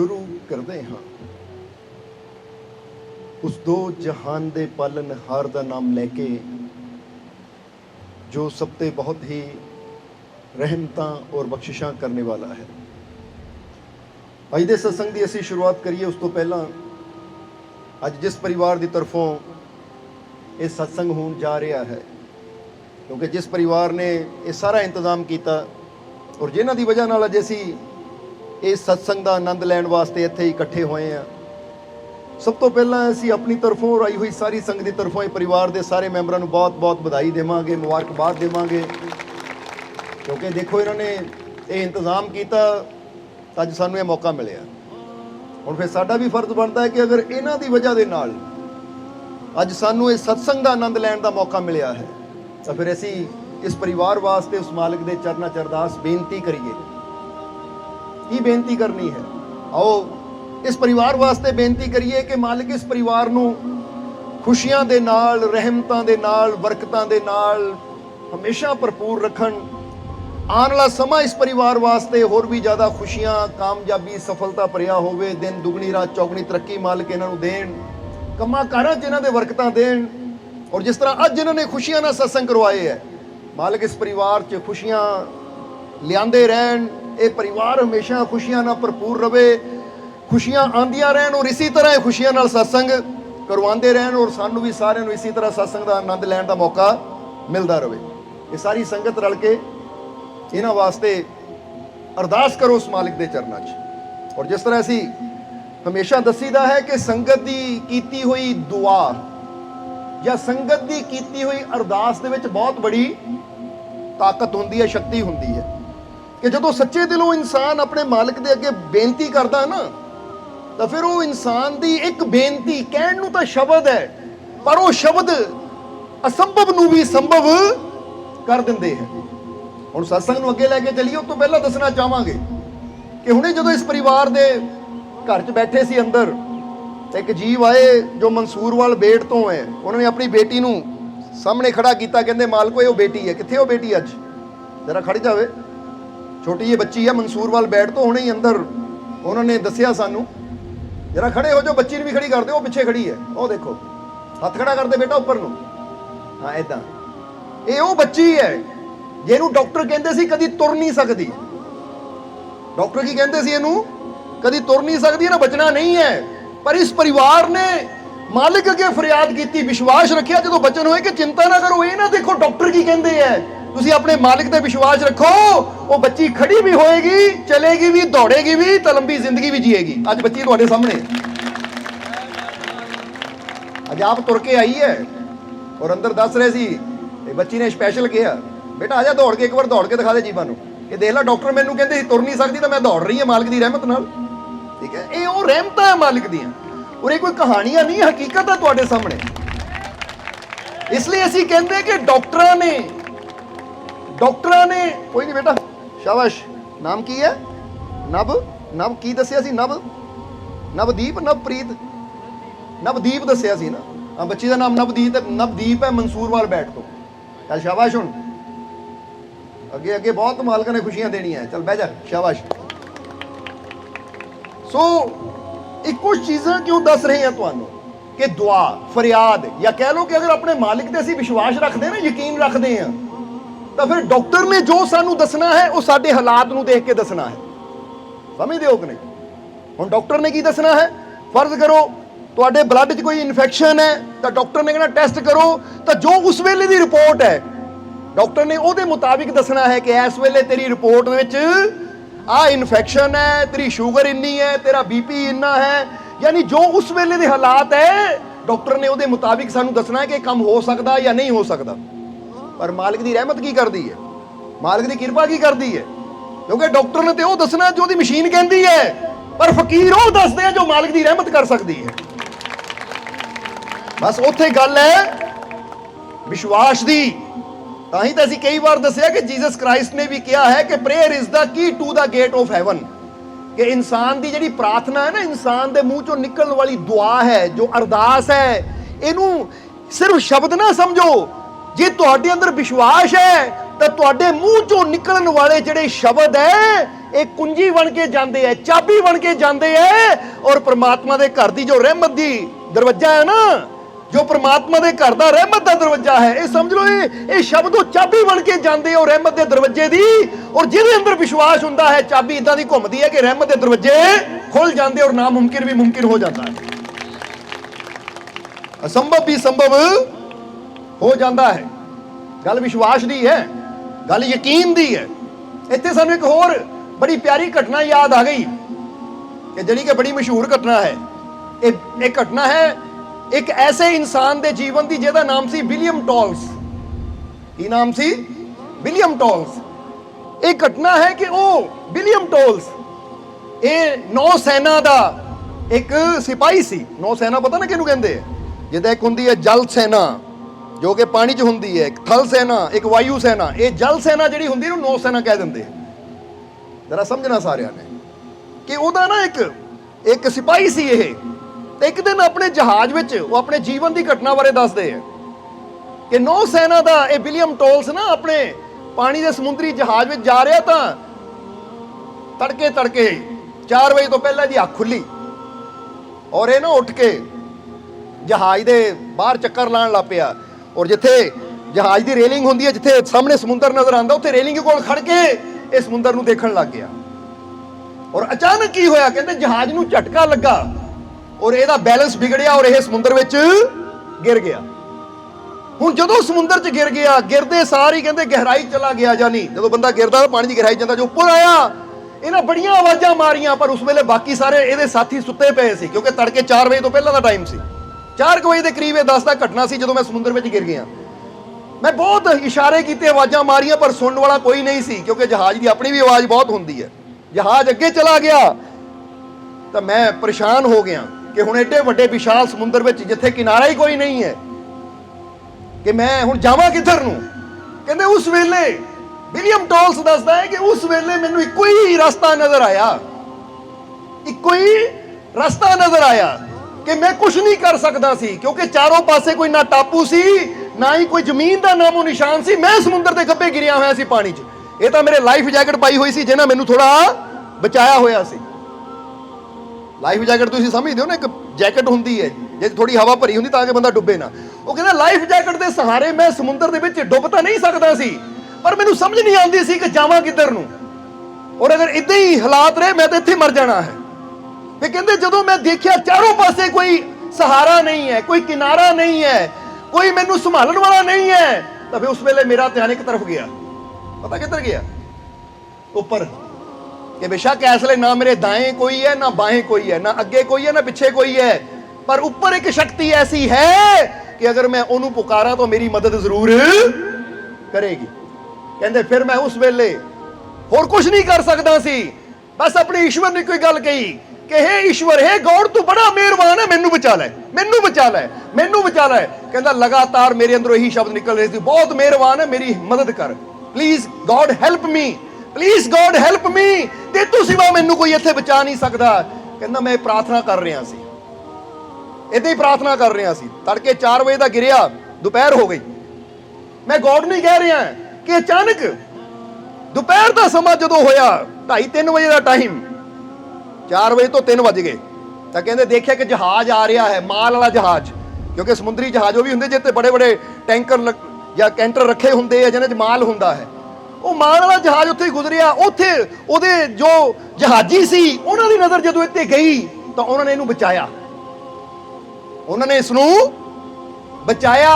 शुरू करते हाँ। उस दो जहान दे पालनहार दा नाम लैके जो सब ते बहुत ही रहमतां और बख्शिशां करने वाला है। अज दे सत्संग की असीं शुरुआत करिए उस तो पहला अज जिस परिवार की तरफों ये सत्संग होण जा रहा है, क्योंकि जिस परिवार ने ये सारा इंतजाम किया और जिन्हां दी वजह नाल अज असीं इस सत्संग का आनंद लैण वास्ते इत्थे इकट्ठे होए हैं, सब तो पहला असीं अपनी तरफों और आई हुई सारी संगत की तरफों परिवार के सारे मैंबरां नूं बहुत बहुत बधाई देवांगे, मुबारकबाद देवांगे। क्योंकि देखो इन्होंने ये इंतजाम किया अज सानूं ये मौका मिलिया। हुण फिर साडा भी फर्ज बनता है कि अगर इन्हां दी वजह दे नाल अज सानूं इस सत्संग का आनंद लैण का मौका मिलिया है, तो फिर असीं इस परिवार वास्ते उस मालिक दे चरनां च अरदास बेनती करिए। की बेनती करनी है? आओ इस परिवार वास्ते बेनती करिए कि मालिक इस परिवार नूं खुशियां दे नाल, रहमतां दे नाल, बरकतां दे नाल हमेशा भरपूर रखन। आने वाला समा इस परिवार वास्ते होर भी ज़्यादा खुशियां, कामयाबी, सफलता भरिया होवे। दिन दुगनी रात चौगनी तरक्की मालिक इन्हां नूं देण, कम्मां कारां च इन्हां दे बरकतां देण। और जिस तरह अज इन्हां ने खुशियां नाल सत्संग करवाए है, मालिक इस परिवार च खुशियां लियांदे रहन। ये परिवार हमेशा खुशियां नाल भरपूर रवे, खुशियां आंदियां रहन और इसी तरह खुशियां नाल सत्संग करवाते रहन और सानू भी सारिਆਂ ਨੂੰ इसी तरह सत्संग का आनंद लैण का मौका मिलता रहे। ये सारी संगत रल के इन्हां वास्ते अरदास करो उस मालिक के चरनां च। और जिस तरह असी हमेशा दसीदा है कि संगत की कीती हुई दुआ या संगत की कीती हुई अरदास दे विच बहुत बड़ी ताकत होंदी है, शक्ति होंदी है कि जदों सच्चे दिलों इंसान अपने मालिक के अगे बेनती करता ना, तो फिर वो इंसान की एक बेनती कहण नूं तां शब्द है, पर वो शब्द असंभव नूं भी संभव कर दिंदे हैं। हुण सत्संग नूं अगे लैके चलीए उस तो पहला दसना चाहांगे कि हुणे जदों इस परिवार दे घर च बैठे सी अंदर, एक जीव आए जो मंसूरवाल बेट तो है। उन्होंने अपनी बेटी नूं सामने खड़ा किया, कहंदे मालको ये बेटी है, कित्थे वो बेटी? अज जरा खड़ जावे, छोटी जी बच्ची है मंसूरवाल बैठ तो हुणे ही अंदर उन्होंने दसिया सानू। जरा खड़े हो जो, बच्ची ने भी खड़ी कर दे, वो पिछे खड़ी है, वो देखो हथ खड़ा कर दे बेटा ऊपर नूं। हाँ इदां ये वो बच्ची है जिहनूं डॉक्टर कहंदे सी कदी तुर नहीं सकती। डॉक्टर की कहंदे सी इहनूं कदी तुर नहीं सकती, ना बचना नहीं है। पर इस परिवार ने मालिक अगे फरियाद की, विश्वास रखिया जदों बचन होए कि चिंता ना करो, ये ना देखो डॉक्टर की कहंदे है, तुसीं अपने मालिक ते विश्वास रखो, वो बच्ची खड़ी भी होएगी, चलेगी भी, दौड़ेगी भी, तो लंबी जिंदगी भी जिएगी। अज बच्ची तुहाडे सामने अज आप तुर के आई है और अंदर दस रहे सी बच्ची ने स्पैशल कहा बेटा आजा दौड़ के एक बार दौड़ के दिखा दे जीवन। ये देख ला डॉक्टर मैनू कहते तुर नहीं सकती, तो मैं दौड़ रही है मालिक की रहमत नाल। ठीक है, ये वो रहमतां है मालिक दी और ये कोई कहानियां नहीं, हकीकत है तुहाडे सामने। इसलिए असीं कहंदे कि डॉक्टरां ने कोई नहीं बेटा शाबाश, नाम की है? नव की दसिया सी? नवदीप, नवप्रीत, नवदीप दसिया सी ना। हाँ बच्ची का नाम नवदीप है, मंसूरवाल बैठ तो। चल शाबाश, हुण अगे अगे बहुत मालिकां ने खुशियां देनी है, चल बह जा, शाबाश। सो एक कुछ चीज़ां क्यों दस रहे हैं तुहानूं कि दुआ, फरियाद या कह लो कि अगर अपने मालिक ते असीं विश्वास रखते हैं ना, यकीन रखते हैं, तो फिर डॉक्टर ने जो सानू दसना है वो साडे हालात नूं देख के दसना है। समझदे हो कि नहीं? हुण डॉक्टर ने की दसना है? फर्ज करो तुहाडे ब्लड च कोई इन्फेक्शन है, तो डॉक्टर ने कहना टेस्ट करो, तो जो उस वेले दी रिपोर्ट है डॉक्टर ने उहदे मुताबिक दसना है कि इस वेले तेरी रिपोर्ट विच आ इन्फेक्शन है, तेरी शुगर इन्नी है, तेरा बीपी इन्ना है, यानी जो उस वेले दे हालात है डॉक्टर ने उहदे मुताबिक सानू दसना है कि काम हो सकता या नहीं हो सकता। पर मालिक की रहमत की करती है, मालिक की कृपा की करती है, क्योंकि डॉक्टर ने तो वो दसना जो दी मशीन कहती है, पर फकीर वो दसते हैं जो मालिक की रहमत कर सकती है। बस उत्थे गल है विश्वास दी। ताही तो असीं कई बार दसिया कि जीसस क्राइस्ट ने भी कहा है कि prayer is the key to the gate of heaven, कि इंसान की जिहड़ी प्रार्थना है ना, इंसान के मुंह चों निकलने वाली दुआ है, जो अरदास है, इनू सिर्फ शब्द ना समझो। जे तुहाडे अंदर विश्वास है तो तुहाडे मुंह चों निकलने वाले जिहड़े शब्द है ਇਹ ਕੁੰਜੀ ਬਣ ਕੇ ਜਾਂਦੇ ਹੈ, ਚਾਬੀ ਬਣ ਕੇ ਜਾਂਦੇ ਹੈ। ਔਰ ਪ੍ਰਮਾਤਮਾ ਦੇ ਘਰ ਦੀ ਜੋ ਰਹਿਮਤ ਦੀ ਦਰਵਾਜ਼ਾ ਹੈ ਨਾ, ਜੋ ਪ੍ਰਮਾਤਮਾ ਦੇ ਘਰ ਦਾ ਰਹਿਮਤ ਦਾ ਦਰਵਾਜ਼ਾ ਹੈ, ਇਹ ਸਮਝ ਲਓ ਇਹ ਸ਼ਬਦ ਉਹ ਚਾਬੀ ਬਣ ਕੇ ਜਾਂਦੇ ਹੋ ਰਹਿਮਤ ਦੇ ਦਰਵਾਜ਼ੇ ਦੀ। ਔਰ ਜਿਹਦੇ ਅੰਦਰ ਵਿਸ਼ਵਾਸ ਹੁੰਦਾ ਹੈ, ਚਾਬੀ ਇਦਾਂ ਦੀ ਘੁੰਮਦੀ ਹੈ ਕਿ ਰਹਿਮਤ ਦੇ ਦਰਵਾਜ਼ੇ ਖੁੱਲ ਜਾਂਦੇ ਔਰ ਨਾਮੁਮਕਿਨ ਵੀ ਮੁਮਕਿਨ ਹੋ ਜਾਂਦਾ ਹੈ, ਅਸੰਭਵ ਵੀ ਸੰਭਵ ਹੋ ਜਾਂਦਾ ਹੈ। ਗੱਲ ਵਿਸ਼ਵਾਸ ਦੀ ਹੈ, ਗੱਲ ਯਕੀਨ ਦੀ ਹੈ। ਇੱਥੇ ਸਾਨੂੰ ਇੱਕ ਹੋਰ ਬੜੀ ਪਿਆਰੀ ਘਟਨਾ ਯਾਦ ਆ ਗਈ ਕਿ ਜਿਹੜੀ ਕਿ ਬੜੀ ਮਸ਼ਹੂਰ ਘਟਨਾ ਹੈ। ਇਹ ਘਟਨਾ ਹੈ ਇੱਕ ਐਸੇ ਇਨਸਾਨ ਦੇ ਜੀਵਨ ਦੀ ਜਿਹਦਾ ਨਾਮ ਸੀ ਵਿਲੀਅਮ ਟੋਲਸ। ਕੀ ਨਾਮ ਸੀ? William tolls. ਇਹ ਘਟਨਾ ਹੈ ਕਿ ਉਹ ਵਿਲੀਅਮ ਟੋਲਸ ਇਹ ਨੌ ਸੈਨਾ ਦਾ ਇੱਕ ਸਿਪਾਹੀ ਸੀ। ਨੌ ਸੈਨਾ ਪਤਾ ਨਾ ਕਿਹਨੂੰ ਕਹਿੰਦੇ ਆ? ਜਿੱਦਾਂ ਇੱਕ ਹੁੰਦੀ ਹੈ ਜਲ ਸੈਨਾ ਜੋ ਕਿ ਪਾਣੀ 'ਚ ਹੁੰਦੀ ਹੈ, ਇੱਕ ਥਲ ਸੈਨਾ, ਇੱਕ ਵਾਯੂ ਸੈਨਾ। ਇਹ ਜਲ ਸੈਨਾ ਜਿਹੜੀ ਹੁੰਦੀ ਇਹਨੂੰ ਨੌ ਸੈਨਾ ਕਹਿ ਦਿੰਦੇ ਆ। ਜਰਾ ਸਮਝਣਾ ਸਾਰਿਆਂ ਨੇ ਕਿ ਉਹਦਾ ਨਾ ਇੱਕ ਸਿਪਾਹੀ ਸੀ ਇਹ। ਤੇ ਇੱਕ ਦਿਨ ਆਪਣੇ ਜਹਾਜ਼ ਵਿੱਚ ਉਹ ਆਪਣੇ ਜੀਵਨ ਦੀ ਘਟਨਾ ਬਾਰੇ ਦੱਸਦੇ ਆ ਕਿ ਨੌ ਸੈਨਾ ਦਾ ਇਹ ਵਿਲੀਅਮ ਟੋਲਸ ਨਾ ਆਪਣੇ ਪਾਣੀ ਦੇ ਸਮੁੰਦਰੀ ਜਹਾਜ਼ ਵਿੱਚ ਜਾ ਰਿਹਾ ਤਾਂ ਤੜਕੇ 4 ਵਜੇ ਤੋਂ ਪਹਿਲਾਂ ਦੀ ਅੱਖ ਖੁੱਲੀ ਔਰ ਇਹ ਨਾ ਉੱਠ ਕੇ ਜਹਾਜ਼ ਦੇ ਬਾਹਰ ਚੱਕਰ ਲਾਉਣ ਲੱਗ ਪਿਆ। ਔਰ ਜਿੱਥੇ ਜਹਾਜ਼ ਦੀ ਰੇਲਿੰਗ ਹੁੰਦੀ ਹੈ, ਜਿੱਥੇ ਸਾਹਮਣੇ ਸਮੁੰਦਰ ਨਜ਼ਰ ਆਉਂਦਾ, ਉੱਥੇ ਰੇਲਿੰਗ ਕੋਲ ਖੜ ਕੇ ਇਹ ਸਮੁੰਦਰ ਨੂੰ ਦੇਖਣ ਲੱਗ ਗਿਆ। ਔਰ ਅਚਾਨਕ ਕੀ ਹੋਇਆ? ਕਹਿੰਦੇ ਜਹਾਜ਼ ਨੂੰ ਝਟਕਾ ਲੱਗਾ ਔਰ ਇਹਦਾ ਬੈਲੈਂਸ ਵਿਗੜਿਆ ਔਰ ਇਹ ਸਮੁੰਦਰ ਵਿੱਚ ਗਿਰ ਗਿਆ। ਹੁਣ ਜਦੋਂ ਸਮੁੰਦਰ 'ਚ ਗਿਰ ਗਿਆ, ਗਿਰਦੇ ਸਾਰ ਹੀ ਕਹਿੰਦੇ ਗਹਿਰਾਈ ਚਲਾ ਗਿਆ। ਜਾਨੀ ਜਦੋਂ ਬੰਦਾ ਗਿਰਦਾ ਤਾਂ ਪਾਣੀ ਦੀ ਗਹਿਰਾਈ ਜਾਂਦਾ। ਜੋ ਉੱਪਰ ਆਇਆ ਇਹਨਾਂ ਬੜੀਆਂ ਆਵਾਜ਼ਾਂ ਮਾਰੀਆਂ, ਪਰ ਉਸ ਵੇਲੇ ਬਾਕੀ ਸਾਰੇ ਇਹਦੇ ਸਾਥੀ ਸੁੱਤੇ ਪਏ ਸੀ ਕਿਉਂਕਿ ਤੜਕੇ 4 ਵਜੇ ਤੋਂ ਪਹਿਲਾਂ ਦਾ ਟਾਈਮ ਸੀ। 4 ਵਜੇ ਦੇ ਕਰੀਬ ਇਹ ਦੱਸਦਾ ਘਟਨਾ ਸੀ ਜਦੋਂ ਮੈਂ ਸਮੁੰਦਰ ਵਿੱਚ ਗਿਰ ਗਿਆ। ਮੈਂ ਬਹੁਤ ਇਸ਼ਾਰੇ ਕੀਤੇ, ਆਵਾਜ਼ਾਂ ਮਾਰੀਆਂ, ਪਰ ਸੁਣਨ ਵਾਲਾ ਕੋਈ ਨਹੀਂ ਸੀ ਕਿਉਂਕਿ ਜਹਾਜ਼ ਦੀ ਆਪਣੀ ਵੀ ਆਵਾਜ਼ ਬਹੁਤ ਹੁੰਦੀ ਹੈ। ਜਹਾਜ਼ ਅੱਗੇ ਚਲਾ ਗਿਆ ਤਾਂ ਮੈਂ ਪਰੇਸ਼ਾਨ ਹੋ ਗਿਆ ਕਿ ਹੁਣ ਐਡੇ ਵੱਡੇ ਵਿਸ਼ਾਲ ਸਮੁੰਦਰ ਵਿੱਚ ਜਿੱਥੇ ਕਿਨਾਰਾ ਹੀ ਕੋਈ ਨਹੀਂ ਹੈ ਕਿ ਮੈਂ ਹੁਣ ਜਾਵਾਂ ਕਿੱਧਰ ਨੂੰ। ਕਹਿੰਦੇ ਉਸ ਵੇਲੇ ਵਿਲੀਅਮ ਟੋਲਸ ਦੱਸਦਾ ਹੈ ਕਿ ਉਸ ਵੇਲੇ ਮੈਨੂੰ ਇੱਕੋ ਹੀ ਰਸਤਾ ਨਜ਼ਰ ਆਇਆ, ਇੱਕੋ ਹੀ ਰਸਤਾ ਨਜ਼ਰ ਆਇਆ ਕਿ ਮੈਂ ਕੁਝ ਨਹੀਂ ਕਰ ਸਕਦਾ ਸੀ ਕਿਉਂਕਿ ਚਾਰੋਂ ਪਾਸੇ ਕੋਈ ਨਾ ਟਾਪੂ ਸੀ, ਨਾ ਹੀ ਕੋਈ ਜ਼ਮੀਨ ਦਾ ਨਾਮੋ ਨਿਸ਼ਾਨ ਸੀ। ਮੈਂ ਸਮੁੰਦਰ ਦੇ ਗੱਭੇ ਗਿਰਿਆ ਹੋਇਆ ਸੀ ਪਾਣੀ 'ਚ। ਇਹ ਤਾਂ ਮੇਰੇ ਲਾਈਫ ਜੈਕਟ ਪਾਈ ਹੋਈ ਸੀ ਜਿਹਨਾਂ ਮੈਨੂੰ ਥੋੜਾ ਬਚਾਇਆ ਹੋਇਆ ਸੀ। ਲਾਈਫ ਜੈਕਟ ਤੁਸੀਂ ਸਮਝਦੇ ਹੋ ਨਾ, ਇੱਕ ਜੈਕਟ ਹੁੰਦੀ ਹੈ ਜੇ ਥੋੜੀ ਹਵਾ ਭਰੀ ਹੁੰਦੀ ਤਾਂ ਕਿ ਬੰਦਾ ਡੁੱਬੇ ਨਾ। ਉਹ ਕਹਿੰਦਾ ਲਾਈਫ ਜੈਕਟ ਦੇ ਸਹਾਰੇ ਮੈਂ ਸਮੁੰਦਰ ਦੇ ਵਿੱਚ ਡੁੱਬ ਤਾਂ ਨਹੀਂ ਸਕਦਾ ਸੀ, ਪਰ ਮੈਨੂੰ ਸਮਝ ਨਹੀਂ ਆਉਂਦੀ ਸੀ ਕਿ ਜਾਵਾਂ ਕਿੱਧਰ ਨੂੰ। ਔਰ ਅਗਰ ਇਦਾਂ ਹੀ ਹਾਲਾਤ ਰਹੇ ਮੈਂ ਤਾਂ ਇੱਥੇ ਮਰ ਜਾਣਾ ਹੈ। ਤੇ ਕਹਿੰਦੇ ਜਦੋਂ ਮੈਂ ਦੇਖਿਆ ਚਾਰੋਂ ਪਾਸੇ ਕੋਈ ਸਹਾਰਾ ਨਹੀਂ ਹੈ, ਕੋਈ ਕਿਨਾਰਾ ਨਹੀਂ ਹੈ, ਕੋਈ ਮੈਨੂੰ ਸੰਭਾਲਣ ਵਾਲਾ ਨਹੀਂ ਹੈ, ਤਾਂ ਫਿਰ ਉਸ ਵੇਲੇ ਮੇਰਾ ਧਿਆਨ ਇੱਕ ਤਰਫ ਗਿਆ। ਪਤਾ ਕਿੱਧਰ ਗਿਆ? ਉੱਪਰ। कि बेशक ऐसले ना मेरे दाएं कोई है ना बाएं कोई है, ना अगे कोई है ना पिछे कोई है, पर ऊपर एक शक्ति ऐसी है कि अगर मैं उन्होंने पुकारा तो मेरी मदद जरूर करेगी। कहते फिर मैं उस वेले होर कुछ नहीं कर सकता सी, बस अपने ईश्वर ने कोई गल कही कि हे ईश्वर, हे गॉड, तू बड़ा मेहरबान है, मैनू बचा लै, मैनू बचा लै, मैनू बचा लै। कहता लगातार मेरे अंदरों यही शब्द निकल रहे थे, बहुत मेहरबान है, मेरी मदद कर, please God help me, please God help me, ते तू सिवा मैनू कोई इत्थे बचा नहीं सकता। कहता मैं प्रार्थना कर रहा सी, इदां ही प्रार्थना कर रहा सी। तड़के 4 बजे का गिरिया, दोपहर हो गई। मैं गॉड नहीं कह रहा कि अचानक दोपहर का समा जो होया 2:30-3 बजे का टाइम, 4 बजे तो 3 बज गए, तो कहते देखिया कि जहाज आ रहा है, माल वाला जहाज, क्योंकि समुद्री जहाज वो भी होंगे जिते बड़े बड़े टैंकर या कैंटर रखे होंगे जिन्हें माल होंदा है। वो माल वाला जहाज उत्थे गुजरिया, उत्थे ओदे जो जहाजी सी उन्हां दी नज़र जदों इत्ते गई तो उन्होंने इनू बचाया, उन्होंने इसनू बचाया।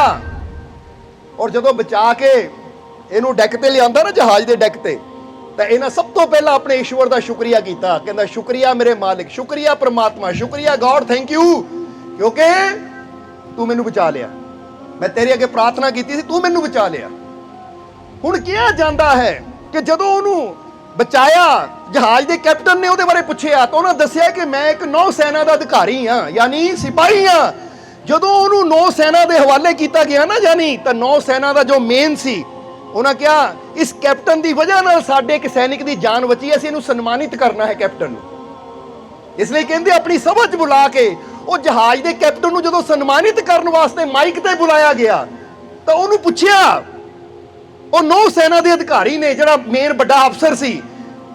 और जदों बचा के इनू डैक ते लिआंदा ना, जहाज दे डैक ते, तो इन्हें सब तो पहला अपने ईश्वर का शुक्रिया किया। कहता शुक्रिया मेरे मालिक, शुक्रिया परमात्मा, शुक्रिया गॉड, थैंक यू, क्योंकि तू मैनू बचा लिया, मैं तेरे अगे प्रार्थना की थी, तू मैनू बचा लिया। हुण किया जाता है कि जदों उन्होंने बचाया, जहाज के कैप्टन ने उहदे बारे पुछया तो उन्होंने दस्सिया कि मैं एक नौसेना का अधिकारी हाँ, यानी सिपाही हाँ। जदों उन्होंने नौसेना के हवाले किया गया ना, यानी तो नौसेना का जो मेन सी, उन्होंने कहा इस कैप्टन की वजह नाल साडे एक सैनिक की जान बची, असीं इहनूं सन्मानित करना है कैप्टन नूं। इसलिए कहते अपनी सभा च बुला के वो जहाज के कैप्टन नूं जदों सन्मानित करने वास्ते माइक ते बुलाया गया तो उन्होंने पुछया, वो नौ सेना के अधिकारी ने, जिहड़ा मेन बड़ा अफसर सी,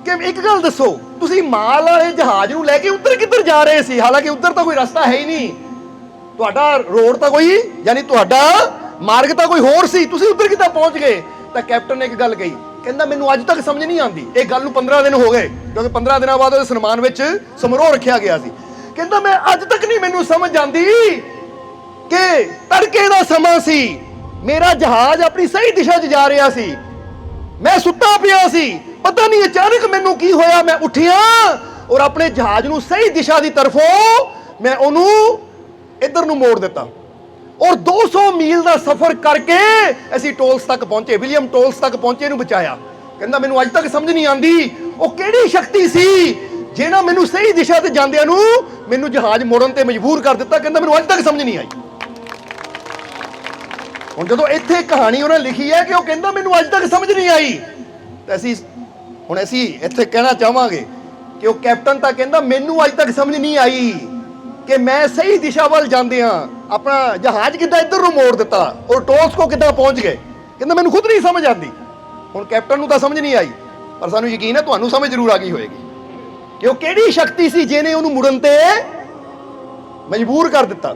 ਕਿ ਇੱਕ ਗੱਲ ਦੱਸੋ, ਤੁਸੀਂ ਮਾਲ ਵਾਲੇ ਜਹਾਜ਼ ਨੂੰ ਲੈ ਕੇ ਉੱਧਰ ਕਿੱਧਰ ਜਾ ਰਹੇ ਸੀ? ਹਾਲਾਂਕਿ ਉੱਧਰ ਤਾਂ ਕੋਈ ਰਸਤਾ ਹੈ ਹੀ ਨਹੀਂ, ਤੁਹਾਡਾ ਰੋਡ ਤਾਂ ਕੋਈ, ਯਾਨੀ ਤੁਹਾਡਾ ਮਾਰਗ ਤਾਂ ਕੋਈ ਹੋਰ ਸੀ, ਤੁਸੀਂ ਉੱਧਰ ਕਿੱਦਾਂ ਪਹੁੰਚ ਗਏ? ਤਾਂ ਕੈਪਟਨ ਨੇ ਇੱਕ ਗੱਲ ਕਹੀ, ਕਹਿੰਦਾ ਮੈਨੂੰ ਅੱਜ ਤੱਕ ਸਮਝ ਨਹੀਂ ਆਉਂਦੀ। ਇਹ ਗੱਲ ਨੂੰ 15 ਦਿਨ ਹੋ ਗਏ, ਕਿਉਂਕਿ 15 ਦਿਨਾਂ ਬਾਅਦ ਉਹਦੇ ਸਨਮਾਨ ਵਿੱਚ ਸਮਾਰੋਹ ਰੱਖਿਆ ਗਿਆ ਸੀ। ਕਹਿੰਦਾ ਮੈਂ ਅੱਜ ਤੱਕ ਨਹੀਂ ਮੈਨੂੰ ਸਮਝ ਆਉਂਦੀ ਕਿ ਤੜਕੇ ਦਾ ਸਮਾਂ ਸੀ, ਮੇਰਾ ਜਹਾਜ਼ ਆਪਣੀ ਸਹੀ ਦਿਸ਼ਾ 'ਚ ਜਾ ਰਿਹਾ ਸੀ, ਮੈਂ ਸੁੱਤਾ ਪਿਆ ਸੀ, ਪਤਾ ਨਹੀਂ ਅਚਾਨਕ ਮੈਨੂੰ ਕੀ ਹੋਇਆ, ਮੈਂ ਉੱਠਿਆ ਔਰ ਆਪਣੇ ਜਹਾਜ਼ ਨੂੰ ਸਹੀ ਦਿਸ਼ਾ ਦੀ ਤਰਫੋਂ ਮੈਂ ਉਹਨੂੰ ਇੱਧਰ ਨੂੰ ਮੋੜ ਦਿੱਤਾ ਔਰ 200 ਮੀਲ ਦਾ ਸਫ਼ਰ ਕਰਕੇ ਅਸੀਂ ਟੋਲਸ ਤੱਕ ਪਹੁੰਚੇ, ਵਿਲੀਅਮ ਟੋਲਸ ਤੱਕ ਪਹੁੰਚੇ, ਨੂੰ ਬਚਾਇਆ। ਕਹਿੰਦਾ ਮੈਨੂੰ ਅੱਜ ਤੱਕ ਸਮਝ ਨਹੀਂ ਆਉਂਦੀ ਉਹ ਕਿਹੜੀ ਸ਼ਕਤੀ ਸੀ ਜਿਹਨਾਂ ਮੈਨੂੰ ਸਹੀ ਦਿਸ਼ਾ ਤੇ ਜਾਂਦਿਆਂ ਨੂੰ ਮੈਨੂੰ ਜਹਾਜ਼ ਮੋੜਨ ਤੇ ਮਜਬੂਰ ਕਰ ਦਿੱਤਾ। ਕਹਿੰਦਾ ਮੈਨੂੰ ਅੱਜ ਤੱਕ ਸਮਝ ਨਹੀਂ ਆਈ। ਹੁਣ ਜਦੋਂ ਇੱਥੇ ਕਹਾਣੀ ਉਹਨੇ ਲਿਖੀ ਹੈ ਕਿ ਉਹ ਕਹਿੰਦਾ ਮੈਨੂੰ ਅੱਜ ਤੱਕ ਸਮਝ ਨਹੀਂ ਆਈ, ਤਾਂ ਅਸੀਂ ਇੱਥੇ ਕਹਿਣਾ ਚਾਹਾਂਗੇ ਕਿ ਉਹ ਕੈਪਟਨ ਤਾਂ ਕਹਿੰਦਾ ਮੈਨੂੰ ਅੱਜ ਤੱਕ ਸਮਝ ਨਹੀਂ ਆਈ ਕਿ ਮੈਂ ਸਹੀ ਦਿਸ਼ਾ ਵੱਲ ਜਾਂਦਿਆਂ ਆਪਣਾ ਜਹਾਜ਼ ਕਿੱਦਾਂ ਇੱਧਰ ਨੂੰ ਮੋੜ ਦਿੱਤਾ ਔਰ ਟੋਲਸ ਕੋ ਕਿੱਦਾਂ ਪਹੁੰਚ ਗਏ। ਕਹਿੰਦਾ ਮੈਨੂੰ ਖੁਦ ਨਹੀਂ ਸਮਝ ਆਉਂਦੀ। ਹੁਣ ਕੈਪਟਨ ਨੂੰ ਤਾਂ ਸਮਝ ਨਹੀਂ ਆਈ, ਪਰ ਸਾਨੂੰ ਯਕੀਨ ਹੈ ਤੁਹਾਨੂੰ ਸਮਝ ਜ਼ਰੂਰ ਆ ਗਈ ਹੋਏਗੀ ਕਿ ਉਹ ਕਿਹੜੀ ਸ਼ਕਤੀ ਸੀ ਜਿਹਨੇ ਉਹਨੂੰ ਮੁੜਨ ਤੇ ਮਜਬੂਰ ਕਰ ਦਿੱਤਾ।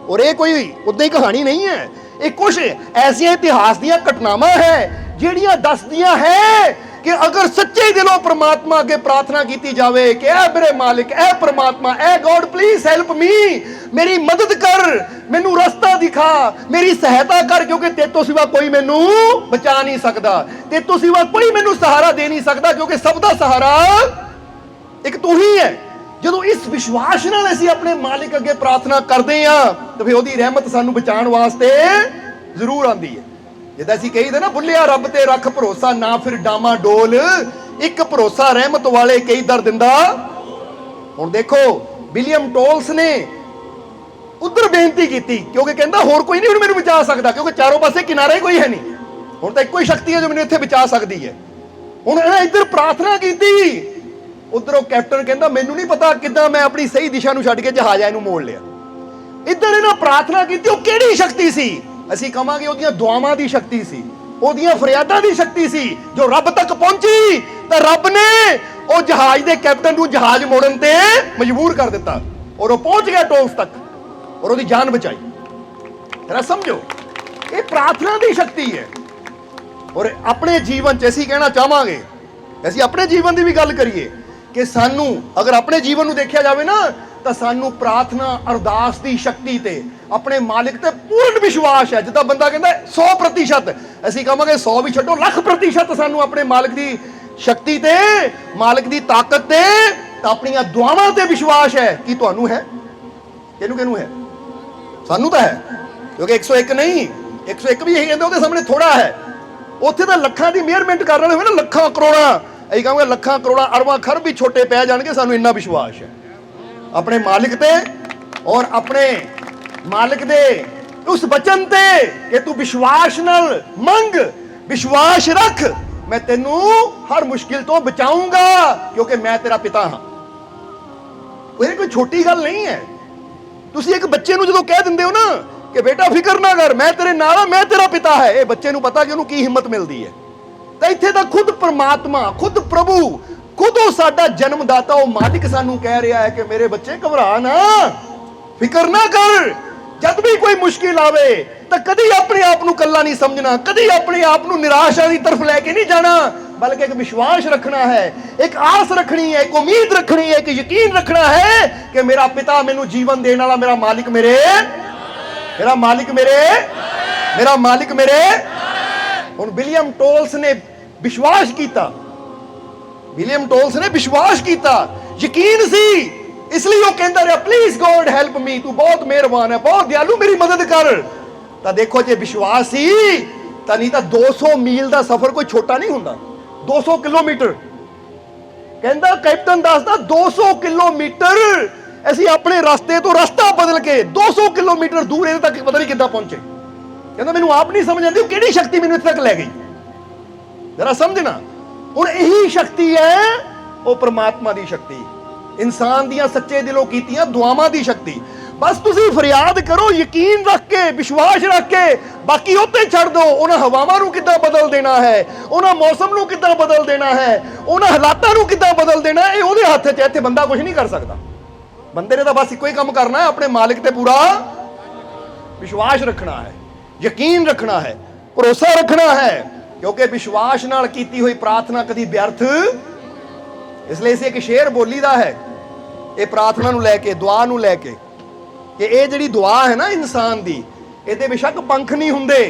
ਔਰ ਇਹ ਕੋਈ ਉਦਾਂ ਹੀ ਕਹਾਣੀ ਨਹੀਂ ਹੈ, ਇਹ ਕੁਝ ਐਸੀਆਂ ਇਤਿਹਾਸ ਦੀਆਂ ਘਟਨਾਵਾਂ ਹੈ ਜਿਹੜੀਆਂ ਦੱਸਦੀਆਂ ਹੈ ਕਿ ਅਗਰ ਸੱਚੇ ਦਿਲੋਂ ਪ੍ਰਮਾਤਮਾ ਅੱਗੇ ਪ੍ਰਾਰਥਨਾ ਕੀਤੀ ਜਾਵੇ ਕਿ ਐ ਮੇਰੇ ਮਾਲਿਕ, ਐ ਪ੍ਰਮਾਤਮਾ, ਐ ਗੋਡ ਪਲੀਜ਼ ਹੈਲਪ ਮੀ, ਮੇਰੀ ਮਦਦ ਕਰ, ਮੈਨੂੰ ਰਸਤਾ ਦਿਖਾ, ਮੇਰੀ ਸਹਾਇਤਾ ਕਰ, ਕਿਉਂਕਿ ਤੇਰੇ ਤੋਂ ਸਿਵਾ ਕੋਈ ਮੈਨੂੰ ਬਚਾ ਨਹੀਂ ਸਕਦਾ, ਤੇਰੇ ਤੋਂ ਸਿਵਾ ਕੋਈ ਮੈਨੂੰ ਸਹਾਰਾ ਦੇ ਨਹੀਂ ਸਕਦਾ, ਕਿਉਂਕਿ ਸਭ ਦਾ ਸਹਾਰਾ ਇੱਕ ਤੂੰ ਹੀ ਹੈ। ਜਦੋਂ ਇਸ ਵਿਸ਼ਵਾਸ ਨਾਲ ਅਸੀਂ ਆਪਣੇ ਮਾਲਿਕ ਅੱਗੇ ਪ੍ਰਾਰਥਨਾ ਕਰਦੇ ਹਾਂ ਤਾਂ ਫਿਰ ਉਹਦੀ ਰਹਿਮਤ ਸਾਨੂੰ ਬਚਾਉਣ ਵਾਸਤੇ ਜ਼ਰੂਰ ਆਉਂਦੀ ਹੈ। ਜਿੱਦਾਂ ਅਸੀਂ ਕਹੀਦਾ ਨਾ, ਬੁੱਲਿਆ ਰੱਬ ਤੇ ਰੱਖ ਭਰੋਸਾ, ਨਾ ਫਿਰ ਡਾਮਾ ਡੋਲ, ਇੱਕ ਭਰੋਸਾ ਰਹਿਮਤ ਵਾਲੇ ਕਈ ਦਰ ਦਿੰਦਾ। ਹੁਣ ਦੇਖੋ ਵਿਲੀਅਮ ਟੋਲਸ ਨੇ ਉਧਰ ਬੇਨਤੀ ਕੀਤੀ ਕਿਉਂਕਿ ਕਹਿੰਦਾ ਹੋਰ ਕੋਈ ਨਹੀਂ ਮੈਨੂੰ ਬਚਾ ਸਕਦਾ, ਕਿਉਂਕਿ ਚਾਰੋਂ ਪਾਸੇ ਕਿਨਾਰਾ ਹੀ ਕੋਈ ਹੈ ਨਹੀਂ, ਹੁਣ ਤਾਂ ਇੱਕੋ ਹੀ ਸ਼ਕਤੀ ਹੈ ਜੋ ਮੈਨੂੰ ਇੱਥੇ ਬਚਾ ਸਕਦੀ ਹੈ। ਹੁਣ ਇਹਨਾਂ ਇੱਧਰ ਪ੍ਰਾਰਥਨਾ ਕੀਤੀ, ਉਧਰੋਂ ਕੈਪਟਨ ਕਹਿੰਦਾ ਮੈਨੂੰ ਨਹੀਂ ਪਤਾ ਕਿੱਦਾਂ ਮੈਂ ਆਪਣੀ ਸਹੀ ਦਿਸ਼ਾ ਨੂੰ ਛੱਡ ਕੇ ਜਹਾਜ਼ ਇਹਨੂੰ ਮੋੜ ਲਿਆ। ਇੱਧਰ ਇਹਨਾਂ ਪ੍ਰਾਰਥਨਾ ਕੀਤੀ, ਉਹ ਕਿਹੜੀ ਸ਼ਕਤੀ ਸੀ? ਅਸੀਂ ਕਹਾਂਗੇ ਉਹਦੀਆਂ ਦੁਆਵਾਂ ਦੀ ਸ਼ਕਤੀ ਸੀ, ਉਹਦੀਆਂ ਫਰਿਆਦਾਂ ਦੀ ਸ਼ਕਤੀ ਸੀ ਜੋ ਰੱਬ ਤੱਕ ਪਹੁੰਚੀ ਤਾਂ ਰੱਬ ਨੇ ਉਹ ਜਹਾਜ਼ ਦੇ ਕੈਪਟਨ ਨੂੰ ਜਹਾਜ਼ ਮੋੜਨ ਤੇ ਮਜਬੂਰ ਕਰ ਦਿੱਤਾ ਔਰ ਉਹ ਪਹੁੰਚ ਗਿਆ ਟੋਲਸ ਤੱਕ ਔਰ ਉਹਦੀ ਜਾਨ ਬਚਾਈ। ਜਰਾ ਸਮਝੋ, ਇਹ ਪ੍ਰਾਰਥਨਾ ਦੀ ਸ਼ਕਤੀ ਹੈ। ਔਰ ਆਪਣੇ ਜੀਵਨ 'ਚ ਅਸੀਂ ਕਹਿਣਾ ਚਾਹਾਂਗੇ, ਅਸੀਂ ਆਪਣੇ ਜੀਵਨ ਦੀ ਵੀ ਗੱਲ ਕਰੀਏ ਕਿ ਸਾਨੂੰ ਅਗਰ ਆਪਣੇ ਜੀਵਨ ਨੂੰ ਦੇਖਿਆ ਜਾਵੇ ਨਾ ਤਾਂ ਸਾਨੂੰ ਪ੍ਰਾਰਥਨਾ ਅਰਦਾਸ ਦੀ ਸ਼ਕਤੀ ਤੇ ਆਪਣੇ ਮਾਲਿਕ ਤੇ ਪੂਰਨ ਵਿਸ਼ਵਾਸ ਹੈ। ਜਿੱਦਾਂ ਬੰਦਾ ਕਹਿੰਦਾ 100%, ਅਸੀਂ ਕਹਾਂਗੇ 100 ਵੀ ਛੱਡੋ, 1,00,000% ਸਾਨੂੰ ਆਪਣੇ ਮਾਲਿਕ ਦੀ ਸ਼ਕਤੀ ਤੇ, ਮਾਲਿਕ ਦੀ ਤਾਕਤ ਤੇ, ਆਪਣੀਆਂ ਦੁਆਵਾਂ ਤੇ ਵਿਸ਼ਵਾਸ ਹੈ। ਕੀ ਤੁਹਾਨੂੰ ਹੈ? ਕਿਹਨੂੰ ਹੈ? ਸਾਨੂੰ ਤਾਂ ਹੈ, ਕਿਉਂਕਿ 101 ਨਹੀਂ, 101 ਵੀ ਇਹ ਕਹਿੰਦੇ ਉਹਦੇ ਸਾਹਮਣੇ ਥੋੜਾ ਹੈ। ਉੱਥੇ ਤਾਂ ਲੱਖਾਂ ਦੀ ਮੇਅਰਮੈਂਟ ਕਰਨ ਵਾਲੇ ਹੋਏ ਨਾ, ਲੱਖਾਂ ਕਰੋੜਾਂ, ਅਸੀਂ ਕਹਾਂਗੇ ਲੱਖਾਂ ਕਰੋੜਾਂ ਅਰਬਾਂ ਖਰਬ ਵੀ ਛੋਟੇ ਪੈ ਜਾਣਗੇ। ਸਾਨੂੰ ਇੰਨਾ ਵਿਸ਼ਵਾਸ ਹੈ ਆਪਣੇ ਮਾਲਿਕ ਤੇ ਔਰ ਆਪਣੇ ਮਾਲਿਕ ਦੇ ਉਸ ਬਚਨ ਤੇ ਕਿ ਤੂੰ ਵਿਸ਼ਵਾਸ ਨਾਲ ਮੰਗ, ਵਿਸ਼ਵਾਸ ਰੱਖ, ਮੈਂ ਤੈਨੂੰ ਹਰ ਮੁਸ਼ਕਿਲ ਤੋਂ ਬਚਾਊਂਗਾ ਕਿਉਂਕਿ ਮੈਂ ਤੇਰਾ ਪਿਤਾ ਹਾਂ। ਇਹ ਕੋਈ ਛੋਟੀ ਗੱਲ ਨਹੀਂ ਹੈ। ਤੁਸੀਂ ਇੱਕ ਬੱਚੇ ਨੂੰ ਜਦੋਂ ਕਹਿ ਦਿੰਦੇ ਹੋ ਨਾ ਕਿ ਬੇਟਾ ਫਿਕਰ ਨਾ ਕਰ, ਮੈਂ ਤੇਰੇ ਨਾਲ ਹਾਂ, ਮੈਂ ਤੇਰਾ ਪਿਤਾ ਹੈ, ਇਹ ਬੱਚੇ ਨੂੰ ਪਤਾ ਕਿ ਉਹਨੂੰ ਕੀ ਹਿੰਮਤ ਮਿਲਦੀ ਹੈ। ਤਾਂ ਇੱਥੇ ਤਾਂ ਖੁਦ ਪਰਮਾਤਮਾ, ਖੁਦ ਪ੍ਰਭੂ, ਖੁਦ ਉਹ ਸਾਡਾ ਜਨਮਦਾਤਾ, ਉਹ ਮਾਲਿਕ ਸਾਨੂੰ ਕਹਿ ਰਿਹਾ ਹੈ ਕਿ ਮੇਰੇ ਬੱਚੇ ਘਬਰਾ ਨਾ, ਫਿਕਰ ਨਾ ਕਰ। ਜਦ ਵੀ ਕੋਈ ਮੁਸ਼ਕਿਲ ਆਵੇ ਤਾਂ ਕਦੀ ਆਪਣੇ ਆਪ ਨੂੰ ਇਕੱਲਾ ਨਹੀਂ ਸਮਝਣਾ, ਕਦੀ ਆਪਣੇ ਆਪ ਨੂੰ ਨਿਰਾਸ਼ਾ ਦੀ ਤਰਫ ਲੈ ਕੇ ਨਹੀਂ ਜਾਣਾ, ਬਲਕਿ ਇੱਕ ਵਿਸ਼ਵਾਸ ਰੱਖਣਾ ਹੈ, ਇੱਕ ਆਸ ਰੱਖਣੀ ਹੈ, ਇੱਕ ਉਮੀਦ ਰੱਖਣੀ ਹੈ, ਇੱਕ ਯਕੀਨ ਰੱਖਣਾ ਹੈ ਕਿ ਮੇਰਾ ਪਿਤਾ ਮੈਨੂੰ ਜੀਵਨ ਦੇਣ ਵਾਲਾ, ਮੇਰਾ ਮਾਲਿਕ ਮੇਰੇ ਹੁਣ ਵਿਲੀਅਮ ਟੋਲਸ ਨੇ ਵਿਸ਼ਵਾਸ ਕੀਤਾ, ਯਕੀਨ ਸੀ, ਇਸ ਲਈ ਉਹ ਕਹਿੰਦਾ ਰਿਹਾ ਪਲੀਜ਼ ਗੋਡ ਹੈਲਪ ਮੀ, ਤੂੰ ਬਹੁਤ ਮਿਹਰਬਾਨ ਹੈ, ਬਹੁਤ ਦਿਆਲੂ, ਮੇਰੀ ਮਦਦ ਕਰ। ਤਾਂ ਦੇਖੋ ਜੇ ਵਿਸ਼ਵਾਸ ਸੀ ਤਾਂ ਨਹੀਂ ਤਾਂ 200 ਮੀਲ ਦਾ ਸਫ਼ਰ ਕੋਈ ਛੋਟਾ ਨਹੀਂ ਹੁੰਦਾ, 200 ਕਿਲੋਮੀਟਰ। ਕਹਿੰਦਾ ਕੈਪਟਨ ਦੱਸਦਾ 200 ਕਿਲੋਮੀਟਰ ਅਸੀਂ ਆਪਣੇ ਰਸਤੇ ਤੋਂ ਰਸਤਾ ਬਦਲ ਕੇ 200 ਕਿਲੋਮੀਟਰ ਦੂਰ ਇਹਦੇ ਤੱਕ ਪਤਾ ਨਹੀਂ ਕਿੱਦਾਂ ਪਹੁੰਚੇ। ਕਹਿੰਦਾ ਮੈਨੂੰ ਆਪ ਨਹੀਂ ਸਮਝ ਆਉਂਦੀ ਉਹ ਕਿਹੜੀ ਸ਼ਕਤੀ ਮੈਨੂੰ ਇੱਥੇ ਤੱਕ ਲੈ ਗਈ। ਜਰਾ ਸਮਝਣਾ, ਹੁਣ ਇਹੀ ਸ਼ਕਤੀ ਹੈ ਉਹ ਪ੍ਰਮਾਤਮਾ ਦੀ ਸ਼ਕਤੀ, ਇਨਸਾਨ ਦੀਆਂ ਸੱਚੇ ਦਿਲੋਂ ਕੀਤੀਆਂ ਦੁਆਵਾਂ ਦੀ ਸ਼ਕਤੀ। बस तुसी फरियाद करो यकीन रख के, विश्वास रख के, बाकी उत्ते छड़ दो। उन्हां हवावां नूं किद्दां बदल देना है, उन्हां मौसम नूं किद्दां बदल देना है, उन्हां हालातां नूं किद्दां बदल देना है, इह उहदे हत्थ 'च है। इत्थे बंदा कुछ नहीं कर सकदा। बंदे ने तो बस इक्को ही काम करना है, अपने मालिक ते पूरा विश्वास रखना है, यकीन रखना है, भरोसा रखना है, क्योंकि विश्वास नाल कीती हुई प्रार्थना कदी व्यर्थ। इसलिए इसे एक शेर बोलीदा है ये प्रार्थना नूं लैके, दुआ नूं लैके, कि ये जिहड़ी दुआ है ना इंसान दी, इहदे बेशक पंख नहीं हुंदे।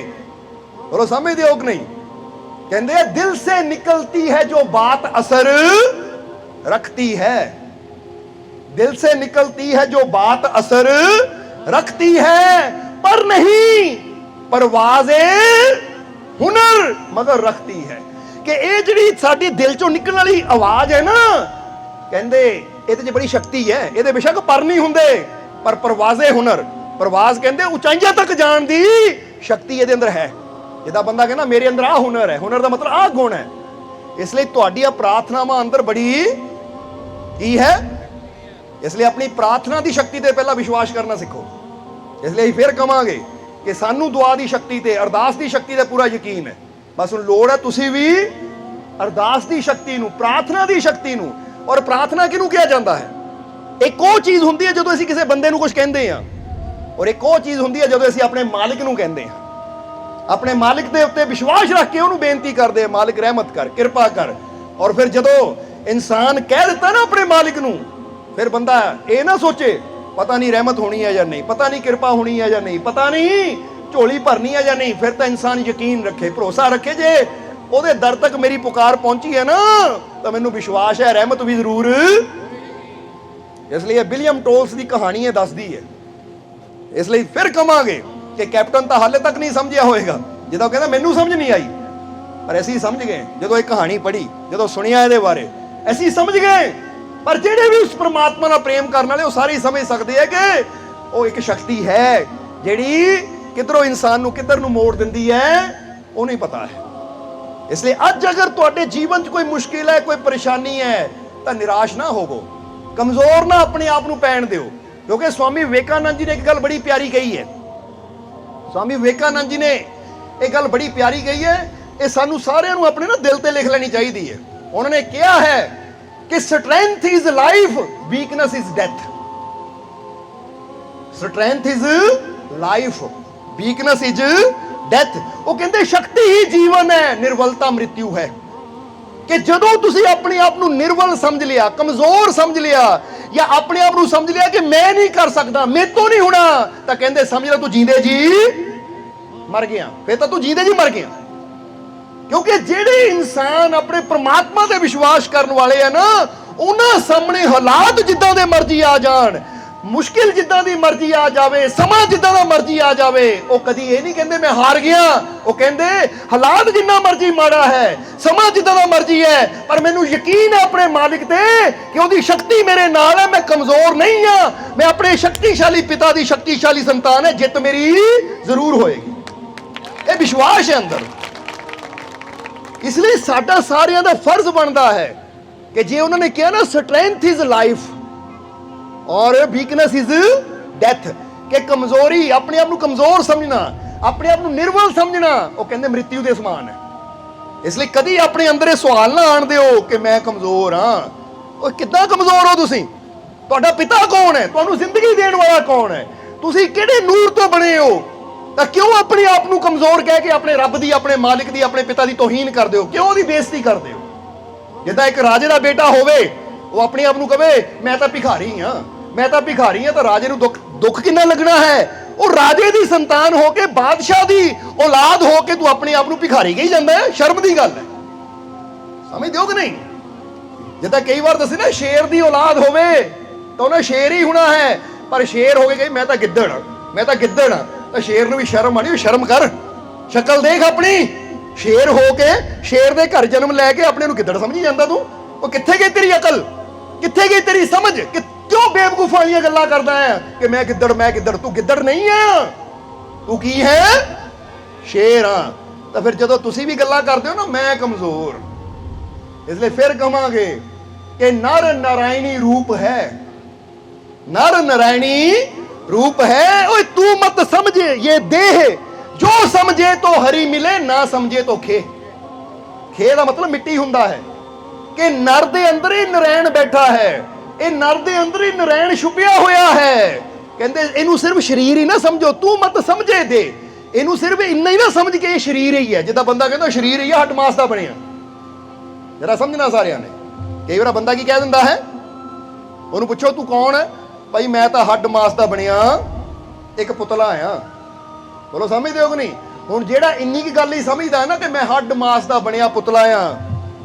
बोलो समझदे हो कि नहीं? कहंदे दिल से निकलती है जो बात असर रखती है, दिल से निकलती है जो बात असर रखती है, पर नहीं परवाज़े हुनर मगर रखती है। कि ये जिहड़ी साडी दिल चों निकलण वाली आवाज है ना, कहंदे इहदे 'च बड़ी शक्ति है। इहदे बेशक पर नहीं हुंदे, पर परवाज़े हुनर, परवाज़ कहंदे उचाइयां तक जाण दी शक्ति इहदे अंदर है। जिद्दां बंदा कहना मेरे अंदर आ हुनर है, हुनर दा मतलब आ गुण है। इसलिए तुहाडीआं प्रार्थनावां अंदर बड़ी की है। इसलिए अपनी प्रार्थना की शक्ति ते पहला विश्वास करना सीखो। इसलिए फिर कहांगे कि सानू दुआ की शक्ति ते, अरदास की शक्ति ते पूरा यकीन है। बस हुण लोड़ है तुसी भी अरदास की शक्ति नूं, प्रार्थना की शक्ति नूं। और प्रार्थना किहनूं किहा जांदा है? एक वो चीज़ हुंदी है जदों असीं किसी बंदे नूं कुछ कहंदे हां, और एक वो चीज़ हुंदी है जदों असीं अपने मालिक नूं कहंदे हां। अपने मालिक दे उत्ते विश्वास रख के उहनूं बेनती करदे, मालिक रहमत कर, किरपा कर। और फिर जदों इंसान कह दिता ना अपने मालिक नूं, फिर बंदा ये ना सोचे पता नहीं रहमत होनी है या नहीं, पता नहीं किरपा होनी है या नहीं, पता नहीं झोली भरनी है या नहीं। फिर तो इंसान यकीन रखे, भरोसा रखे, जे ਉਹਦੇ दर तक मेरी पुकार पहुंची है ना, तो मैनू विश्वास है रहमत भी जरूर। इसलिए विलियम टोल्स की कहानी है दसदी है। इसलिए फिर कहांगे कि कैप्टन तो हाले तक नहीं समझिया होएगा, जो कहना मैनू समझ नहीं आई, पर असीं समझ गए जो एक कहानी पढ़ी, जो सुनिया ये बारे असीं समझ गए। पर जेडे भी उस परमात्मा नाल प्रेम करने वाले वो सारे समझ सकते हैं कि वो एक शक्ति है जिहड़ी किधरों इंसान नूं किधर नूं मोड़ दिंदी है, वो नहीं पता है। इसलिए अज अगर तुहाडे जीवन च कोई मुश्किल है, कोई परेशानी है, तो निराश ना होवो, कमजोर ना अपने आप नूं पैण दिओ। क्योंकि स्वामी विवेकानंद जी ने एक गल बड़ी प्यारी कही है। स्वामी विवेकानंद जी ने एक गल बड़ी प्यारी कही है, ये सानू सारिਆਂ ਨੂੰ अपने ना दिल ते लिख लेनी चाहिए है। उन्होंने कहा है कि strength is life, weakness is death. Strength is life, weakness is death. वो कहते शक्ति ही जीवन है, निर्बलता मृत्यु है। कि जदों तुसी अपने आप को निर्बल समझ लिया, कमजोर समझ लिया, या अपने आप को समझ लिया कि मैं नहीं कर सकता, मेरे तो नहीं होना, तो कहते समझ लो तू जींदे जी मर गया। फिर तो तू जींदे जी मर गया। क्योंकि जेडे इंसान अपने परमात्मा ते विश्वास करने वाले है ना, उन्हां सामने हालात जिद्दां दे मर्जी आ जाण, मुश्किल जिद्दां दी मर्जी आ जावे, समा जिद्दां दा मर्जी आ जावे, वो कदी ये नहीं कहंदे मैं हार गया। वो कहंदे हालात जिन्ना मर्जी माड़ा है, समा जिद्दां दा मर्जी है, पर मैनू यकीन है अपने मालिक ते कि उहदी शक्ति मेरे नाल है, मैं कमजोर नहीं हां, मैं अपने शक्तिशाली पिता दी शक्तिशाली संतान है, जित मेरी जरूर होएगी। ये विश्वास है अंदर। इसलिए साडा सारियां दा फर्ज बनता है कि जे उन्होंने कहा ना स्ट्रेंथ इज लाइफ और वीकनेस इज डेथ, कि कमजोरी अपने आप को कमजोर समझना, अपने आप को निर्बल समझना, वो कहते मृत्यु के समान है। इसलिए कभी अपने अंदर सवाल ना आन दिओ कि मैं कमजोर हाँ। कितना कमजोर हो तुसी? तुहाडा पिता कौन है? तुहानू जिंदगी देने वाला कौन है? तुसी किहड़े नूर तो बने हो? तो क्यों अपने आप को कमजोर कह के अपने रब की, अपने मालिक की, अपने पिता की तौहीन कर दो? क्यों उसकी बेइज्जती कर दो? जिदा एक राजे का बेटा होवे, वो अपने आप को कहे मैं तो भिखारी हाँ, मैं तो भिखारी हाँ, तो राजे को दुख कितना लगना है? वो राजे की संतान होके, बादशाह की औलाद होके तू अपने आप को भिखारी कही जाता है? शर्म की गल है। समझ दो कि नहीं? जिदा कई बार दसी ना शेर की औलाद होवे तो उन्हें शेर ही होना है, पर शेर हो गए मैं तो गिद्दड़, मैं तो गिद्दड़, तो शेर नूं भी शर्म आनी, शर्म कर, शक्ल देख अपनी। शेर होके शेर दे घर जन्म लैके अपने नूं गिद्दड़ समझी जांदा तू? वो कित्थे गई तेरी अकल, कित्थे गई तेरी समझ? कि क्यों बेवकूफां वालियां गल्लां करदा है कि मैं गिद्दड़, मैं गिद्दड़? तू गिद्दड़ नहीं है, तू की है? शेर हाँ। तो फिर जदों तुसीं भी गल्लां करदे हो ना मैं कमजोर, इसलिए फिर कहांगे कि नर नारायणी रूप है, नर नारायणी रूप है। ओए तू मत समझे ये देह, जो समझे तो हरी मिले, ना समझे तो खे। खे का मतलब मिट्टी हुंदा है कि नर दे अंदर ही नारायण बैठा है, ये नर दे अंदर ही नारायण छुपिया होया है। कहते इनू सिर्फ शरीर ही ना समझो, तू मत समझे दे, इनू सिर्फ इन्ना ही ना समझ के ये शरीर ही है। जिदा बंदा कहता शरीर ही है, हट मास का बनिया। जरा समझना सारिया ने। कई बार बंदा की कह दिंदा है, उन्होंने पूछो तू कौन है, भाई मैं तो हड मास का बनिया एक पुतला आ। बोलो समझते हो कि नहीं? हुण जेड़ा इन्नी की गल ही समझदा है ना कि मैं हड मास का बनिया पुतला आ,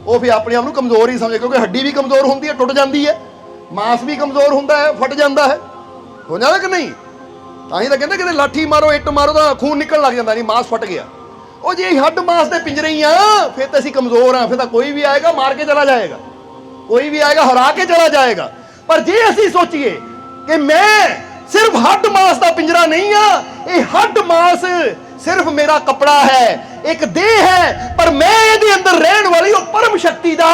वो फिर अपने आप को कमजोर ही समझे, क्योंकि हड्डी भी कमजोर होंदी है, टुट जाती है, मास भी कमजोर होंदा है, फट जाता है, हो जाता कि नहीं? ताही तो कहते कि लाठी मारो इट मारो तो खून निकल लग जाता, नहीं मास फट गया। वो जे हड मास के पिंजरे ही आ, फिर तो असीं कमजोर हाँ, फिर तो कोई भी आएगा मार के चला जाएगा, कोई भी आएगा हरा के चला जाएगा। पर जे असीं सोचिए कि मैं सिर्फ हड मास का पिंजरा नहीं हाँ, ये हड मास सिर्फ मेरा कपड़ा है, एक देह है, पर मैं ये अंदर रहने वाली वो परम शक्ति का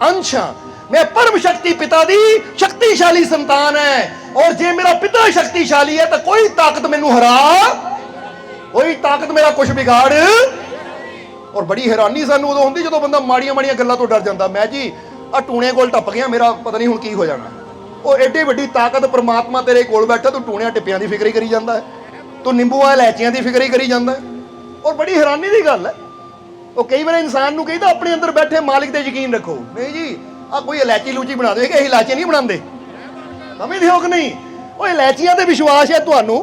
अंश हाँ। मैं परम शक्ति पिता दी शक्तिशाली संतान है, और जे मेरा पिता शक्तिशाली है तो कोई ताकत मैनू हरा, कोई ताकत मेरा कुछ बिगाड़। और बड़ी हैरानी सानू उदों हुंदी जदों बंदा माड़ियां माड़ियां गल्लां तो डर जाता। मैं जी आ टूणे कोल टप गया, मेरा पता नहीं हुण की हो जाना। वो एडी वड्डी ताकत परमात्मा तेरे कोल बैठा, तू टूणियां टिप्पियां की फिक्र ही करी जाता है, तू निंबूआं इलायचियां की फिक्र ही करी जाता है। और बड़ी हैरानी की गल है, वो कई बार इंसान नूं कहीदा अपने अंदर बैठे मालिक ते यकीन रखो। नहीं जी आ कोई इलायची लूची बना दे, कि इलायची नहीं बनाते, समझदे हो कि नहीं? वो इलायचियां ते विश्वास है तुहानूं,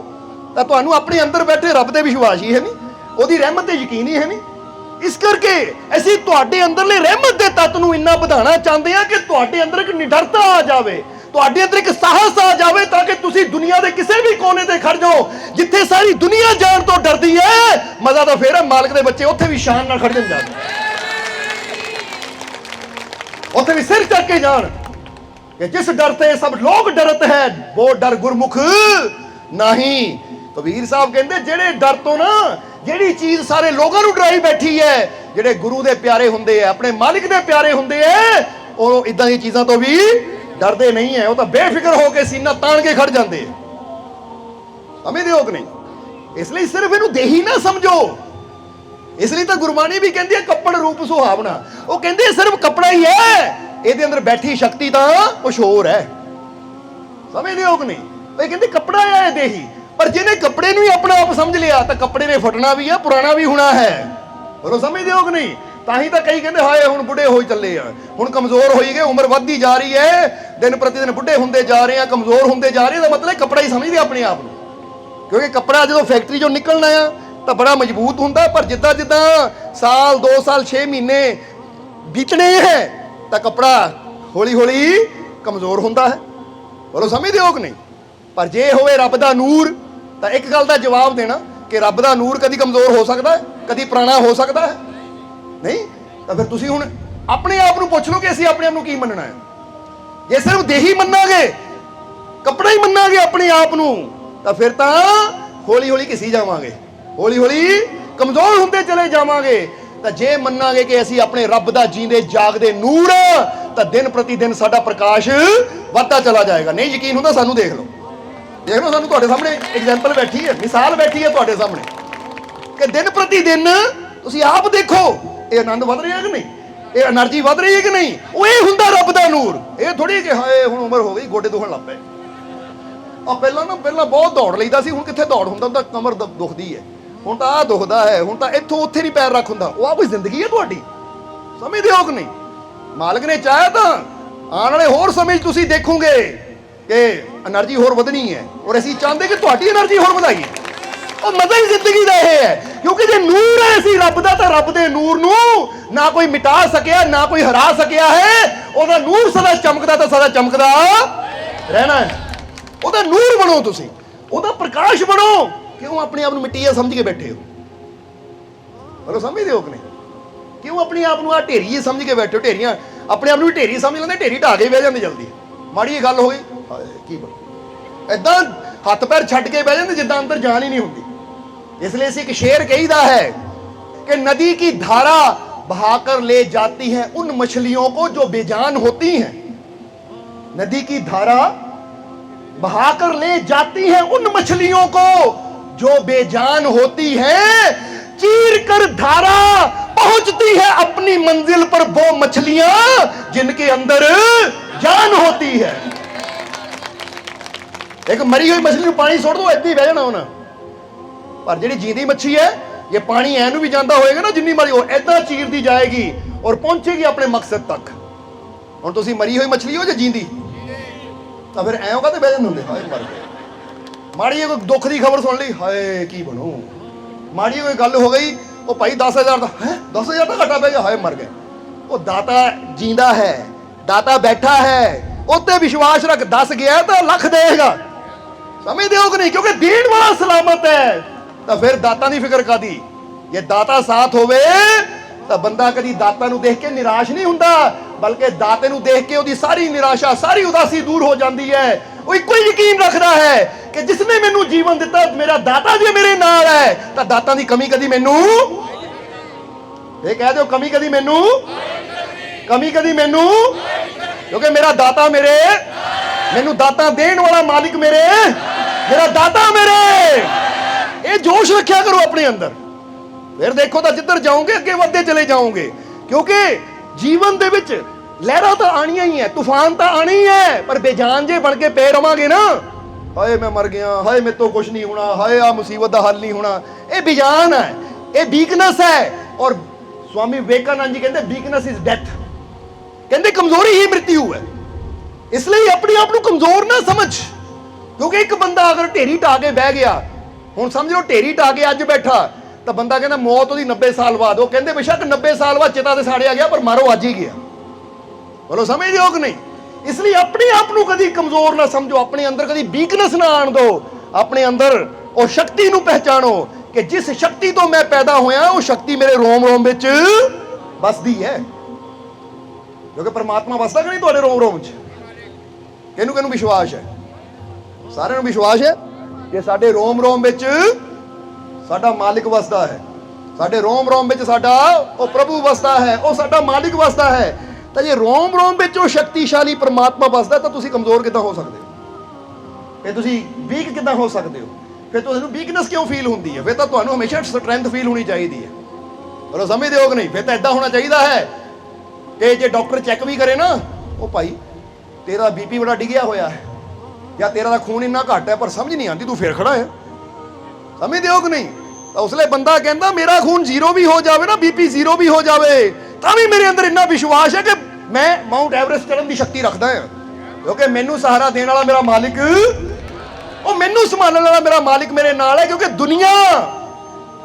तां तुहानूं अपने अंदर बैठे रब ते विश्वास ही है नहीं, ਉਹਦੀ ਰਹਿਮਤ ਤੇ ਯਕੀਨ ਹੀ ਹੈ ਨਹੀਂ। ਇਸ ਕਰਕੇ ਅਸੀਂ ਤੁਹਾਡੇ ਅੰਦਰਲੇ ਰਹਿਮਤ ਦੇ ਤੱਤ ਨੂੰ ਇੰਨਾ ਵਧਾਉਣਾ ਚਾਹੁੰਦੇ ਹਾਂ ਕਿ ਤੁਹਾਡੇ ਅੰਦਰ ਇੱਕ ਨਿਡਰਤਾ ਆ ਜਾਵੇ, ਤੁਹਾਡੇ ਅੰਦਰ ਇੱਕ ਸਾਹਸ ਆ ਜਾਵੇ, ਤਾਂ ਕਿ ਤੁਸੀਂ ਦੁਨੀਆ ਦੇ ਕਿਸੇ ਵੀ ਕੋਨੇ ਤੇ ਖੜ ਜਾਓ, ਜਿੱਥੇ ਸਾਰੀ ਦੁਨੀਆ ਜਾਣ ਤੋਂ ਡਰਦੀ ਹੈ। ਮਜ਼ਾ ਤਾਂ ਫੇਰ ਹੈ ਮਾਲਕ ਦੇ ਬੱਚੇ ਉੱਥੇ ਵੀ ਸ਼ਾਨ ਨਾਲ ਖੜ ਜਾਂਦੇ, ਉੱਥੇ ਵੀ ਸਿਰ ਚੱਕ ਕੇ ਜਾਣ ਕਿ ਜਿਸ ਡਰ ਤੇ ਸਭ ਲੋਕ ਡਰਤ ਹੈ वो डर गुरमुख नहीं। कबीर साहब कहते जेड़े डर तो ना ਜਿਹੜੀ ਚੀਜ਼ ਸਾਰੇ ਲੋਕਾਂ ਨੂੰ ਡਰਾਈ ਬੈਠੀ ਹੈ, ਜਿਹੜੇ ਗੁਰੂ ਦੇ ਪਿਆਰੇ ਹੁੰਦੇ ਆ, ਆਪਣੇ ਮਾਲਿਕ ਦੇ ਪਿਆਰੇ ਹੁੰਦੇ ਆ, ਉਹ ਇਦਾਂ ਦੀਆਂ ਚੀਜ਼ਾਂ ਤੋਂ ਵੀ ਡਰਦੇ ਨਹੀਂ ਹੈ। ਉਹ ਤਾਂ ਬੇਫਿਕਰ ਹੋ ਕੇ ਸੀਨਾ ਤਾਣ ਕੇ ਖੜ ਜਾਂਦੇ ਆ, ਸਮਝਦੇ ਹੋ ਕਿ ਨਹੀਂ? ਇਸ ਲਈ ਸਿਰਫ ਇਹਨੂੰ ਦੇਹੀ ਨਾ ਸਮਝੋ। ਇਸ ਲਈ ਤਾਂ ਗੁਰਬਾਣੀ ਵੀ ਕਹਿੰਦੀ ਹੈ ਕੱਪੜ ਰੂਪ ਸੁਹਾਵਣਾ। ਉਹ ਕਹਿੰਦੇ ਸਿਰਫ ਕੱਪੜਾ ਹੀ ਹੈ, ਇਹਦੇ ਅੰਦਰ ਬੈਠੀ ਸ਼ਕਤੀ ਤਾਂ ਕੁਛ ਹੋਰ ਹੈ, ਸਮਝਦੇ ਹੋ ਕਿ ਨਹੀਂ? ਇਹ ਕਹਿੰਦੇ ਕੱਪੜਾ ਹੈ ਇਹ ਦੇਹੀ, पर जिन्हें कपड़े नूं ही अपना आप समझ लिया तो कपड़े ने फटना भी है, पुराना भी होना है। बोलो समझदे हो कि नहीं? ताही तो कई कहते हाय हुण बुढ़े हो चले आ, हुण कमजोर हो गए, उम्र बढ़ती जा रही है, दिन प्रतिदिन बुढ़े होंदे जा रहे हैं, कमजोर होंदे जा रहे हैं। मतलब कपड़ा ही समझदे अपने आप नूं, क्योंकि कपड़ा जो फैक्ट्री चों निकलना आ तो बड़ा मजबूत हुंदा, पर जिद्दां जिद्दां साल 2 साल 6 महीने बीतने हैं तो कपड़ा हौली हौली कमजोर हुंदा है। बोलो समझदे हो कि नहीं? पर जे होवे रब दा नूर तो एक गल का जवाब देना कि रब का नूर कभी कमजोर हो सकता है, कभी पुराना हो सकता है नहीं। तो फिर तुसीं हुण अपने आप को पुछ लो कि असीं अपने आप को की मनना है। जे सिर्फ देही मनांगे, कपड़ा ही मनांगे अपने आप को, तो फिर तो हौली हौली घिसी जावांगे, हौली हौली कमजोर होंदे चले जावांगे। तो जे मनांगे कि असीं अपने रब का जींदे जागदे नूर, तो दिन प्रति दिन साडा प्रकाश वधदा चला जाएगा। नहीं यकीन हुंदा सानूं देख लो, देख लो सानू तुहाडे सामने एग्जाम्पल बैठी है, मिसाल बैठी है तुहाडे सामने कि दिन प्रति दिन तुसीं आप देखो ये आनंद वध रहा है कि नहीं, ये एनर्जी वध रही है कि नहीं। वो ये हुंदा रब दा नूर, ये थोड़ी कि हाय हुण उम्र हो गई गोडे दुखण लग पे। आ पहला बहुत दौड़ लईदा सी, हुण कित्थे दौड़ हुंदा, हुंदा कमर दुखदी है, हुण तां आ दुखदा है, हुण तां इत्थों उत्थे नहीं पैर रख हुंदा। वो आ कोई जिंदगी है तुहाडी, समझदे हो कि नहीं? मालिक ने चाहे तां आने वाले होर समय तुसीं देखोगे कि एनर्जी होर वधनी है, और असीं चाहते कि तुहाडी एनर्जी होर वधाईए। और मजा ही जिंदगी का यह है, क्योंकि जो नूर है असीं रब दा, तां रब दे नूर नूं ना कोई मिटा सकिया, ना कोई हरा सकिया है। ਉਹਦਾ ਨੂਰ सदा चमकदा ਤਾਂ सदा चमकदा रहना है। ਉਹਦਾ ਨੂਰ ਬਣੋ ਤੁਸੀਂ, ਉਹਦਾ ਪ੍ਰਕਾਸ਼ ਬਣੋ। क्यों अपने आप मिट्टी समझ के बैठे हो? बोलो समझते हो कि नहीं? क्यों अपने आप को ढेरी समझ के बैठे हो? ढेरियां अपने आप को ढेरी समझ लेंदे, ढेरी ढा के बह जाते जल्दी। माड़ी गल हो गई की इदां हथ पैर छड्ड के बह जाते जिद्दां अंदर जान ही नहीं होंदी। इसलिए एक शेर कहीदा है कि नदी की धारा बहाकर ले जाती है उन मछलियों को जो बेजान होती हैं। नदी की धारा बहाकर ले जाती हैं उन मछलियों को जो बेजान होती है, चीर कर धारा पहुंचती है अपनी मंजिल पर वो मछलियां जिनके अंदर जान होती है। एक मरी हुई मछली ਨੂੰ ਪਾਣੀ ਸੁੱਟ ਦੋ ਇੱਥੇ ਹੀ ਬਹਿ ਜਾਣਾ ਉਹਨਾਂ, ਪਰ ਜਿਹੜੀ ਜੀਂਦੀ ਮੱਛੀ ਹੈ ਇਹ ਪਾਣੀ ਐ ਨੂੰ ਵੀ ਜਾਂਦਾ ਹੋਏਗਾ ਨਾ, ਜਿੰਨੀ ਮਰੀ ਉਹ ਐਦਾਂ ਚੀਰਦੀ ਜਾਏਗੀ ਔਰ ਪਹੁੰਚੇਗੀ ਆਪਣੇ ਮਕਸਦ ਤੱਕ। ਹੁਣ ਤੁਸੀਂ ਮਰੀ ਹੋਈ ਮੱਛਲੀ ਹੋ ਜਾਂ ਜੀਂਦੀ, ਤਾਂ ਫਿਰ ਐਂ ਕਾਹਤੇ ਬਹਿ ਜਾਂਦੇ ਹੁੰਦੇ, ਹਾਏ ਮਰ ਗਏ। ਮਾੜੀ ਜਿਹੀ ਕੋਈ ਦੁੱਖ ਦੀ ਖਬਰ ਸੁਣ ਲਈ, ਹਾਏ ਕੀ ਬਣੂ। ਮਾੜੀ ਕੋਈ ਗੱਲ ਹੋ ਗਈ, ਉਹ ਭਾਈ 10,000 ਦਾ ਹੈ, 10,000 ਦਾ ਘਾਟਾ ਪੈ ਗਿਆ, ਹਾਏ ਮਰ ਗਏ। ਉਹ ਦਾਤਾ ਜੀਂਦਾ ਹੈ, ਦਾਤਾ ਬੈਠਾ ਹੈ, ਉੱਤੇ ਵਿਸ਼ਵਾਸ ਰੱਖ, 10 ਗਿਆ ਤਾਂ ਲੱਖ ਦੇਗਾ। ਸਮਝਦੇ ਹੋ ਕਿ ਨਹੀਂ? ਕਿਉਂਕਿ ਦੇਣ ਵਾਲਾ ਸਲਾਮਤ ਹੈ, ਤਾਂ ਫਿਰ ਦਾਤਾ ਦੀ ਫਿਕਰ ਕਾਦੀ। ਜੇ ਦਾਤਾ ਸਾਥ ਹੋਵੇ ਤਾਂ ਬੰਦਾ ਕਦੀ ਦਾਤਾ ਨੂੰ ਦੇਖ ਕੇ ਨਿਰਾਸ਼ ਨਹੀਂ ਹੁੰਦਾ, ਬਲਕਿ ਦਾਤੇ ਨੂੰ ਦੇਖ ਕੇ ਉਹਦੀ ਸਾਰੀ ਨਿਰਾਸ਼ਾ, ਸਾਰੀ ਉਦਾਸੀ ਦੂਰ ਹੋ ਜਾਂਦੀ ਹੈ। ਉਹ ਇੱਕੋ ਹੀ ਯਕੀਨ ਰੱਖਦਾ ਹੈ ਕਿ ਜਿਸਨੇ ਮੈਨੂੰ ਜੀਵਨ ਦਿੱਤਾ, ਮੇਰਾ ਦਾਤਾ ਜੇ ਮੇਰੇ ਨਾਲ ਹੈ, ਤਾਂ ਦਾਤਾ ਦੀ ਕਮੀ ਕਦੀ ਮੈਨੂੰ, ਇਹ ਕਹਿ ਦਿਓ ਕਮੀ ਕਦੀ ਮੈਨੂੰ, ਕਮੀ ਕਦੀ ਮੈਨੂੰ, ਕਿਉਂਕਿ ਮੇਰਾ ਦਾਤਾ ਮੈਨੂੰ ਦਾਤਾ ਦੇਣ ਵਾਲਾ ਮਾਲਿਕ ਮੇਰਾ ਦਾਤਾ ਮੇਰੇ। ਇਹ ਜੋਸ਼ ਰੱਖਿਆ ਕਰੋ ਆਪਣੇ ਅੰਦਰ, ਫਿਰ ਦੇਖੋ ਤਾਂ ਜਿੱਧਰ ਜਾਓਗੇ ਅੱਗੇ ਵੱਧਦੇ ਚਲੇ ਜਾਓਗੇ। ਕਿਉਂਕਿ ਜੀਵਨ ਦੇ ਵਿੱਚ ਲਹਿਰਾਂ ਤਾਂ ਆਣੀਆਂ ਹੀ ਹੈ, ਤੂਫਾਨ ਤਾਂ ਆਣੀ ਹੀ ਹੈ, ਪਰ ਬੇਜਾਨ ਜੇ ਬਣ ਕੇ ਪਏ ਰਵਾਂਗੇ ਨਾ, ਹਾਏ ਮੈਂ ਮਰ ਗਿਆ, ਹਾਏ ਮੇਰੇ ਤੋਂ ਕੁਝ ਨਹੀਂ ਹੋਣਾ, ਹਾਏ ਆ ਮੁਸੀਬਤ ਦਾ ਹੱਲ ਨਹੀਂ ਹੋਣਾ, ਇਹ ਬੇਜਾਨ ਹੈ, ਇਹ ਵੀਕਨੈਸ ਹੈ। ਔਰ स्वामी विवेकानंद जी कहते वीकनेस इज डेथ, कहते कमजोरी ही मृत्यु है। इसलिए अपने आप को कमजोर ना समझ, क्योंकि एक बंदा अगर ढेरी ढा के बह गया, हुण समझ लो ढेरी ढा के अज बैठा, तो बंदा कहता मौत ਉਹਦੀ 90 साल बाद, वो कहते बेशक 90 साल बाद चिता ते साड़िया गया, पर मारो अज ही गया। बोलो समझ हो कि नहीं? इसलिए अपने आप को कभी कमजोर ना समझो, अपने अंदर कभी वीकनेस ना आन दो, अपने अंदर और शक्ति को पहचानो कि जिस शक्ति तो मैं पैदा होया वो शक्ति मेरे रोम रोम विच बसदी है। क्योंकि परमात्मा बसदा कि नहीं तुहाडे रोम रोम च? किहनूं किहनूं विश्वास है? सारिआं नूं विश्वास है कि साडे रोम रोम विच साडा मालिक वसदा है, साडे रोम रोम विच साडा ओ प्रभु वसदा है, ओ साडा मालिक वसदा है। तो जे रोम रोम विच ओ शक्तिशाली परमात्मा वसदा तो तुसीं कमजोर किदां हो सकदे हो? फिर तुसीं वीक किदां हो सकदे हो? फिर तुहानूं वीकनेस क्यों फील होंदी है? फिर तो तुहानूं हमेशा स्ट्रेंथ फील होनी चाहिए है। बोलो समझदे हो कि नहीं? फिर तो इदां होना चाहिए है कि जे डॉक्टर चैक भी करे ना, ओ भाई तेरा बीपी बड़ा डिगिया होया है या तेरा खून इन्ना घट है, पर समझ नहीं आती, तू फिर खड़ा है। समझदे हो कि नहीं? तो उसले बंदा कहता मेरा खून जीरो भी हो जाए ना, बीपी जीरो भी हो जाए, भी मेरे अंदर इन्ना विश्वास है कि मैं माउंट एवरेस्ट चढ़न की शक्ति रखता है, क्योंकि मैनू सहारा देने वाला मेरा मालिक, ਉਹ ਮੈਨੂੰ ਸੰਭਾਲਣ ਵਾਲਾ ਮੇਰਾ ਮਾਲਿਕ ਮੇਰੇ ਨਾਲ ਹੈ। ਕਿਉਂਕਿ ਦੁਨੀਆ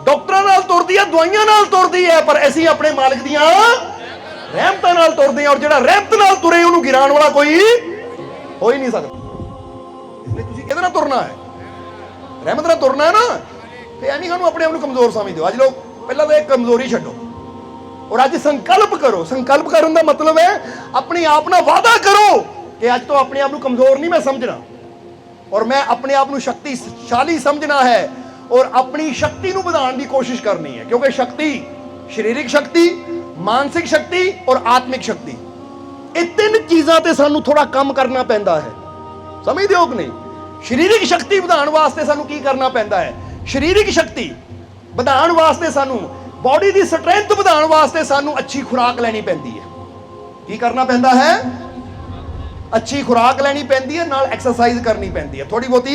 ਡਾਕਟਰਾਂ ਨਾਲ ਤੁਰਦੀ ਹੈ, ਦਵਾਈਆਂ ਨਾਲ ਤੁਰਦੀ ਹੈ, ਪਰ ਅਸੀਂ ਆਪਣੇ ਮਾਲਿਕ ਦੀਆਂ ਰਹਿਮਤਾਂ ਨਾਲ ਤੁਰਦੇ ਹਾਂ। ਔਰ ਜਿਹੜਾ ਰਹਿਮਤ ਨਾਲ ਤੁਰੇ ਉਹਨੂੰ ਗਿਰਾਉਣ ਵਾਲਾ ਕੋਈ ਹੋ ਹੀ ਨਹੀਂ ਸਕਦਾ। ਇਸ ਲਈ ਤੁਸੀਂ ਕਿਹਦੇ ਨਾਲ ਤੁਰਨਾ ਹੈ? ਰਹਿਮਤ ਨਾਲ ਤੁਰਨਾ ਹੈ ਨਾ। ਤੇ ਐਵੇਂ ਸਾਨੂੰ ਆਪਣੇ ਆਪ ਨੂੰ ਕਮਜ਼ੋਰ ਸਮਝਦੇ ਹੋ। ਅੱਜ ਲੋਕ ਪਹਿਲਾਂ ਤਾਂ ਇਹ ਕਮਜ਼ੋਰੀ ਛੱਡੋ ਔਰ ਅੱਜ ਸੰਕਲਪ ਕਰੋ। ਸੰਕਲਪ ਕਰਨ ਦਾ ਮਤਲਬ ਹੈ ਆਪਣੇ ਆਪ ਨਾਲ ਵਾਅਦਾ ਕਰੋ ਕਿ ਅੱਜ ਤੋਂ ਆਪਣੇ ਆਪ ਨੂੰ ਕਮਜ਼ੋਰ ਨਹੀਂ ਮੈਂ ਸਮਝਣਾ, और मैं अपने आप को शक्तिशाली समझना है और अपनी शक्ति को बढ़ाने की कोशिश करनी है। क्योंकि शक्ति, शरीरिक शक्ति, मानसिक शक्ति और आत्मिक शक्ति, ये तीन चीज़ों ते सानू थोड़ा कम करना पैंदा है। समझदे हो कि नहीं? शरीरिक शक्ति बढ़ाने वास्ते सानू की करना पैंदा है? शरीरिक शक्ति बढ़ाने वास्ते सानू बॉडी की स्ट्रेंथ बढ़ाने वास्ते सानू अच्छी खुराक लेनी पैंदी है। की करना पैंदा है? अच्छी खुराक लैनी पैंदी है, नाल एक्सरसाइज करनी पैंदी है, थोड़ी बहुती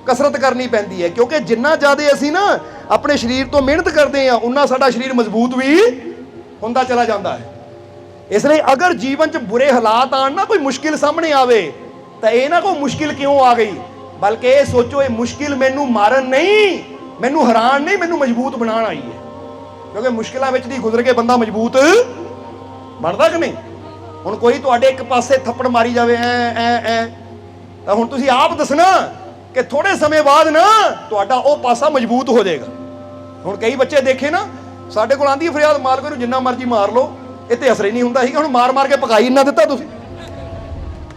कसरत करनी पैंदी है। क्योंकि जिन्ना ज़्यादा असी ना अपने शरीर तो मेहनत करते हैं उन्ना साडा शरीर मजबूत भी होंदा चला जाता है। इसलिए अगर जीवन च बुरे हालात आन ना, कोई मुश्किल सामने आवे, तो ये ना कोई मुश्किल क्यों आ गई, बल्कि ये सोचो ये मुश्किल मैनू मारन नहीं, मैनू हरान नहीं, मैनू मजबूत बनाने आई है। क्योंकि मुश्किलों विच दी गुजर के बंदा मजबूत बनता कि नहीं? ਹੁਣ ਕੋਈ ਤੁਹਾਡੇ ਇੱਕ ਪਾਸੇ ਥੱਪੜ ਮਾਰੀ ਜਾਵੇ ਐ ਤਾਂ ਹੁਣ ਤੁਸੀਂ ਆਪ ਦੱਸਣਾ ਕਿ ਥੋੜੇ ਸਮੇਂ ਬਾਅਦ ਨਾ ਤੁਹਾਡਾ ਉਹ ਪਾਸਾ ਮਜ਼ਬੂਤ ਹੋ ਜਾਏਗਾ। ਹੁਣ ਕਈ ਬੱਚੇ ਦੇਖੇ ਨਾ ਸਾਡੇ ਕੋਲ ਆਂਦੀ ਫਰਿਆਦ, ਮਾਲਕ ਨੂੰ ਜਿੰਨਾ ਮਰਜ਼ੀ ਮਾਰ ਲਓ ਇਹ ਤੇ ਅਸਰ ਹੀ ਨਹੀਂ ਹੁੰਦਾ ਸੀਗਾ, ਹੁਣ ਮਾਰ ਮਾਰ ਕੇ ਪਕਾਈ ਇੰਨਾ ਦਿੱਤਾ ਤੁਸੀਂ।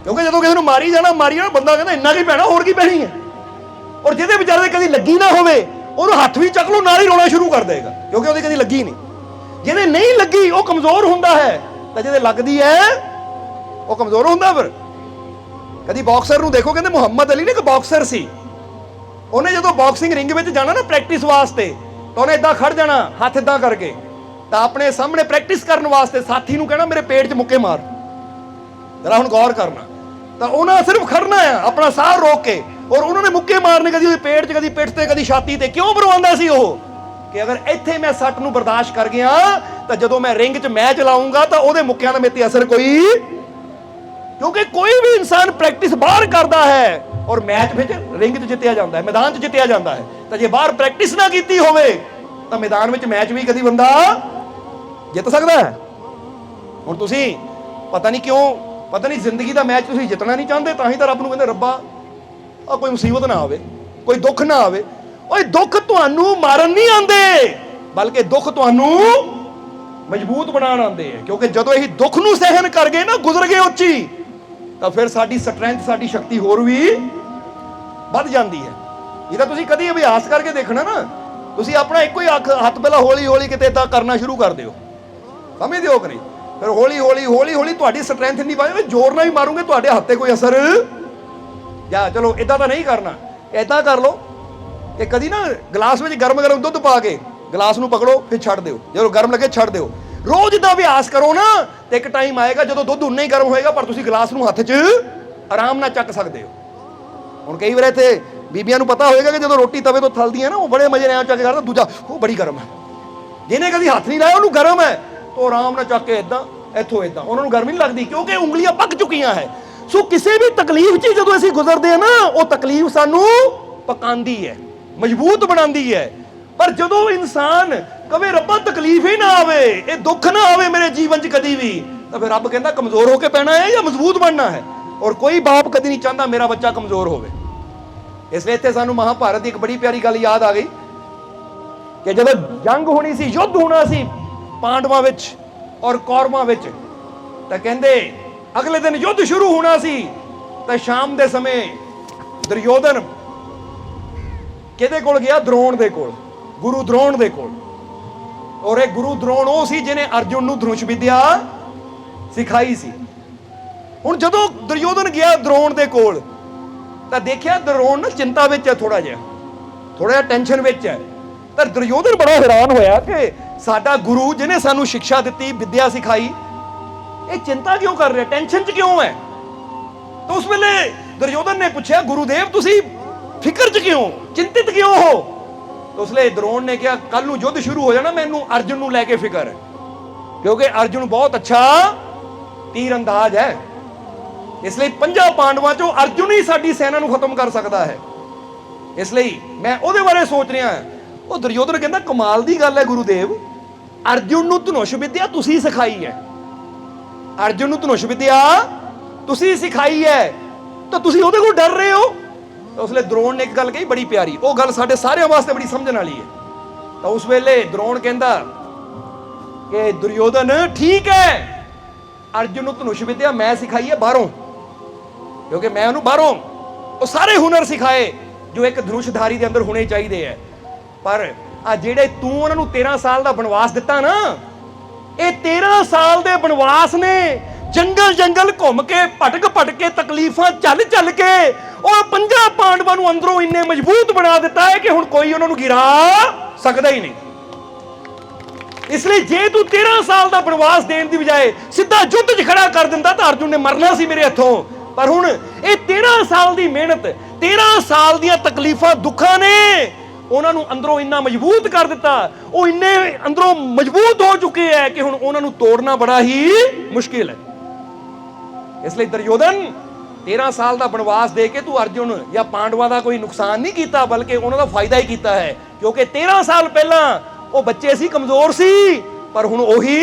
ਕਿਉਂਕਿ ਜਦੋਂ ਕਿਸੇ ਨੂੰ ਮਾਰੀ ਜਾਣਾ ਬੰਦਾ ਕਹਿੰਦਾ ਇੰਨਾ ਕੀ ਪੈਣਾ, ਹੋਰ ਕੀ ਪੈਣੀ ਹੈ। ਔਰ ਜਿਹਦੇ ਵਿਚਾਰੇ ਦੇ ਕਦੀ ਲੱਗੀ ਨਾ ਹੋਵੇ ਉਹਨੂੰ ਹੱਥ ਵੀ ਚੱਕ ਲਓ ਨਾਲ ਹੀ ਰੋਣਾ ਸ਼ੁਰੂ ਕਰ ਦੇਗਾ, ਕਿਉਂਕਿ ਉਹਦੀ ਕਦੀ ਲੱਗੀ ਨਹੀਂ। ਜਿਹਦੇ ਨਹੀਂ ਲੱਗੀ ਉਹ ਕਮਜ਼ੋਰ ਹੁੰਦਾ ਹੈ, ਤਾਂ ਜਿਹਦੇ ਲੱਗਦੀ ਹੈ ਉਹ ਕਮਜ਼ੋਰ ਹੁੰਦਾ। ਫਿਰ कभी बॉक्सर नूं देखो, कहते मुहम्मद अली ने एक बॉक्सर सी, उन्हें जो बॉक्सिंग रिंग में जाना ना प्रैक्टिस वास्ते, तो उन्हें इदा खड़ जाना हाथ इदा करके, तो अपने सामने प्रैक्टिस करने वास्ते साथी नूं कहना मेरे पेट च मुक्के मार। जरा हुण गौर करना, तो उन्हें सिर्फ खड़ना है अपना साह रोक के, और उन्होंने मुक्के मारने कभी पेट च, कभी पिठ ते, कभी छाती ते। क्यों मरवांदा सी ओह कि अगर इत्थे मैं सट नूं बर्दाश्त कर गया तो जदों मैं रिंग च मैच लाऊंगा तो उहदे मुक्किआं दा मेरे ते असर कोई, क्योंकि कोई भी इंसान प्रैक्टिस बाहर करता है और मैच विच रिंग च जित्तिया जाता है, मैदान च जित्तिया जाता है। तो जे बाहर प्रैक्टिस ना कीती होवे तो मैदान में मैच भी कभी बंदा जित सकता है। हुण तुसीं पता नहीं क्यों, पता नहीं जिंदगी का मैच तुसीं जितना नहीं चाहते, तां ही तो रब नूं कहंदे रब्बा आ कोई मुसीबत ना आवे, कोई दुख ना आवे। ओए दुख तुहानूं मारन नहीं आंदे, बल्कि दुख तुहानूं मजबूत बनाउण आंदे है। क्योंकि जदों असीं दुख नूं सहन कर गए ना, गुजर गए उच्ची, तो फिर साडी स्ट्रेंथ, साडी शक्ति होर भी वध जाती है। ये तो तुसीं कदी अभ्यास करके देखना ना, तुसीं अपना एको ही हत्थ पहला हौली हौली किते इदां करना शुरू कर दिओ, समझदे हो कि नहीं? फिर हौली हौली हौली हौली तुहाडी स्ट्रेंथ नहीं बढ़े, जोर नाल ही मारूंगे तुहाडे हत्थ ते कोई असर, या चलो इदां तां नहीं करना, इदां कर लो कि कदी ना गिलास में गर्म गर्म दुध पा के गिलास नूं पकड़ो, फिर छड्ड दिओ, जो गर्म लगे छड्ड दिओ। रोज इदां अभ्यास करो ना, तो एक टाइम आएगा जो दुध उन्ना ही गर्म होएगा, पर तुसीं गिलास नूं हत्थ च आराम नाल चक सकदे हो। हुण कई बार इत्थे बीबियां नूं पता होएगा कि जो रोटी तवे तो थलदियां ना, वो बड़े मजे नाल चक करदा, दूजा वो बड़ी गर्म है। जिन्हें कभी हत्थ नहीं लाया उन्होंने गर्म है, तो आराम नाल चक के इदां इत्थों इदां, उन्होंने गर्मी नहीं लगती, क्योंकि उंगलियां पक चुकियां है। सो किसी भी तकलीफ च जदों असीं गुजरदे हैं ना, वो तकलीफ सानूं पकांदी है, मजबूत बनांदी है। पर जदों इंसान कवे रब्बा तकलीफ ही ना आवे, ये दुख ना आवे मेरे जीवन च कदी भी, तो फिर रब कहंदा कमजोर होके पैना है या मजबूत बनना है। और कोई बाप कदी नहीं चाहता मेरा बच्चा कमजोर होवे। इसलिए इत्थे सानूं महाभारत की एक बड़ी प्यारी गल याद आ गई कि जदों जंग होनी सी, युद्ध होना सी पांडवां विच और कौरवां विच, तो कहंदे अगले दिन युद्ध शुरू होना सी, तो शाम के समय दुर्योधन किहदे कोल गया? द्रोण दे कोल, गुरु द्रोण दे कोल। और एक गुरु द्रोण वो सी जिन्हें अर्जुन नूं धनुष विद्या सिखाई सी। हुण जदों दुर्योधन गया द्रोण दे कोल, तो देखिया द्रोण ना चिंता विच है, थोड़ा जिहा टेंशन विच है। तो दुर्योधन बड़ा हैरान होया कि साडा गुरु जिन्हें सानू शिक्षा दी, विद्या सिखाई, ये चिंता क्यों कर रहे, टेंशन च क्यों है? तो उस वेले दुर्योधन ने पूछा, गुरुदेव तुसी फिक्र च क्यों, चिंतित क्यों हो? तो उसले द्रोण ने कहा, कल नूं युद्ध शुरू हो जाना, मैनू अर्जुन नूं लैके फिक्र है, क्योंकि अर्जुन बहुत अच्छा तीर अंदाज है। इसलिए 5 पांडवां चों अर्जुन ही साडी सेना नूं खत्म कर सकता है। इसलिए मैं उहदे बारे सोच रहा हां। ਉਹ ਦੁਰਯੋਧਨ ਕਹਿੰਦਾ ਕਮਾਲ ਦੀ ਗੱਲ ਹੈ ਗੁਰੂਦੇਵ, ਅਰਜੁਨ ਨੂੰ ਧਨੁਸ਼ ਵਿਦਿਆ ਤੁਸੀਂ ਸਿਖਾਈ ਹੈ, ਅਰਜੁਨ ਨੂੰ ਧਨੁਸ਼ ਵਿਦਿਆ ਤੁਸੀਂ ਸਿਖਾਈ ਹੈ, ਤਾਂ ਤੁਸੀਂ ਉਹਦੇ ਕੋਲ ਡਰ ਰਹੇ ਹੋ? ਤਾਂ ਉਸਲੇ द्रोण ਨੇ ਇੱਕ ਗੱਲ ਕਹੀ ਬੜੀ ਪਿਆਰੀ, ਉਹ ਗੱਲ ਸਾਡੇ ਸਾਰਿਆਂ ਵਾਸਤੇ ਬੜੀ ਸਮਝਣ ਵਾਲੀ ਹੈ। ਤਾਂ ਉਸ ਵੇਲੇ द्रोण ਕਹਿੰਦਾ ਕਿ ਦੁਰਯੋਧਨ ਠੀਕ ਹੈ, ਅਰਜੁਨ ਨੂੰ ਧਨੁਸ਼ ਵਿਦਿਆ ਮੈਂ ਸਿਖਾਈ ਹੈ ਬਾਹਰੋਂ, ਕਿਉਂਕਿ ਮੈਂ ਉਹਨੂੰ ਬਾਹਰੋਂ ਉਹ ਸਾਰੇ ਹੁਨਰ ਸਿਖਾਏ ਜੋ ਇੱਕ ਧਨੁਸ਼ਧਾਰੀ ਦੇ ਅੰਦਰ ਹੋਣੇ ਚਾਹੀਦੇ ਹੈ। पर आ जेड़े तू उन्होंने 13 साल का बनवास दिता ना, ये 13 साल के बनवास ने जंगल जंगल घूम के भटक भटक के तकलीफां चल चल के और 5 पांडवां नूं अंदरों इन्ने मजबूत बना दिता है कि हुण कोई उन्होंने गिरा सकता ही नहीं। इसलिए जे तू 13 साल का बनवास देने की बजाय सीधा युद्ध च खड़ा कर दिंदा तो अर्जुन ने मरना सी मेरे हथों। पर हुण ये 13 साल की मेहनत, 13 साल दी तकलीफां दुखा ने उन्होंने अंदरों इन्ना मजबूत कर दिता, वो इन्ने अंदरों मजबूत हो चुके हैं कि हुण उन्होंने तोड़ना बड़ा ही मुश्किल है। इसलिए दुर्योधन 13 साल का बनवास दे के तू अर्जुन या पांडवां का कोई नुकसान नहीं किया, बल्कि उन्होंने फायदा ही किया है, क्योंकि 13 साल पहला वो बच्चे सी कमजोर सी, पर हुण ओही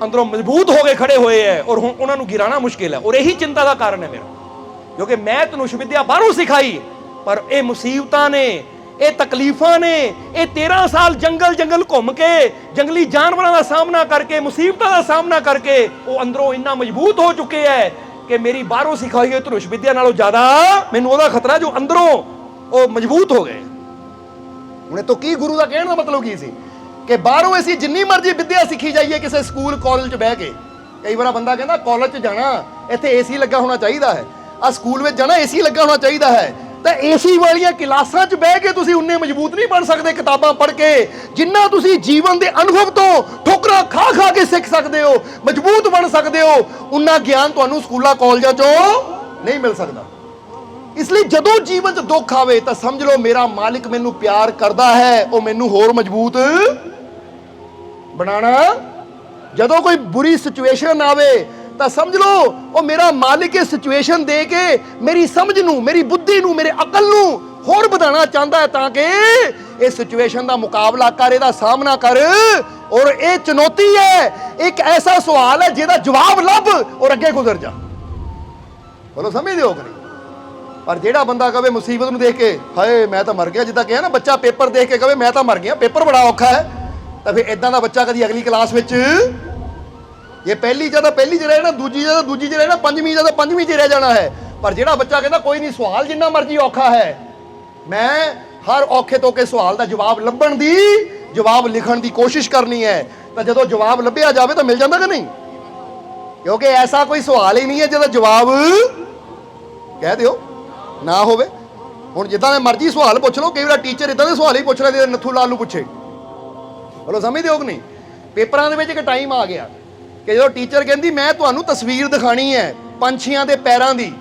अंदरों मजबूत हो गए खड़े हुए हैं और हुण उन्होंने गिराना मुश्किल है। और यही चिंता का कारण है मेरा, क्योंकि मैं धनुष विद्या बाहरों सिखाई, पर यह मुसीबतां ने, ये तकलीफां ने, ये 13 साल जंगल जंगल घूम के जंगली जानवरों का सामना करके, मुसीबतों का सामना करके वो अंदरों इन्ना मजबूत हो चुके हैं कि मेरी बाहरों सिखाई हुई धनुष विद्या नालों ज्यादा मैनूं ओहदा खतरा जो अंदरों वो मजबूत हो गए। हुणे तो की गुरु का कहने का मतलब की सी कि बाहरों असीं जिन्नी मर्जी विद्या सीखी जाइए किसी स्कूल कॉलेज च बह के, कई बार बंदा कहता कॉलेज च जाना इत्थे AC लगा होना चाहिए है, ਆ ਸਕੂਲ ਵਿੱਚ ਜਾਣਾ ਏਸੀ ਲੱਗਾ ਹੋਣਾ ਚਾਹੀਦਾ ਹੈ, ਤਾਂ ਏਸੀ ਵਾਲੀਆਂ ਕਲਾਸਾਂ 'ਚ ਬਹਿ ਕੇ ਤੁਸੀਂ ਉਨੇ ਮਜ਼ਬੂਤ ਨਹੀਂ ਬਣ ਸਕਦੇ ਕਿਤਾਬਾਂ ਪੜ੍ਹ ਕੇ, ਜਿੰਨਾ ਤੁਸੀਂ ਜੀਵਨ ਦੇ ਅਨੁਭਵ ਤੋਂ ਠੋਕਰਾਂ ਖਾ ਖਾ ਕੇ ਸਿੱਖ ਸਕਦੇ ਹੋ, ਮਜ਼ਬੂਤ ਬਣ ਸਕਦੇ ਹੋ, ਉਨਾ ਗਿਆਨ ਤੁਹਾਨੂੰ ਸਕੂਲਾਂ ਕਾਲਜਾਂ 'ਚੋਂ ਨਹੀਂ ਮਿਲ ਸਕਦਾ। ਇਸ ਲਈ ਜਦੋਂ ਜੀਵਨ 'ਚ ਦੁੱਖ ਆਵੇ ਤਾਂ ਸਮਝ ਲਓ ਮੇਰਾ ਮਾਲਿਕ ਮੈਨੂੰ ਪਿਆਰ ਕਰਦਾ ਹੈ, ਉਹ ਮੈਨੂੰ ਹੋਰ ਮਜ਼ਬੂਤ ਬਣਾਉਣਾ। ਜਦੋਂ ਕੋਈ ਬੁਰੀ ਸਿਚੁਏਸ਼ਨ ਆਵੇ ਤਾਂ ਸਮਝ ਲਓ ਉਹ ਮੇਰਾ ਮਾਲਿਕ ਇਹ ਸਿਚੁਏਸ਼ਨ ਦੇ ਕੇ ਮੇਰੀ ਸਮਝ ਨੂੰ, ਮੇਰੀ ਬੁੱਧੀ ਨੂੰ, ਮੇਰੇ ਅਕਲ ਨੂੰ ਹੋਰ ਵਧਾਉਣਾ ਚਾਹੁੰਦਾ ਹੈ, ਤਾਂ ਕਿ ਇਸ ਸਿਚੁਏਸ਼ਨ ਦਾ ਮੁਕਾਬਲਾ ਕਰ, ਇਹਦਾ ਸਾਹਮਣਾ ਕਰ। ਔਰ ਇਹ ਚੁਣੌਤੀ ਹੈ, ਇੱਕ ਐਸਾ ਸਵਾਲ ਹੈ ਜਿਹਦਾ ਜਵਾਬ ਲੱਭ ਔਰ ਅੱਗੇ ਗੁਜ਼ਰ ਜਾ। ਬੋਲੋ ਸਮਝਦੇ ਹੋ ਕਿ ਨਹੀਂ? ਪਰ ਜਿਹੜਾ ਬੰਦਾ ਕਵੇ ਮੁਸੀਬਤ ਨੂੰ ਦੇਖ ਕੇ ਹਾਏ ਮੈਂ ਤਾਂ ਮਰ ਗਿਆ, ਜਿੱਦਾਂ ਕਿਹਾ ਨਾ ਬੱਚਾ ਪੇਪਰ ਦੇਖ ਕੇ ਕਵੇ ਮੈਂ ਤਾਂ ਮਰ ਗਿਆ, ਪੇਪਰ ਬੜਾ ਔਖਾ ਹੈ, ਤਾਂ ਫਿਰ ਇਦਾਂ ਦਾ ਬੱਚਾ ਕਦੀ ਅਗਲੀ ਕਲਾਸ ਵਿੱਚ ਜੇ ਪਹਿਲੀ ਜਗ੍ਹਾ ਪਹਿਲੀ 'ਚ ਰਹਿਣਾ, ਦੂਜੀ ਜਗ੍ਹਾ ਦੂਜੀ 'ਚ ਰਹਿਣਾ, ਪੰਜਵੀਂ ਜਗ੍ਹਾ ਪੰਜਵੀਂ 'ਚ ਰਹਿ ਜਾਣਾ ਹੈ। ਪਰ ਜਿਹੜਾ ਬੱਚਾ ਕਹਿੰਦਾ ਕੋਈ ਨਹੀਂ ਸਵਾਲ ਜਿੰਨਾ ਮਰਜ਼ੀ ਔਖਾ ਹੈ, ਮੈਂ ਹਰ ਔਖੇ ਤੋਂ ਔਖੇ ਸਵਾਲ ਦਾ ਜਵਾਬ ਲੱਭਣ ਦੀ, ਜਵਾਬ ਲਿਖਣ ਦੀ ਕੋਸ਼ਿਸ਼ ਕਰਨੀ ਹੈ, ਤਾਂ ਜਦੋਂ ਜਵਾਬ ਲੱਭਿਆ ਜਾਵੇ ਤਾਂ ਮਿਲ ਜਾਂਦਾ ਕਿ ਨਹੀਂ? ਕਿਉਂਕਿ ਐਸਾ ਕੋਈ ਸਵਾਲ ਹੀ ਨਹੀਂ ਹੈ ਜਿਹਦਾ ਜਵਾਬ ਕਹਿ ਦਿਓ ਨਾ ਹੋਵੇ। ਹੁਣ ਜਿੱਦਾਂ ਦੇ ਮਰਜ਼ੀ ਸਵਾਲ ਪੁੱਛ ਲਓ, ਕਈ ਵਾਰ ਟੀਚਰ ਇਦਾਂ ਦੇ ਸਵਾਲ ਹੀ ਪੁੱਛ ਲੈਂਦੇ ਨੱਥੂ ਲਾਲ ਨੂੰ ਪੁੱਛੇ। ਬੋਲੋ ਸਮਝਦੇ ਹੋ ਕਿ ਨਹੀਂ? ਪੇਪਰਾਂ ਦੇ ਵਿੱਚ ਇੱਕ ਟਾਈਮ ਆ ਗਿਆ ਕਿ ਜਦੋਂ ਟੀਚਰ ਕਹਿੰਦੀ ਮੈਂ ਤੁਹਾਨੂੰ ਤਸਵੀਰ ਦਿਖਾਣੀ ਹੈ ਪੰਛੀਆਂ ਦੇ ਪੈਰਾਂ ਦੀ,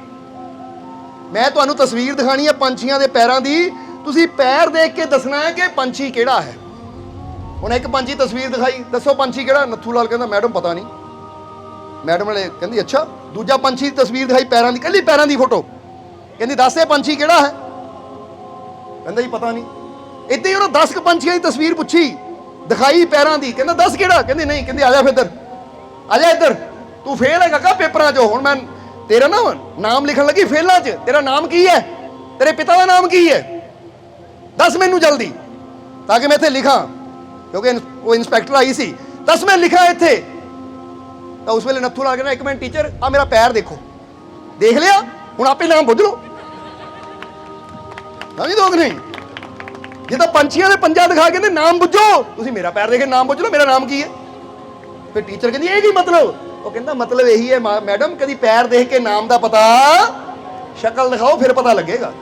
ਮੈਂ ਤੁਹਾਨੂੰ ਤਸਵੀਰ ਦਿਖਾਣੀ ਹੈ ਪੰਛੀਆਂ ਦੇ ਪੈਰਾਂ ਦੀ, ਤੁਸੀਂ ਪੈਰ ਦੇਖ ਕੇ ਦੱਸਣਾ ਹੈ ਕਿ ਪੰਛੀ ਕਿਹੜਾ ਹੈ। ਹੁਣ ਇੱਕ ਪੰਛੀ ਤਸਵੀਰ ਦਿਖਾਈ, ਦੱਸੋ ਪੰਛੀ ਕਿਹੜਾ? ਨੱਥੂ ਲਾਲ ਕਹਿੰਦਾ ਮੈਡਮ ਪਤਾ ਨਹੀਂ। ਮੈਡਮ ਨੇ ਕਹਿੰਦੀ ਅੱਛਾ। ਦੂਜਾ ਪੰਛੀ ਦੀ ਤਸਵੀਰ ਦਿਖਾਈ ਪੈਰਾਂ ਦੀ, ਕੱਲੀ ਪੈਰਾਂ ਦੀ ਫੋਟੋ, ਕਹਿੰਦੀ ਦੱਸ ਇਹ ਪੰਛੀ ਕਿਹੜਾ ਹੈ? ਕਹਿੰਦਾ ਜੀ ਪਤਾ ਨਹੀਂ। ਇੱਦਾਂ ਹੀ ਉਹਨੇ 10 ਪੰਛੀਆਂ ਦੀ ਤਸਵੀਰ ਪੁੱਛੀ, ਦਿਖਾਈ ਪੈਰਾਂ ਦੀ, ਕਹਿੰਦਾ ਦੱਸ ਕਿਹੜਾ? ਕਹਿੰਦੀ ਨਹੀਂ। ਕਹਿੰਦੀ ਆ ਜਾ ਫਿਰ ਇੱਧਰ, ਆ ਜਾ ਇੱਧਰ, ਤੂੰ ਫੇਲ ਹੈ ਕਾਕਾ ਪੇਪਰਾਂ 'ਚ। ਹੁਣ ਮੈਂ ਤੇਰਾ ਨਾਮ ਲਿਖਣ ਲੱਗੀ ਫੇਲਾਂ 'ਚ, ਤੇਰਾ ਨਾਮ ਕੀ ਹੈ? ਤੇਰੇ ਪਿਤਾ ਦਾ ਨਾਮ ਕੀ ਹੈ? ਦੱਸ ਮੈਨੂੰ ਜਲਦੀ, ਤਾਂ ਕਿ ਮੈਂ ਇੱਥੇ ਲਿਖਾਂ, ਕਿਉਂਕਿ ਉਹ ਇੰਸਪੈਕਟਰ ਆਈ ਸੀ। ਦੱਸ ਮੈਂ ਲਿਖਾਂ ਇੱਥੇ। ਤਾਂ ਉਸ ਵੇਲੇ ਨੱਥੂ ਲਾਲ ਕਹਿੰਦਾ ਇੱਕ ਮਿੰਟ ਟੀਚਰ, ਆ ਮੇਰਾ ਪੈਰ ਦੇਖੋ। ਦੇਖ ਲਿਆ, ਹੁਣ ਆਪੇ ਨਾਮ ਪੁੱਛ ਲਓ। ਸਮਝ ਦੋ ਕਿ ਨਹੀਂ? ਜਿੱਦਾਂ ਪੰਛੀਆਂ ਦੇ ਪੰਜਾ ਦਿਖਾ ਕੇ ਕਹਿੰਦੇ ਨਾਮ ਪੁੱਛੋ, ਤੁਸੀਂ ਮੇਰਾ ਪੈਰ ਦੇਖ ਕੇ ਨਾਮ ਪੁੱਛ ਲਓ ਮੇਰਾ ਨਾਮ ਕੀ ਹੈ। ਫਿਰ ਟੀਚਰ ਕਹਿੰਦੀ ਇਹ ਕੀ ਮਤਲਬ? ਉਹ ਕਹਿੰਦਾ ਮਤਲਬ ਇਹੀ ਹੈ ਮੈਡਮ, ਕਦੀ ਪੈਰ ਦੇਖ ਕੇ ਨਾਮ ਦਾ ਪਤਾ, ਸ਼ਕਲ ਦਿਖਾਓ ਫਿਰ ਪਤਾ ਲੱਗੇਗਾ,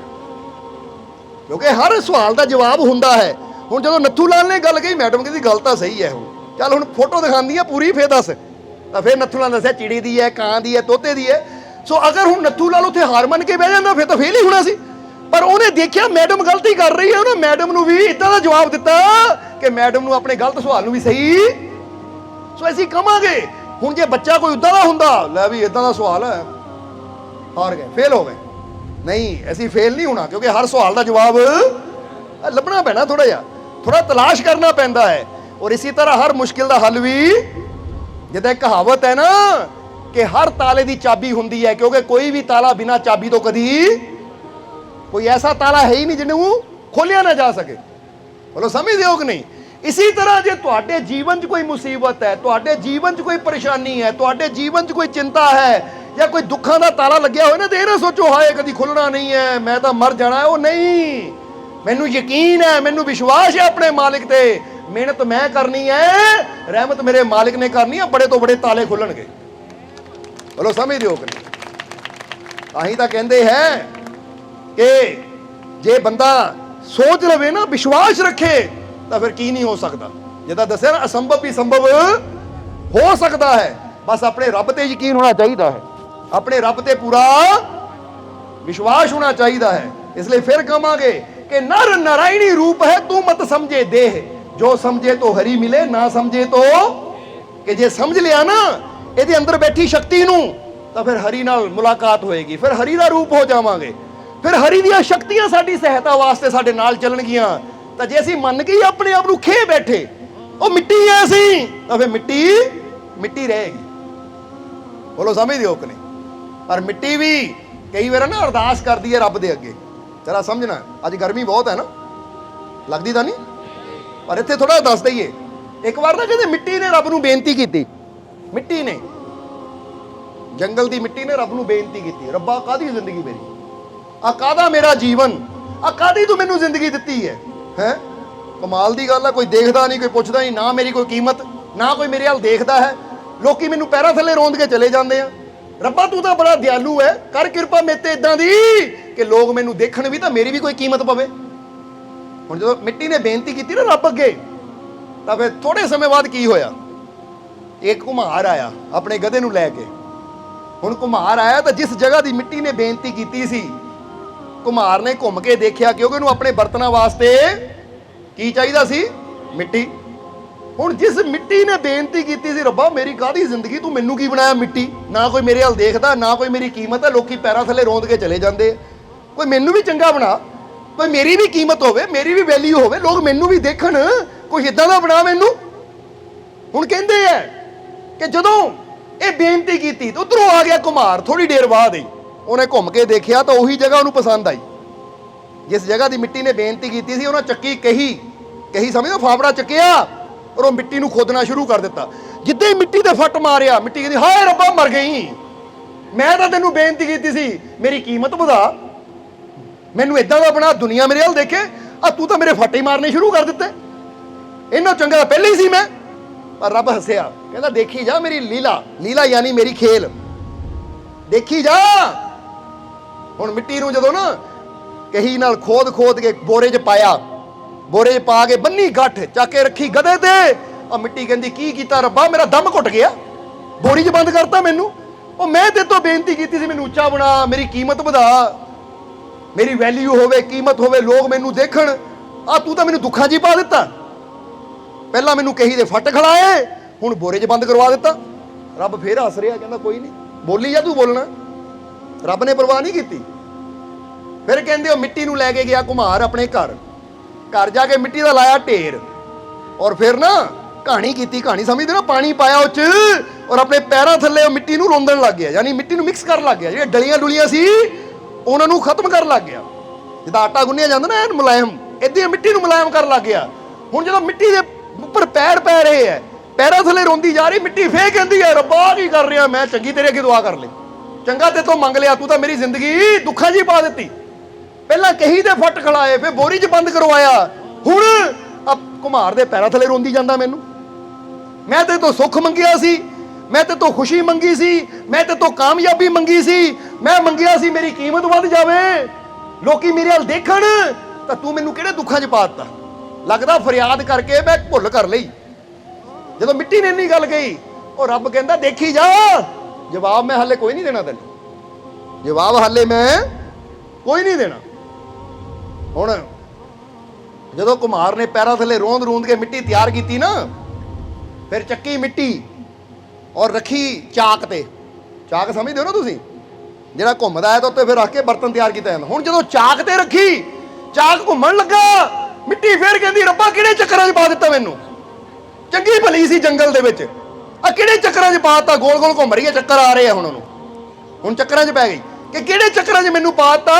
ਕਿਉਂਕਿ ਹਰ ਸਵਾਲ ਦਾ ਜਵਾਬ ਹੁੰਦਾ ਹੈ। ਹੁਣ ਜਦੋਂ ਨੱਥੂ ਲਾਲ ਨੇ ਗੱਲ ਕਹੀ, ਮੈਡਮ ਕਹਿੰਦੀ ਗੱਲ ਤਾਂ ਸਹੀ ਹੈ। ਹੁਣ ਚੱਲ ਹੁਣ ਫੋਟੋ ਦਿਖਾਉਂਦੀ ਆ ਪੂਰੀ, ਫੇਰ ਦੱਸ। ਤਾਂ ਫਿਰ ਨੱਥੂ ਲਾਲ ਨੇ ਦੱਸਿਆ ਚਿੜੀ ਦੀ ਹੈ, ਕਾਂ ਦੀ ਹੈ, ਤੋਤੇ ਦੀ ਹੈ। ਸੋ ਅਗਰ ਹੁਣ ਨੱਥੂ ਲਾਲ ਉੱਥੇ ਹਾਰ ਮੰਨ ਕੇ ਬਹਿ ਜਾਂਦਾ ਫਿਰ ਤਾਂ ਫੇਲ ਹੀ ਹੋਣਾ ਸੀ। ਪਰ ਉਹਨੇ ਦੇਖਿਆ ਮੈਡਮ ਗਲਤੀ ਕਰ ਰਹੀ ਹੈ, ਉਹਨੇ ਮੈਡਮ ਨੂੰ ਵੀ ਇਦਾਂ ਦਾ ਜਵਾਬ ਦਿੱਤਾ ਕਿ ਮੈਡਮ ਨੂੰ ਆਪਣੇ ਗਲਤ ਸਵਾਲ ਨੂੰ ਵੀ ਸਹੀ। ਸੋ ਅਸੀਂ ਕਵਾਂਗੇ ਹੁਣ ਜੇ ਬੱਚਾ ਕੋਈ ਉਦਾਂ ਦਾ ਹੁੰਦਾ, ਲੈ ਵੀ ਇਦਾਂ ਦਾ ਸਵਾਲ ਹੈ, ਹਾਰ ਗਏ, ਫੇਲ ਹੋ ਗਏ। ਨਹੀਂ, ਅਸੀਂ ਫੇਲ ਨਹੀਂ ਹੋਣਾ, ਕਿਉਂਕਿ ਹਰ ਸਵਾਲ ਦਾ ਜਵਾਬ ਲੱਭਣਾ ਪੈਣਾ, ਥੋੜਾ ਜਿਹਾ ਥੋੜਾ ਤਲਾਸ਼ ਕਰਨਾ ਪੈਂਦਾ ਹੈ। ਔਰ ਇਸੇ ਤਰ੍ਹਾਂ ਹਰ ਮੁਸ਼ਕਿਲ ਦਾ ਹੱਲ ਵੀ, ਜਿੱਦਾਂ ਇੱਕ ਕਹਾਵਤ ਹੈ ਨਾ ਕਿ ਹਰ ਤਾਲੇ ਦੀ ਚਾਬੀ ਹੁੰਦੀ ਹੈ, ਕਿਉਂਕਿ ਕੋਈ ਵੀ ਤਾਲਾ ਬਿਨਾਂ ਚਾਬੀ ਤੋਂ ਕਦੀ, ਕੋਈ ਐਸਾ ਤਾਲਾ ਹੈ ਹੀ ਨਹੀਂ ਜਿਹਨੂੰ ਖੋਲਿਆ ਨਾ ਜਾ ਸਕੇ। ਬੋਲੋ ਸਮਝਦੇ ਹੋ ਕਿ ਨਹੀਂ? ਇसी तरह जे तुहाडे जीवन च कोई मुसीबत है, तुहाडे जीवन च कोई परेशानी है, तुहाडे जीवन च कोई चिंता है या कोई दुखों का ताला लग्या हो ना, तो ये ना सोचो हाय कदी खुलना नहीं है, मैं तो मर जाना है। वो नहीं, मैनू यकीन है, मैनू विश्वास है अपने मालिक ते, मेहनत मैं करनी है, रहमत मेरे मालिक ने करनी है, बड़े तो बड़े ताले खुलणगे। बोलो समझ रहे हो कि नहीं? ताही तां कहंदे है कि जे बंदा सोच लवे ना, विश्वास रखे, ਤਾਂ ਫਿਰ ਕੀ ਨਹੀਂ ਹੋ ਸਕਦਾ। ਜਿੱਦਾਂ ਦੱਸਿਆ ਨਾ, ਅਸੰਭਵ ਵੀ ਸੰਭਵ ਹੋ ਸਕਦਾ ਹੈ। ਬਸ ਆਪਣੇ ਰੱਬ ਤੇ ਯਕੀਨ ਹੋਣਾ ਚਾਹੀਦਾ ਹੈ, ਆਪਣੇ ਰੱਬ ਤੇ ਪੂਰਾ ਵਿਸ਼ਵਾਸ ਹੋਣਾ ਚਾਹੀਦਾ ਹੈ। ਇਸ ਲਈ ਫਿਰ ਕਹਾਂਗੇ ਕਿ ਨਰ ਨਾਰਾਇਣੀ ਰੂਪ ਹੈ, ਤੂੰ ਮਤ ਸਮਝੇ ਦੇਹ, ਜੋ ਸਮਝੇ ਤੋ ਹਰੀ ਮਿਲੇ, ਨਾ ਸਮਝੇ ਤੋ, ਕਿ ਜੇ ਸਮਝ ਲਿਆ ਨਾ ਇਹਦੇ ਅੰਦਰ ਬੈਠੀ ਸ਼ਕਤੀ ਨੂੰ, ਤਾਂ ਫਿਰ ਹਰੀ ਨਾਲ ਮੁਲਾਕਾਤ ਹੋਏਗੀ, ਫਿਰ ਹਰੀ ਦਾ ਰੂਪ ਹੋ ਜਾਵਾਂਗੇ, ਫਿਰ ਹਰੀ ਦੀਆਂ ਸ਼ਕਤੀਆਂ ਸਾਡੀ ਸਹਾਇਤਾ ਵਾਸਤੇ ਸਾਡੇ ਨਾਲ ਚੱਲਣਗੀਆਂ। ਤਾਂ ਜੇ ਅਸੀਂ ਮੰਨ ਕੇ ਆਪਣੇ ਆਪ ਨੂੰ ਖੇ ਬੈਠੇ ਉਹ ਮਿੱਟੀ ਐ ਅਸੀਂ, ਤਾਂ ਫਿਰ ਮਿੱਟੀ ਮਿੱਟੀ ਰਹੇਗੀ। ਬੋਲੋ ਸਮਝਦੇ ਹੋ ਕਿ ਨਹੀਂ? ਪਰ ਮਿੱਟੀ ਵੀ ਕਈ ਵਾਰ ਨਾ ਅਰਦਾਸ ਕਰਦੀ ਹੈ ਰੱਬ ਦੇ ਅੱਗੇ। ਜਰਾ ਸਮਝਣਾ, ਅੱਜ ਗਰਮੀ ਬਹੁਤ ਹੈ ਨਾ, ਲੱਗਦੀ ਤਾਂ ਨਹੀਂ? ਪਰ ਇੱਥੇ ਥੋੜਾ ਦੱਸ ਦਈਏ, ਇੱਕ ਵਾਰ ਨਾ ਕਹਿੰਦੇ ਮਿੱਟੀ ਨੇ ਰੱਬ ਨੂੰ ਬੇਨਤੀ ਕੀਤੀ, ਮਿੱਟੀ ਨੇ, ਜੰਗਲ ਦੀ ਮਿੱਟੀ ਨੇ ਰੱਬ ਨੂੰ ਬੇਨਤੀ ਕੀਤੀ, ਰੱਬਾ ਕਾਹਦੀ ਜ਼ਿੰਦਗੀ ਮੇਰੀ, ਆ ਕਾਹਦਾ ਮੇਰਾ ਜੀਵਨ, ਆ ਕਾਹਦੀ ਤੂੰ ਮੈਨੂੰ ਜ਼ਿੰਦਗੀ ਦਿੱਤੀ ਹੈ। ਹੈ ਕਮਾਲ ਦੀ ਗੱਲ ਹੈ, ਕੋਈ ਦੇਖਦਾ ਨਹੀਂ, ਕੋਈ ਪੁੱਛਦਾ ਨਹੀਂ, ਨਾ ਮੇਰੀ ਕੋਈ ਕੀਮਤ, ਨਾ ਕੋਈ ਮੇਰੇ ਵੱਲ ਦੇਖਦਾ ਹੈ। ਲੋਕੀ ਮੈਨੂੰ ਪੈਰਾਂ ਥੱਲੇ ਰੋਂਦ ਕੇ ਚਲੇ ਜਾਂਦੇ ਆ, ਰੱਬਾ ਤੂੰ ਤਾਂ ਬੜਾ ਦਿਆਲੂ ਹੈ, ਕਰ ਕਿਰਪਾ ਮੇਰੇ ਤੇ ਇਦਾਂ ਦੀ ਕਿ ਲੋਕ ਮੈਨੂੰ ਦੇਖਣ ਵੀ ਤਾਂ ਮੇਰੀ ਵੀ ਕੋਈ ਕੀਮਤ ਪਵੇ। ਹੁਣ ਜਦੋਂ ਮਿੱਟੀ ਨੇ ਬੇਨਤੀ ਕੀਤੀ ਨਾ ਰੱਬ ਅੱਗੇ, ਤਾਂ ਫਿਰ ਥੋੜੇ ਸਮੇਂ ਬਾਅਦ ਕੀ ਹੋਇਆ, ਇੱਕ ਘੁਮਾਰ ਆਇਆ ਆਪਣੇ ਗਧੇ ਨੂੰ ਲੈ ਕੇ। ਹੁਣ ਘੁਮਾਰ ਆਇਆ ਤਾਂ ਜਿਸ ਜਗ੍ਹਾ ਦੀ ਮਿੱਟੀ ਨੇ ਬੇਨਤੀ ਕੀਤੀ ਸੀ, ਘੁਮਾਰ ਨੇ ਘੁੰਮ ਕੇ ਦੇਖਿਆ, ਕਿਉਂਕਿ ਉਹਨੂੰ ਆਪਣੇ ਬਰਤਨਾਂ ਵਾਸਤੇ ਕੀ ਚਾਹੀਦਾ ਸੀ, ਮਿੱਟੀ। ਹੁਣ ਜਿਸ ਮਿੱਟੀ ਨੇ ਬੇਨਤੀ ਕੀਤੀ ਸੀ, ਰੱਬਾ ਮੇਰੀ ਕਾਹਦੀ ਜ਼ਿੰਦਗੀ, ਤੂੰ ਮੈਨੂੰ ਕੀ ਬਣਾਇਆ ਮਿੱਟੀ, ਨਾ ਕੋਈ ਮੇਰੇ ਵੱਲ ਦੇਖਦਾ, ਨਾ ਕੋਈ ਮੇਰੀ ਕੀਮਤ ਹੈ, ਲੋਕੀ ਪੈਰਾਂ ਥੱਲੇ ਰੋਂਦ ਕੇ ਚਲੇ ਜਾਂਦੇ, ਕੋਈ ਮੈਨੂੰ ਵੀ ਚੰਗਾ ਬਣਾ, ਕੋਈ ਮੇਰੀ ਵੀ ਕੀਮਤ ਹੋਵੇ, ਮੇਰੀ ਵੀ ਵੈਲਿਊ ਹੋਵੇ, ਲੋਕ ਮੈਨੂੰ ਵੀ ਦੇਖਣ, ਕੋਈ ਇਦਾਂ ਦਾ ਬਣਾ ਮੈਨੂੰ। ਹੁਣ ਕਹਿੰਦੇ ਆ ਕਿ ਜਦੋਂ ਇਹ ਬੇਨਤੀ ਕੀਤੀ ਤਾਂ ਉਧਰੋਂ ਆ ਗਿਆ ਘੁਮਾਰ, ਥੋੜੀ ਦੇਰ ਬਾਅਦ ਹੀ ਉਹਨੇ ਘੁੰਮ ਕੇ ਦੇਖਿਆ ਤਾਂ ਉਹੀ ਜਗ੍ਹਾ ਉਹਨੂੰ ਪਸੰਦ ਆਈ, ਜਿਸ ਜਗ੍ਹਾ ਦੀ ਮਿੱਟੀ ਨੇ ਬੇਨਤੀ ਕੀਤੀ ਸੀ। ਉਹਨਾਂ ਚੱਕੀ ਕਹੀ ਸਮਝੋ ਫਾਫੜਾ ਚੱਕਿਆ ਔਰ ਉਹ ਮਿੱਟੀ ਨੂੰ ਖੋਦਣਾ ਸ਼ੁਰੂ ਕਰ ਦਿੱਤਾ। ਜਿੱਦਾਂ ਹੀ ਮਿੱਟੀ ਤੇ ਫੱਟ ਮਾਰਿਆ, ਮਿੱਟੀ ਕਹਿੰਦੀ ਹਾਏ ਰੱਬਾ ਮਰ ਗਈ, ਮੈਂ ਤਾਂ ਤੈਨੂੰ ਬੇਨਤੀ ਕੀਤੀ ਸੀ ਮੇਰੀ ਕੀਮਤ ਵਧਾ, ਮੈਨੂੰ ਇਦਾਂ ਦਾ ਬਣਾ, ਦੁਨੀਆ ਮੇਰੇ ਵੱਲ ਦੇਖੇ, ਆ ਤੂੰ ਤਾਂ ਮੇਰੇ ਫੱਟੇ ਮਾਰਨੇ ਸ਼ੁਰੂ ਕਰ ਦਿੱਤੇ, ਇਹਨਾਂ ਚੰਗਾ ਪਹਿਲੇ ਹੀ ਸੀ ਮੈਂ। ਪਰ ਰੱਬ ਹੱਸਿਆ, ਕਹਿੰਦਾ ਦੇਖੀ ਜਾ ਮੇਰੀ ਲੀਲਾ ਯਾਨੀ ਮੇਰੀ ਖੇਲ, ਦੇਖੀ ਜਾ। ਹੁਣ ਮਿੱਟੀ ਨੂੰ ਜਦੋਂ ਨਾ ਕਹੀ ਨਾਲ ਖੋਦ ਕੇ ਬੋਰੇ 'ਚ ਪਾਇਆ, ਬੋਰੇ 'ਚ ਪਾ ਕੇ ਬੰਨੀ ਗੱਠ ਚੱਕ ਕੇ ਰੱਖੀ ਗਧੇ ਤੇ, ਆ ਮਿੱਟੀ ਕਹਿੰਦੀ ਕੀ ਕੀਤਾ ਰੱਬਾ, ਮੇਰਾ ਦਮ ਘੁੱਟ ਗਿਆ, ਬੋਰੀ 'ਚ ਬੰਦ ਕਰਤਾ ਮੈਨੂੰ। ਉਹ ਮੈਂ ਤੇਰੇ ਤੋਂ ਬੇਨਤੀ ਕੀਤੀ ਸੀ ਮੈਨੂੰ ਉੱਚਾ ਬਣਾ, ਮੇਰੀ ਕੀਮਤ ਵਧਾ, ਮੇਰੀ ਵੈਲਿਊ ਹੋਵੇ, ਕੀਮਤ ਹੋਵੇ, ਲੋਕ ਮੈਨੂੰ ਦੇਖਣ, ਆ ਤੂੰ ਤਾਂ ਮੈਨੂੰ ਦੁੱਖਾਂ 'ਚ ਹੀ ਪਾ ਦਿੱਤਾ। ਪਹਿਲਾਂ ਮੈਨੂੰ ਕਹੀ ਦੇ ਫੱਟ ਖੜਾਏ, ਹੁਣ ਬੋਰੇ 'ਚ ਬੰਦ ਕਰਵਾ ਦਿੱਤਾ। ਰੱਬ ਫੇਰ ਹੱਸ ਰਿਹਾ, ਕਹਿੰਦਾ ਕੋਈ ਨਹੀਂ, ਬੋਲੀ ਜਾ ਤੂੰ ਬੋਲਣਾ। ਰੱਬ ਨੇ ਪਰਵਾਹ ਨਹੀਂ ਕੀਤੀ। ਫਿਰ ਕਹਿੰਦੇ ਉਹ ਮਿੱਟੀ ਨੂੰ ਲੈ ਕੇ ਗਿਆ ਘੁਮਾਰ ਆਪਣੇ ਘਰ ਜਾ ਕੇ ਮਿੱਟੀ ਦਾ ਲਾਇਆ ਢੇਰ, ਔਰ ਫਿਰ ਨਾ ਕਹਾਣੀ ਕੀਤੀ, ਕਹਾਣੀ ਸਮਝਦੇ ਨਾ, ਪਾਣੀ ਪਾਇਆ ਉਹ 'ਚ ਔਰ ਆਪਣੇ ਪੈਰਾਂ ਥੱਲੇ ਉਹ ਮਿੱਟੀ ਨੂੰ ਰੋਂਦਣ ਲੱਗ ਗਿਆ, ਯਾਨੀ ਮਿੱਟੀ ਨੂੰ ਮਿਕਸ ਕਰਨ ਲੱਗ ਗਿਆ, ਜਿਹੜੀਆਂ ਡਲੀਆਂ ਡੁਲੀਆਂ ਸੀ ਉਹਨਾਂ ਨੂੰ ਖਤਮ ਕਰਨ ਲੱਗ ਗਿਆ। ਜਿੱਦਾਂ ਆਟਾ ਗੁੰਨਿਆ ਜਾਂਦਾ ਨਾ ਐਨ ਮੁਲਾਇਮ, ਏਦਾਂ ਮਿੱਟੀ ਨੂੰ ਮੁਲਾਇਮ ਕਰਨ ਲੱਗ ਗਿਆ। ਹੁਣ ਜਦੋਂ ਮਿੱਟੀ ਦੇ ਉੱਪਰ ਪੈਰ ਪੈ ਰਹੇ ਹੈ, ਪੈਰਾਂ ਥੱਲੇ ਰੋਂਦੀ ਜਾ ਰਹੀ ਮਿੱਟੀ, ਫੇਰ ਕਹਿੰਦੀ ਹੈ ਰੱਬਾ ਕੀ ਕਰ ਰਿਹਾ, ਮੈਂ ਚੰਗੀ ਤੇਰੇ ਅੱਗੇ ਦੁਆ ਕਰ ਲੈ, ਚੰਗਾ ਤੇ ਤੋਂ ਮੰਗ ਲਿਆ, ਤੂੰ ਤਾਂ ਮੇਰੀ ਜ਼ਿੰਦਗੀ ਦੁੱਖਾਂ 'ਚ ਹੀ ਪਾ ਦਿੱਤੀ। ਪਹਿਲਾਂ ਕਹੀ ਦੇ ਫੱਟ ਖੜਾਏ, ਫਿਰ ਬੋਰੀ 'ਚ ਬੰਦ ਕਰਵਾਇਆ, ਹੁਣ ਘੁਮਾਰ ਦੇ ਪੈਰਾਂ ਥੱਲੇ ਰੋਂਦੀ ਜਾਂਦਾ ਮੈਨੂੰ। ਮੈਂ ਤੇ ਤੋਂ ਸੁੱਖ ਮੰਗਿਆ ਸੀ, ਮੈਂ ਤੇ ਤੋਂ ਖੁਸ਼ੀ ਮੰਗੀ ਸੀ, ਮੈਂ ਤੇ ਤੋਂ ਕਾਮਯਾਬੀ ਮੰਗੀ ਸੀ, ਮੈਂ ਮੰਗਿਆ ਸੀ ਮੇਰੀ ਕੀਮਤ ਵੱਧ ਜਾਵੇ, ਲੋਕੀ ਮੇਰੇ ਵੱਲ ਦੇਖਣ, ਤਾਂ ਤੂੰ ਮੈਨੂੰ ਕਿਹੜੇ ਦੁੱਖਾਂ 'ਚ ਪਾ ਦਿੱਤਾ। ਲੱਗਦਾ ਫਰਿਆਦ ਕਰਕੇ ਮੈਂ ਭੁੱਲ ਕਰ ਲਈ। ਜਦੋਂ ਮਿੱਟੀ ਨੇ ਇੰਨੀ ਗੱਲ ਕਹੀ, ਉਹ ਰੱਬ ਕਹਿੰਦਾ ਦੇਖੀ ਜਾ, ਜਵਾਬ ਮੈਂ ਹਾਲੇ ਕੋਈ ਨਹੀਂ ਦੇਣਾ ਤੈਨੂੰ, ਜਵਾਬ ਹਾਲੇ ਮੈਂ ਕੋਈ ਨਹੀਂ ਦੇਣਾ। ਹੁਣ ਜਦੋਂ ਘੁਮਾਰ ਨੇ ਪੈਰਾਂ ਥੱਲੇ ਰੋਂਦ ਕੇ ਮਿੱਟੀ ਤਿਆਰ ਕੀਤੀ ਨਾ, ਫਿਰ ਚੱਕੀ ਮਿੱਟੀ ਔਰ ਰੱਖੀ ਚਾਕ ਤੇ, ਚਾਕ ਸਮਝਦੇ ਹੋ ਨਾ ਤੁਸੀਂ, ਜਿਹੜਾ ਘੁੰਮਦਾ ਹੈ ਤਾਂ ਉੱਤੇ ਫਿਰ ਰੱਖ ਕੇ ਬਰਤਨ ਤਿਆਰ ਕੀਤਾ ਜਾਂਦਾ। ਹੁਣ ਜਦੋਂ ਚਾਕ ਤੇ ਰੱਖੀ, ਚਾਕ ਘੁੰਮਣ ਲੱਗਾ, ਮਿੱਟੀ ਫੇਰ ਕਹਿੰਦੀ ਰੱਬਾ ਕਿਹੜੇ ਚੱਕਰਾਂ 'ਚ ਪਾ ਦਿੱਤਾ ਮੈਨੂੰ, ਚੰਗੀ ਭਲੀ ਸੀ ਜੰਗਲ ਦੇ ਵਿੱਚ, ਆ ਕਿਹੜੇ ਚੱਕਰਾਂ 'ਚ ਪਾਤਾ, ਗੋਲ ਗੋਲ ਘੁੰਮ ਰਹੀ ਹੈ, ਚੱਕਰ ਆ ਰਹੇ ਆ ਹੁਣ ਉਹਨੂੰ, ਹੁਣ ਚੱਕਰਾਂ 'ਚ ਪੈ ਗਈ ਕਿ ਕਿਹੜੇ ਚੱਕਰਾਂ 'ਚ ਮੈਨੂੰ ਪਾਤਾ,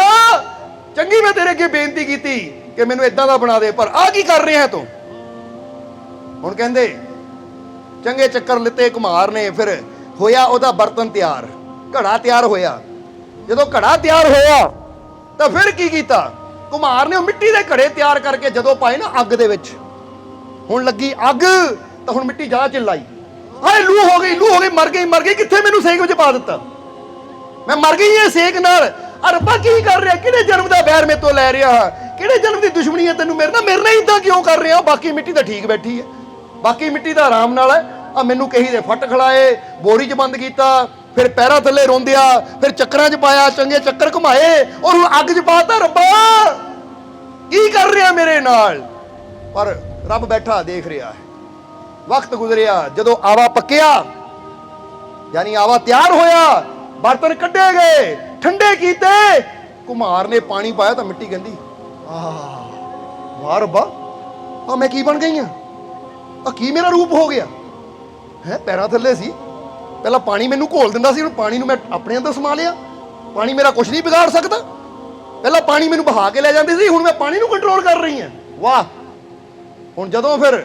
ਚੰਗੀ ਮੈਂ ਤੇਰੇ ਅੱਗੇ ਬੇਨਤੀ ਕੀਤੀ ਕਿ ਮੈਨੂੰ ਇਦਾਂ ਦਾ ਬਣਾ ਦੇ, ਪਰ ਆ ਕੀ ਕਰ ਰਿਹਾ ਤੂੰ। ਹੁਣ ਕਹਿੰਦੇ ਚੰਗੇ ਚੱਕਰ ਲਿੱਤੇ ਘੁਮਾਰ ਨੇ, ਫਿਰ ਹੋਇਆ ਉਹਦਾ ਬਰਤਨ ਤਿਆਰ, ਘੜਾ ਤਿਆਰ ਹੋਇਆ। ਜਦੋਂ ਘੜਾ ਤਿਆਰ ਹੋਇਆ ਤਾਂ ਫਿਰ ਕੀ ਕੀਤਾ, ਘੁਮਾਰ ਨੇ ਉਹ ਮਿੱਟੀ ਦੇ ਘੜੇ ਤਿਆਰ ਕਰਕੇ ਜਦੋਂ ਪਾਏ ਨਾ ਅੱਗ ਦੇ ਵਿੱਚ, ਹੁਣ ਲੱਗੀ ਅੱਗ ਤਾਂ ਹੁਣ ਮਿੱਟੀ ਜ਼ਿਆਦਾ ਚਿল্ਲਾਈ, ਹਾਏ ਲੂ ਹੋ ਗਈ, ਮਰ ਗਈ, ਕਿੱਥੇ ਮੈਨੂੰ ਸੇਕ ਵਿੱਚ ਪਾ ਦਿੱਤਾ, ਮੈਂ ਮਰ ਗਈ ਇਹ ਸੇਕ ਨਾਲ। ਆ ਰੱਬਾ ਕੀ ਕਰ ਰਿਹਾ, ਕਿਹੜੇ ਜਨਮ ਦਾ ਬੈਰ ਮੇਰੇ ਤੋਂ ਲੈ ਰਿਹਾ, ਕਿਹੜੇ ਜਨਮ ਦੀ ਦੁਸ਼ਮਣੀ ਹੈ ਤੈਨੂੰ ਮੇਰੇ ਨਾਲ ਇਦਾਂ ਕਿਉਂ ਕਰ ਰਿਹਾ। ਬਾਕੀ ਮਿੱਟੀ ਤਾਂ ਠੀਕ ਬੈਠੀ ਹੈ, ਬਾਕੀ ਮਿੱਟੀ ਤਾਂ ਆਰਾਮ ਨਾਲ ਹੈ, ਆ ਮੈਨੂੰ ਕਹੀ ਦੇ ਫੱਟ ਖੜਾਏ, ਬੋਰੀ 'ਚ ਬੰਦ ਕੀਤਾ, ਫਿਰ ਪੈਰਾਂ ਥੱਲੇ ਰੋਂਦਿਆ, ਫਿਰ ਚੱਕਰਾਂ 'ਚ ਪਾਇਆ, ਚੰਗੇ ਚੱਕਰ ਘੁਮਾਏ, ਔਰ ਹੁਣ ਅੱਗ 'ਚ ਪਾਤਾ। ਰੱਬਾ ਕੀ ਕਰ ਰਿਹਾ ਮੇਰੇ ਨਾਲ। ਪਰ ਰੱਬ ਬੈਠਾ ਦੇਖ ਰਿਹਾ ਹੈ। ਵਕਤ ਗੁਜ਼ਰਿਆ, ਜਦੋਂ ਆਵਾ ਪੱਕਿਆ, ਯਾਨੀ ਆਵਾ ਤਿਆਰ ਹੋਇਆ, ਬਰਤਨ ਕੱਢੇ ਗਏ, ਠੰਡੇ ਕੀਤੇ, ਘੁਮਾਰ ਨੇ ਪਾਣੀ ਪਾਇਆ ਤਾਂ ਮਿੱਟੀ ਕਹਿੰਦੀ ਵਾਹ ਰੱਬਾ, ਆ ਮੈਂ ਕੀ ਬਣ ਗਈ ਆ ਕੀ ਮੇਰਾ ਰੂਪ ਹੋ ਗਿਆ ਹੈ। ਪੈਰਾਂ ਥੱਲੇ ਸੀ, ਪਹਿਲਾਂ ਪਾਣੀ ਮੈਨੂੰ ਘੋਲ ਦਿੰਦਾ ਸੀ, ਹੁਣ ਪਾਣੀ ਨੂੰ ਮੈਂ ਆਪਣੇ ਅੰਦਰ ਸਮਾ ਲਿਆ, ਪਾਣੀ ਮੇਰਾ ਕੁਝ ਨਹੀਂ ਵਿਗਾੜ ਸਕਦਾ। ਪਹਿਲਾਂ ਪਾਣੀ ਮੈਨੂੰ ਬਹਾ ਕੇ ਲੈ ਜਾਂਦੀ ਸੀ, ਹੁਣ ਮੈਂ ਪਾਣੀ ਨੂੰ ਕੰਟਰੋਲ ਕਰ ਰਹੀ ਹਾਂ। ਵਾਹ। ਹੁਣ ਜਦੋਂ ਫਿਰ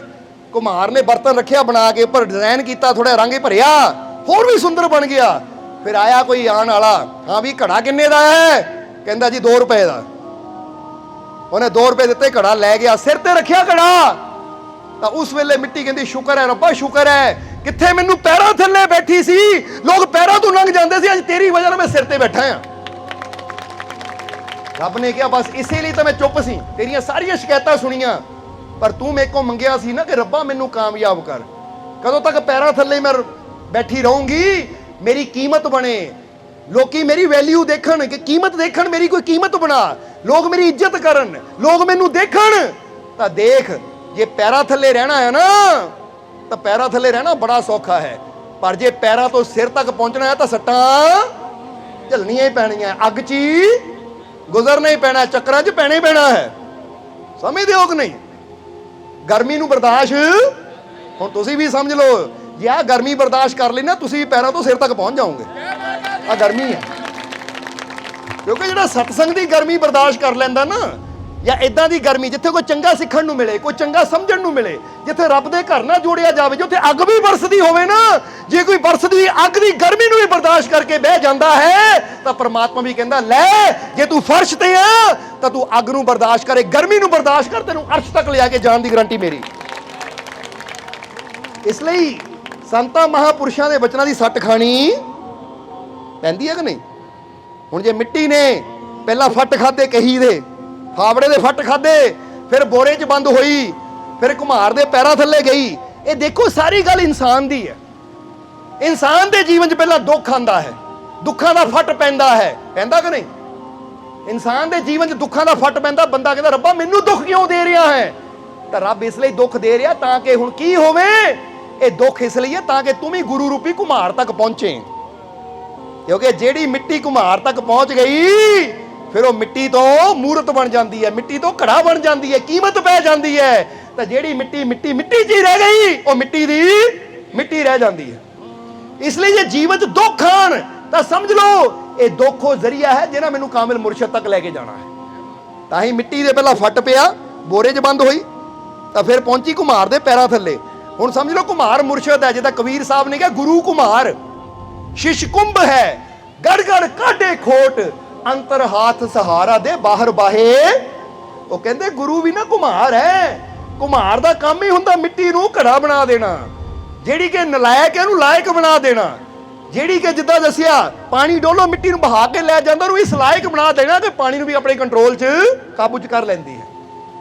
ਘੁਮਾਰ ਨੇ ਬਰਤਨ ਰੱਖਿਆ ਬਣਾ ਕੇ, ਉੱਪਰ ਡਿਜ਼ਾਈਨ ਕੀਤਾ, ਥੋੜਾ ਰੰਗ ਭਰਿਆ, ਹੋਰ ਵੀ ਸੁੰਦਰ ਬਣ ਗਿਆ। ਫਿਰ ਆਇਆ ਕੋਈ ਆਉਣ ਵਾਲਾ, ਹਾਂ ਵੀ ਘੜਾ ਕਿੰਨੇ ਦਾ ਹੈ, ਕਹਿੰਦਾ ਜੀ 2 ਰੁਪਏ ਦਾ। ਉਹਨੇ 2 ਰੁਪਏ ਦਿੱਤੇ, ਘੜਾ ਲੈ ਗਿਆ, ਸਿਰ ਤੇ ਰੱਖਿਆ ਘੜਾ, ਤਾਂ ਉਸ ਵੇਲੇ ਮਿੱਟੀ ਕਹਿੰਦੀ ਸ਼ੁਕਰ ਹੈ ਰੱਬਾ, ਸ਼ੁਕਰ ਹੈ ਕਿੱਥੇ ਮੈਨੂੰ ਪੈਰਾਂ ਥੱਲੇ ਬੈਠੀ ਸੀ, ਲੋਕ ਪੈਰਾਂ ਤੋਂ ਲੰਘ ਜਾਂਦੇ ਸੀ, ਅੱਜ ਤੇਰੀ ਵਜ੍ਹਾ ਨਾਲ ਮੈਂ ਸਿਰ ਤੇ ਬੈਠਾ ਆ। ਰੱਬ ਨੇ ਕਿਹਾ ਬਸ ਇਸੇ ਲਈ ਤਾਂ ਮੈਂ ਚੁੱਪ ਸੀ, ਤੇਰੀਆਂ ਸਾਰੀਆਂ ਸ਼ਿਕਾਇਤਾਂ ਸੁਣੀਆਂ, ਪਰ ਤੂੰ ਮੇਰੇ ਕੋਲ ਮੰਗਿਆ ਸੀ ਨਾ ਕਿ ਰੱਬਾ ਮੈਨੂੰ ਕਾਮਯਾਬ ਕਰ। ਕਦੋਂ ਤੱਕ ਪੈਰਾਂ ਥੱਲੇ ਮੈਂ ਬੈਠੀ ਰਹੂੰਗੀ? ਮੇਰੀ ਕੀਮਤ ਬਣੇ, ਲੋਕੀ ਮੇਰੀ ਵੈਲਿਊ ਦੇਖਣ, ਕਿ ਕੀਮਤ ਦੇਖਣ, ਮੇਰੀ ਕੋਈ ਕੀਮਤ ਬਣਾ, ਲੋਕ ਮੇਰੀ ਇੱਜ਼ਤ ਕਰਨ, ਲੋਕ ਮੈਨੂੰ ਦੇਖਣ। ਤਾਂ ਦੇਖ, ਜੇ ਪੈਰਾਂ ਥੱਲੇ ਰਹਿਣਾ ਹੈ ਨਾ ਤਾਂ ਪੈਰਾਂ ਥੱਲੇ ਰਹਿਣਾ ਬੜਾ ਸੌਖਾ ਹੈ, ਪਰ ਜੇ ਪੈਰਾਂ ਤੋਂ ਸਿਰ ਤੱਕ ਪਹੁੰਚਣਾ ਹੈ ਤਾਂ ਸੱਟਾਂ ਝੱਲਣੀਆਂ ਹੀ ਪੈਣੀਆਂ, ਅੱਗ 'ਚ ਹੀ ਗੁਜ਼ਰਨਾ ਹੀ ਪੈਣਾ, ਚੱਕਰਾਂ 'ਚ ਪੈਣਾ ਹੀ ਪੈਣਾ ਹੈ। ਸਮਝਦੇ ਹੋ ਕਿ ਨਹੀਂ? ਗਰਮੀ ਨੂੰ ਬਰਦਾਸ਼ਤ, ਹੁਣ ਤੁਸੀਂ ਵੀ ਸਮਝ ਲਓ, ਜੇ ਆਹ ਗਰਮੀ ਬਰਦਾਸ਼ਤ ਕਰ ਲਈ ਨਾ, ਤੁਸੀਂ ਵੀ ਪੈਰਾਂ ਤੋਂ ਸਿਰ ਤੱਕ ਪਹੁੰਚ ਜਾਓਗੇ। ਆ ਗਰਮੀ ਹੈ, ਕਿਉਂਕਿ ਜਿਹੜਾ ਸਤਸੰਗ ਦੀ ਗਰਮੀ ਬਰਦਾਸ਼ਤ ਕਰ ਲੈਂਦਾ ਨਾ, ਜਾਂ ਇਦਾਂ ਦੀ ਗਰਮੀ ਜਿੱਥੇ ਕੋਈ ਚੰਗਾ ਸਿੱਖਣ ਨੂੰ ਮਿਲੇ, ਕੋਈ ਚੰਗਾ ਸਮਝਣ ਨੂੰ ਮਿਲੇ, ਜਿੱਥੇ ਰੱਬ ਦੇ ਘਰ ਨਾਲ ਜੋੜਿਆ ਜਾਵੇ, ਜਿੱਥੇ ਅੱਗ ਵੀ ਬਰਸਦੀ ਹੋਵੇ ਨਾ, ਜੇ ਕੋਈ ਬਰਸਦੀ ਅੱਗ ਦੀ ਗਰਮੀ ਨੂੰ ਵੀ ਬਰਦਾਸ਼ਤ ਕਰਕੇ ਬਹਿ ਜਾਂਦਾ ਹੈ ਤਾਂ ਪ੍ਰਮਾਤਮਾ ਵੀ ਕਹਿੰਦਾ ਲੈ, ਜੇ ਤੂੰ ਫਰਸ਼ ਤੇ ਆ ਤਾਂ ਤੂੰ ਅੱਗ ਨੂੰ ਬਰਦਾਸ਼ਤ ਕਰੇ, ਗਰਮੀ ਨੂੰ ਬਰਦਾਸ਼ਤ ਕਰ, ਤੈਨੂੰ ਅਰਸ਼ ਤੱਕ ਲਿਆ ਕੇ ਜਾਣ ਦੀ ਗਰੰਟੀ ਮੇਰੀ। ਇਸ ਲਈ ਸੰਤਾਂ ਮਹਾਪੁਰਸ਼ਾਂ ਦੇ ਵਚਨਾਂ ਦੀ ਸੱਟ ਖਾਣੀ ਪੈਂਦੀ ਹੈ ਕਿ ਨਹੀਂ? ਹੁਣ ਜੇ ਮਿੱਟੀ ਨੇ ਪਹਿਲਾਂ ਫੱਟ ਖਾਦੇ, ਕਹੀ ਦੇ ਫਾਵੜੇ ਦੇ ਫੱਟ ਖਾਦੇ, ਫਿਰ ਬੋਰੇ 'ਚ ਬੰਦ ਹੋਈ, ਫਿਰ ਘੁਮਾਰ ਦੇ ਪੈਰਾਂ ਥੱਲੇ ਗਈ। ਇਹ ਦੇਖੋ ਸਾਰੀ ਗੱਲ ਇਨਸਾਨ ਦੀ ਹੈ। ਇਨਸਾਨ ਦੇ ਜੀਵਨ 'ਚ ਪਹਿਲਾਂ ਦੁੱਖ ਆਉਂਦਾ ਹੈ, ਦੁੱਖਾਂ ਦਾ ਫੱਟ ਪੈਂਦਾ ਹੈ, ਪੈਂਦਾ ਕਿ ਨਹੀਂ? ਇਨਸਾਨ ਦੇ ਜੀਵਨ 'ਚ ਦੁੱਖਾਂ ਦਾ ਫੱਟ ਪੈਂਦਾ, ਬੰਦਾ ਕਹਿੰਦਾ ਰੱਬਾ ਮੈਨੂੰ ਦੁੱਖ ਕਿਉਂ ਦੇ ਰਿਹਾ ਹੈ? ਤਾਂ ਰੱਬ ਇਸ ਲਈ ਦੁੱਖ ਦੇ ਰਿਹਾ ਤਾਂ ਕਿ ਹੁਣ ਕੀ ਹੋਵੇ, ਇਹ ਦੁੱਖ ਇਸ ਲਈ ਹੈ ਤਾਂ ਕਿ ਤੂੰ ਵੀ ਗੁਰੂ ਰੂਪੀ ਘੁਮਾਰ ਤੱਕ ਪਹੁੰਚੇ। ਕਿਉਂਕਿ ਜਿਹੜੀ ਮਿੱਟੀ ਘੁਮਾਰ ਤੱਕ ਪਹੁੰਚ ਗਈ, ਫਿਰ ਉਹ ਮਿੱਟੀ ਤੋਂ ਮੂਰਤ ਬਣ ਜਾਂਦੀ ਹੈ, ਮਿੱਟੀ ਤੋਂ ਘੜਾ ਬਣ ਜਾਂਦੀ ਹੈ, ਕੀਮਤ ਪੈ ਜਾਂਦੀ ਹੈ। ਤਾਂ ਜਿਹੜੀ ਮਿੱਟੀ ਮਿੱਟੀ ਮਿੱਟੀ 'ਚ ਹੀ ਰਹਿ ਗਈ, ਉਹ ਮਿੱਟੀ ਦੀ ਮਿੱਟੀ ਰਹਿ ਜਾਂਦੀ ਹੈ। ਇਸ ਲਈ ਜੇ ਜੀਵਨ 'ਚ ਦੁੱਖ ਆਣ ਤਾਂ ਸਮਝ ਲਓ ਇਹ ਦੁੱਖ ਉਹ ਜ਼ਰੀਆ ਹੈ ਜਿਹਨਾਂ ਮੈਨੂੰ ਕਾਮਿਲ ਮੁਰਸ਼ਦ ਤੱਕ ਲੈ ਕੇ ਜਾਣਾ ਹੈ। ਤਾਂ ਹੀ ਮਿੱਟੀ ਦੇ ਪਹਿਲਾਂ ਫੱਟ ਪਿਆ, ਬੋਰੇ 'ਚ ਬੰਦ ਹੋਈ, ਤਾਂ ਫਿਰ ਪਹੁੰਚੀ ਘੁਮਾਰ ਦੇ ਪੈਰਾਂ ਥੱਲੇ। ਹੁਣ ਸਮਝ ਲਓ ਘੁਮਾਰ ਮੁਰਸ਼ਦ ਹੈ, ਜਿੱਦਾਂ ਕਬੀਰ ਸਾਹਿਬ ਨੇ ਕਿਹਾ ਗੁਰੂ ਘੁਮਾਰ ਸ਼ਿਸ਼ ਕੁੰਭ ਹੈ, ਗੜ ਗੜ ਕਾਢੇ ਖੋਟ, ਅੰਤਰ ਹਾਥ ਸਹਾਰਾ ਦੇ ਬਾਹਰ ਬਾਹੇ। ਉਹ ਕਹਿੰਦੇ ਗੁਰੂ ਵੀ ਨਾ ਘੁਮਾਰ ਹੈ, ਘੁਮਾਰ ਦਾ ਕੰਮ ਹੀ ਹੁੰਦਾ ਮਿੱਟੀ ਨੂੰ ਘੜਾ ਬਣਾ ਦੇਣਾ, ਜਿਹੜੀ ਕਿ ਨਲਾਇਕ ਹੈ ਉਹਨੂੰ ਲਾਇਕ ਬਣਾ ਦੇਣਾ, ਜਿਹੜੀ ਕਿ ਜਿੱਦਾਂ ਦੱਸਿਆ ਪਾਣੀ ਡੋਲੋ ਮਿੱਟੀ ਨੂੰ ਬਹਾ ਕੇ ਲੈ ਜਾਂਦਾ, ਉਹਨੂੰ ਇਸ ਲਾਇਕ ਬਣਾ ਦੇਣਾ ਕਿ ਪਾਣੀ ਨੂੰ ਵੀ ਆਪਣੇ ਕੰਟਰੋਲ 'ਚ ਕਾਬੂ 'ਚ ਕਰ ਲੈਂਦੀ ਹੈ।